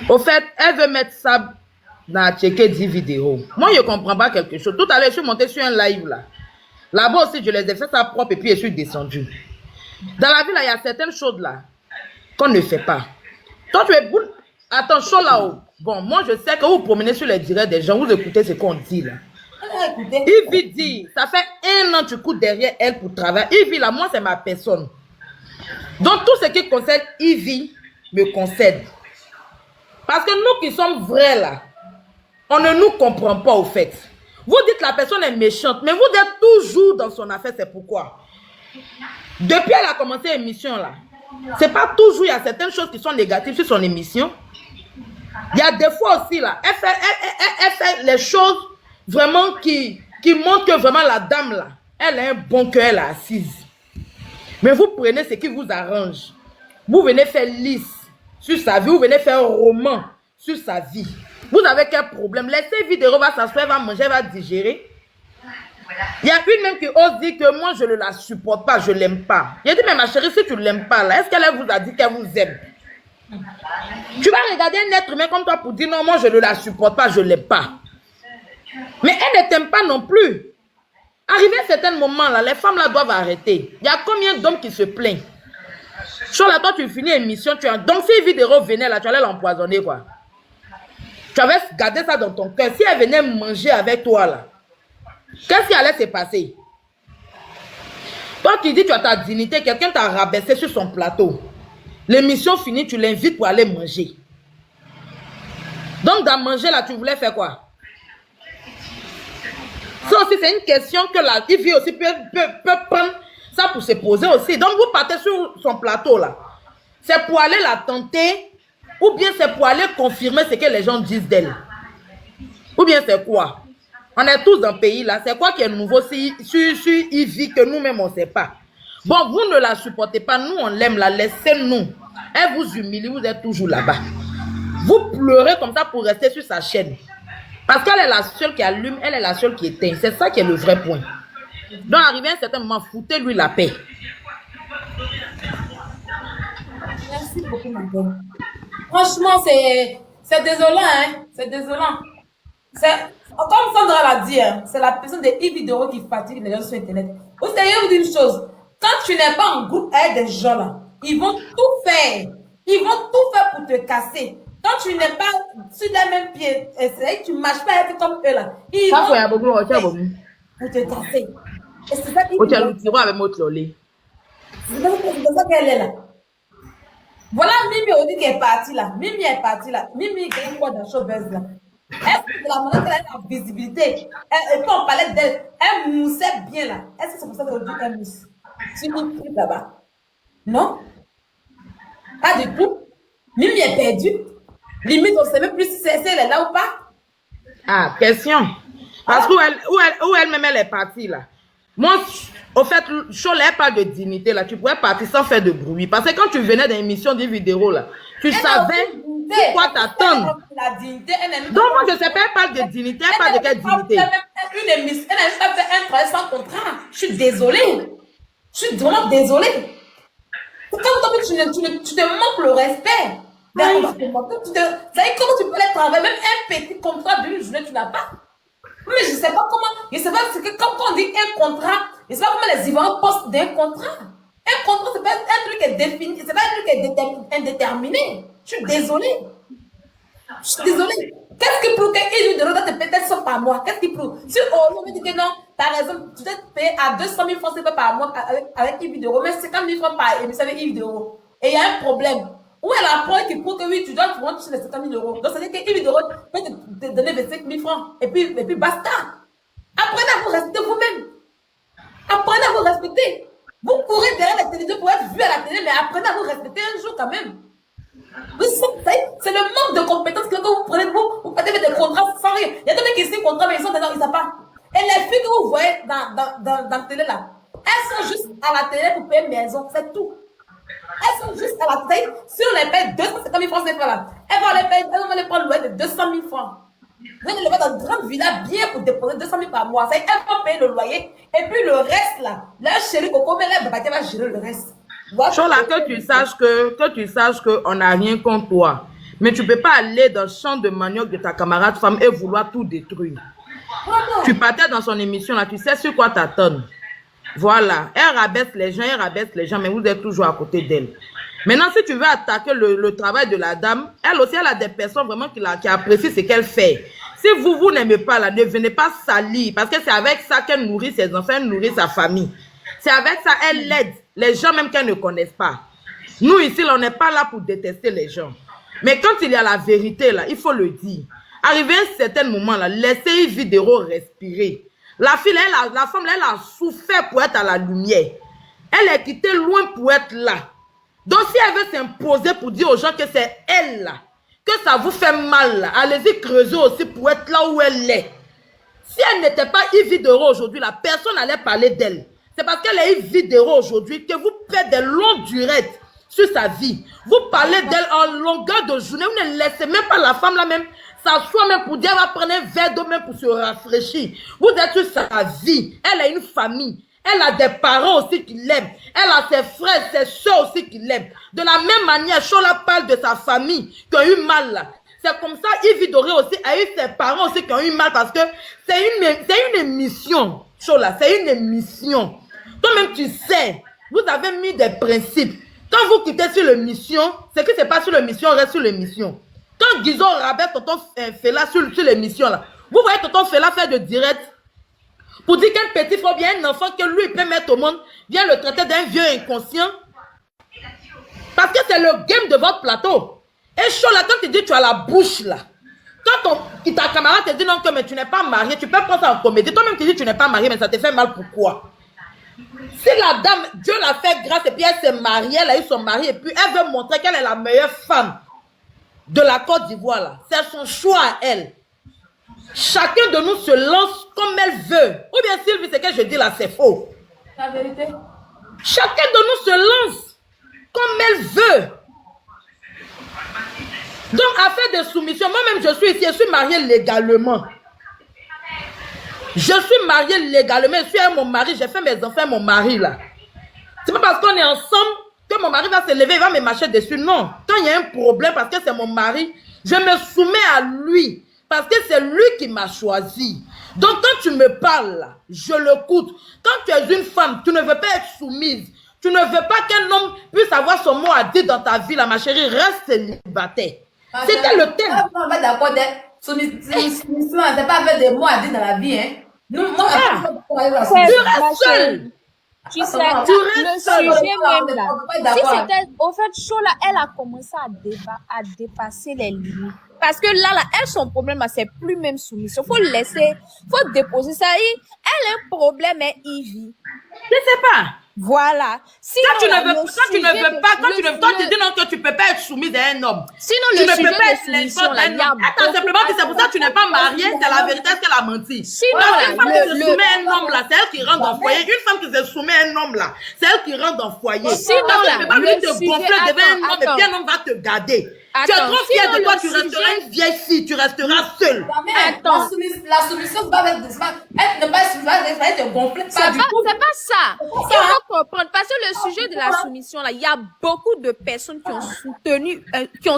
Au fait, elle veut mettre ça dans checker 10 vidéos. Moi, je ne comprends pas quelque chose. Tout à l'heure, je suis montée sur un live là. Là-bas aussi, je les ai fait ça propre et puis je suis descendue. Dans la vie, là, il y a certaines choses là qu'on ne fait pas. Toi, tu es boule. Attends, Chola. Bon, moi, je sais que vous promenez sur les directs des gens, vous écoutez ce qu'on dit là. Ivy dit, ça fait 1 an que tu cours derrière elle pour travailler. Ivy, là, moi, c'est ma personne. Donc, tout ce qui concerne Ivy me concerne. Parce que nous qui sommes vrais là, on ne nous comprend pas au fait. Vous dites que la personne est méchante, mais vous êtes toujours dans son affaire, c'est pourquoi. Depuis elle a commencé l'émission là, c'est pas toujours, il y a certaines choses qui sont négatives sur son émission. Il y a des fois aussi là, elle fait les choses vraiment qui montrent que vraiment la dame là, elle a un bon cœur, elle est assise. Mais vous prenez ce qui vous arrange. Vous venez faire lisse sur sa vie, vous venez faire un roman sur sa vie. Vous avez quel problème? Laissez vidéo, va s'asseoir, va manger, va digérer. Il y a une même qui ose dire que moi je ne la supporte pas, je ne l'aime pas. Il a dit, mais ma chérie, si tu ne l'aimes pas là, est-ce qu'elle vous a dit qu'elle vous aime? Tu vas regarder un être humain comme toi pour dire non, moi je ne la supporte pas, je ne l'aime pas. Mais elle ne t'aime pas non plus. Arrivé à un certain moment, là, les femmes là doivent arrêter. Il y a combien d'hommes qui se plaignent? Sur là, toi, tu finis l'émission, donc si Vidéo venait là, tu allais l'empoisonner, quoi. Tu avais gardé ça dans ton cœur. Si elle venait manger avec toi, là, qu'est-ce qui allait se passer? Toi, tu dis tu as ta dignité, quelqu'un t'a rabaissé sur son plateau. L'émission finie, tu l'invites pour aller manger. Donc, dans manger, là, tu voulais faire quoi? Ça aussi, c'est une question que la TV aussi peut prendre ça pour se poser aussi. Donc, vous partez sur son plateau, là. C'est pour aller la tenter ou bien c'est pour aller confirmer ce que les gens disent d'elle. Ou bien c'est quoi? On est tous dans le pays, là. C'est quoi qui est nouveau sur Ivy que nous-mêmes, on ne sait pas? Bon, vous ne la supportez pas. Nous, on l'aime, la laissez-nous. Elle vous humilie, vous êtes toujours là-bas. Vous pleurez comme ça pour rester sur sa chaîne. Parce qu'elle est la seule qui allume, elle est la seule qui éteint. C'est ça qui est le vrai point. Donc, arrivé à un certain moment, foutez-lui la paix. Merci beaucoup, ma belle. Franchement, c'est désolant, hein. C'est désolant. Comme Sandra l'a dit, hein, c'est la personne des e-vidéos qui fatigue les gens sur Internet. Vous savez, vous dire une chose. Quand tu n'es pas en groupe avec des gens là, ils vont tout faire. Ils vont tout faire pour te casser. Quand tu n'es pas sur les mêmes pieds, tu ne marches pas avec comme eux là. Ils vont pour te casser. Et c'est ça qui c'est ça qu'elle est là. Voilà Mimi Odi qui est partie là. Mimi est partie là. Mimi gagne quoi dans Showbiz là. Est-ce que c'est la manière qu'elle a la visibilité? Et puis on parlait d'elle. Elle moussait bien là. Est-ce que c'est pour ça qu'elle dit qu'elle mousse? Tu nous pries là-bas. Non? Pas du tout. Mimi est perdue. Limite, on ne sait même plus si elle est là ou pas. Ah, question. Parce où elle-même elle est partie là. Moi, au fait, Chola, elle parle de dignité là. Tu pourrais partir sans faire de bruit. Parce que quand tu venais dans l'émission des vidéos là, tu savais quoi t'attendre. Donc moi, je ne sais pas, elle parle de dignité, elle parle de quelle dignité? Elle n'a pas fait un travail sans contrat. Je suis désolée. Je suis vraiment désolée. Quand tu te manques le respect. Comment tu peux aller travailler, même un petit contrat d'une journée, tu n'as pas. Mais je ne sais pas comment, je ne sais pas, c'est que quand on dit un contrat, je ne sais pas comment les Ivoiriens postent d'un contrat. Un contrat, c'est pas un truc qui est défini, c'est pas un truc qui est indéterminé. Je suis désolée. Je suis désolée. Qu'est-ce qui prouve qu'il doit te payer peut-être 100 par mois? Qu'est-ce qui prouve? Si on me dit que non, t'as raison, tu dois te payer à 200 000 francs par mois avec e-vidéo, mais 50 000 francs par émission avec e-vidéo. Et il y a un problème. Où est la preuve qui prouve que oui, tu dois toucher les 50 000 euros? Donc, ça veut dire que e-vidéo peut te donner 25 000 francs. Et puis basta. Apprenez à vous respecter vous-même. Apprenez à vous respecter. Vous courez derrière la télévision pour être vu à la télé, mais apprenez à vous respecter un jour quand même. C'est le manque de compétences que vous prenez, vous faites des contrats sans rien. Il y a des mecs qui signent contrat, mais ils sont dedans, ils ne savent pas. Et les filles que vous voyez dans la télé là, elles sont juste à la télé pour payer maison, c'est tout. Elles sont juste à la télé. Si on les paye 250 000 francs, c'est pas là. Elles vont les prendre le loyer de 200 000 francs. Vous allez les mettre dans une grande villa bien pour déposer 200 000 par mois. Elles vont payer le loyer. Et puis le reste là, leur chérie Coco, mais leur bébé va gérer le reste. Chola, que tu saches qu'on n'a rien contre toi. Mais tu ne peux pas aller dans le champ de manioc de ta camarade femme et vouloir tout détruire. Tu partais dans son émission là, tu sais sur quoi t'attendre. Voilà, elle rabaisse les gens, mais vous êtes toujours à côté d'elle. Maintenant, si tu veux attaquer le travail de la dame, elle aussi, elle a des personnes vraiment qui apprécient ce qu'elle fait. Si vous n'aimez pas là, ne venez pas salir, parce que c'est avec ça qu'elle nourrit ses enfants, elle nourrit sa famille. C'est avec ça qu'elle aide les gens même qu'elle ne connaissent pas. Nous ici, là, on n'est pas là pour détester les gens. Mais quand il y a la vérité là, il faut le dire. Arrivé à un certain moment là, laissez une vidéo respirer. La fille, la femme, elle a souffert pour être à la lumière. Elle est quittée loin pour être là. Donc, si elle veut s'imposer pour dire aux gens que c'est elle là, que ça vous fait mal là, allez-y creuser aussi pour être là où elle est. Si elle n'était pas Ivy Dero aujourd'hui, la personne allait parler d'elle. C'est parce qu'elle est Ivy Dero aujourd'hui que vous faites des longues durées sur sa vie. Vous parlez d'elle en longueur de journée. Vous ne laissez même pas la femme là même s'asseoir même pour dire elle va prendre un verre d'eau même pour se rafraîchir. Vous êtes sur sa vie. Elle a une famille. Elle a des parents aussi qui l'aiment. Elle a ses frères, ses soeurs aussi qui l'aiment. De la même manière, Chola parle de sa famille qui a eu mal là. C'est comme ça, Yves Doré aussi a eu ses parents aussi qui ont eu mal parce que c'est une émission, Chola, c'est une émission. Toi-même, tu sais, vous avez mis des principes. Quand vous quittez sur l'émission, c'est que c'est pas sur l'émission, on reste sur l'émission. Quand Guizot rabaisse tonton Fela sur l'émission là, vous voyez tonton Fela faire de direct pour dire qu'un petit frère, bien un enfant que lui peut mettre au monde, vient le traiter d'un vieux inconscient. Parce que c'est le game de votre plateau. Et Chola, quand tu dis tu as la bouche là, quand ta camarade te dit non, que mais tu n'es pas marié, tu peux prendre ça en comédie. Toi-même tu dis tu n'es pas marié, mais ça te fait mal, pourquoi? Si la dame, Dieu l'a fait grâce et puis elle s'est mariée, elle a eu son mari et puis elle veut montrer qu'elle est la meilleure femme de la Côte d'Ivoire là. C'est son choix à elle. Chacun de nous se lance comme elle veut. Ou bien Sylvie, ce que je dis là, c'est faux. La vérité. Chacun de nous se lance comme elle veut. Donc, affaire de soumission, moi-même, je suis ici, je suis mariée légalement. Je suis mariée légalement, je suis avec mon mari, j'ai fait mes enfants avec mon mari là. C'est pas parce qu'on est ensemble que mon mari va se lever, il va me marcher dessus. Non. Quand il y a un problème, parce que c'est mon mari, je me soumets à lui. Parce que c'est lui qui m'a choisi. Donc quand tu me parles là, je l'écoute. Quand tu es une femme, tu ne veux pas être soumise. Tu ne veux pas qu'un homme puisse avoir son mot à dire dans ta vie là, ma chérie, reste célibataire. C'était le thème. On va d'accord, soumission, c'est pas avec des mots à dire dans la vie, hein. Nous, moi, tu restes seul. Tu sais, le sujet même là, si c'était, au fait, Chola, elle a commencé à dépasser les limites. Parce que là, elle, son problème, là, c'est plus même soumission. Faut le laisser, faut déposer ça. Elle a un problème, mais Ivy. Je sais pas. Voilà. Sinon, quand tu dis non, que tu peux pas être soumise à un homme. Sinon, tu le ne sujet peux pas de être soumission, là, il y a attends, simplement que c'est pour ça que tu n'es pas mariée, c'est la vérité, est-ce qu'elle a menti. Sinon, une femme qui se soumet à un homme là, c'est elle qui rentre dans le foyer. Une femme qui se soumet à un homme là, c'est elle qui rentre dans le foyer. Sinon, tu là, ne peux pas venir le te sujet, gonfler devant un homme et puis un homme va te garder. Tu es trop fière de toi, tu resteras une vieille fille, tu resteras seule. Attends. La soumission, va avec des elle ne pas te gonfler. C'est pas ça. Il faut comprendre. Parce que le sujet de la soumission, là, il y a beaucoup de personnes qui ont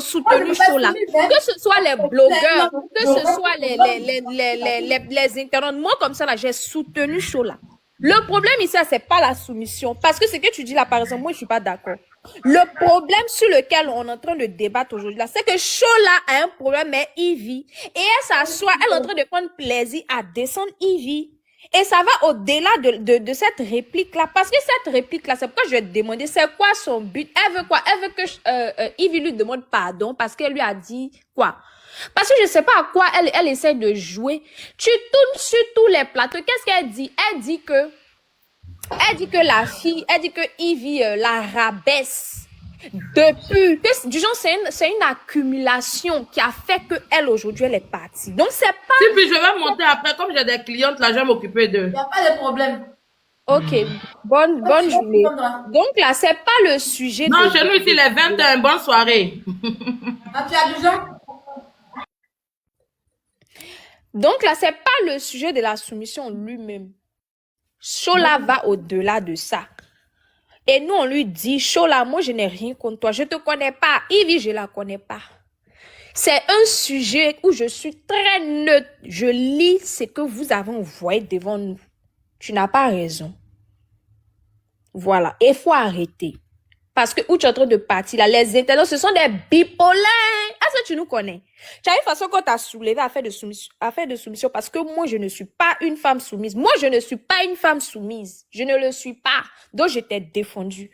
soutenu Chola. Que ce soit les blogueurs, que ce soit les internautes. Moi, comme ça, là, j'ai soutenu Chola. Le problème ici, c'est pas la soumission. Parce que ce que tu dis là, par exemple, moi, je suis pas d'accord. Le problème sur lequel on est en train de débattre aujourd'hui, là, c'est que Chola a un problème, mais Ivy. Et elle s'assoit, elle est en train de prendre plaisir à descendre Ivy. Et ça va au-delà de cette réplique-là. Parce que cette réplique-là, c'est pourquoi je vais te demander, c'est quoi son but? Elle veut quoi? Elle veut que Ivy lui demande pardon parce qu'elle lui a dit quoi? Parce que je sais pas à quoi elle essaie de jouer. Tu tournes sur tous les plateaux. Qu'est-ce qu'elle dit? Elle dit que Ivy la rabaisse depuis. Du genre, c'est une accumulation qui a fait que elle aujourd'hui, elle est partie. Donc, c'est pas... Si, puis je vais monter après. Comme j'ai des clientes, là, je vais m'occuper d'eux. Il n'y a pas de problème. Ok, bonne journée. Donc là, c'est pas le sujet. Non, chez nous ici, les 21, bonne soirée. Ah, tu as du genre? Donc là, c'est pas le sujet de la soumission lui-même. Chola va au-delà de ça. Et nous, on lui dit, Chola, moi, je n'ai rien contre toi. Je te connais pas. Ivy, je la connais pas. C'est un sujet où je suis très neutre. Je lis ce que vous avez envoyé devant nous. Tu n'as pas raison. Voilà. Et il faut arrêter. Parce que où tu es en train de partir, là, les internautes, ce sont des bipolaires. Est-ce que tu nous connais? Tu as une façon qu'on t'a soulevé à faire de soumission parce que moi, je ne suis pas une femme soumise. Moi, je ne suis pas une femme soumise. Je ne le suis pas. Donc, je t'ai défendu.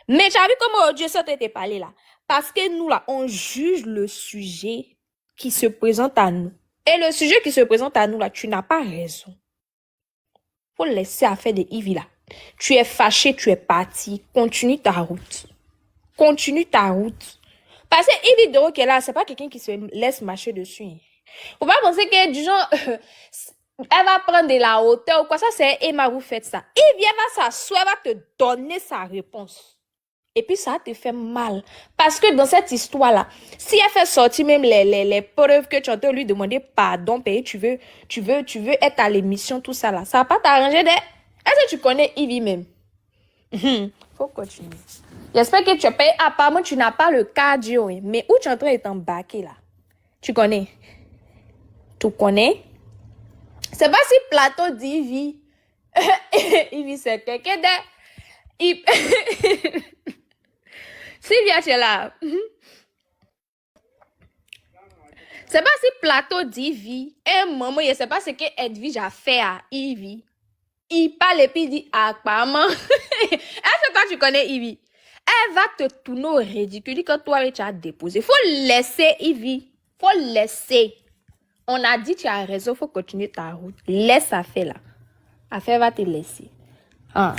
Mais tu as vu comment Dieu s'est été parlé là? Parce que nous, là, on juge le sujet qui se présente à nous. Et le sujet qui se présente à nous, là, tu n'as pas raison. Faut laisser affaire de Ivy là. Tu es fâché, tu es parti. Continue ta route. Continue ta route. Parce que Ivy Doro qui est là, c'est pas quelqu'un qui se laisse marcher dessus. Faut pas penser que du genre, elle va prendre de la hauteur ou quoi. Ça, c'est Emma, vous faites ça. Ivy, elle va s'asseoir, elle va te donner sa réponse. Et puis, ça te fait mal. Parce que dans cette histoire-là, si elle fait sortir même les preuves que tu entends lui demander pardon, payer, tu veux être à l'émission, tout ça là, ça va pas t'arranger de... Est-ce que tu connais Ivy même? Faut continuer. J'espère que tu as payé. Apparemment, tu n'as pas le cardio. Hein. Mais où tu es en train de t'embarquer là? Tu connais? Tu connais? C'est pas si plateau d'Ivy. Ivy, c'est quelqu'un de... Sylvia, tu es là. C'est pas si plateau d'Ivy. Un moment, je sais pas ce que Edwige a fait à Ivy. Il parle et puis il dit apparemment. Est-ce que toi tu connais Ivy? Elle va te tourner au ridicule que toi tu as déposé. Faut laisser Ivy. Faut laisser. On a dit tu as raison, faut continuer ta route. Laisse ça faire là. Affaire va te laisser. Ah.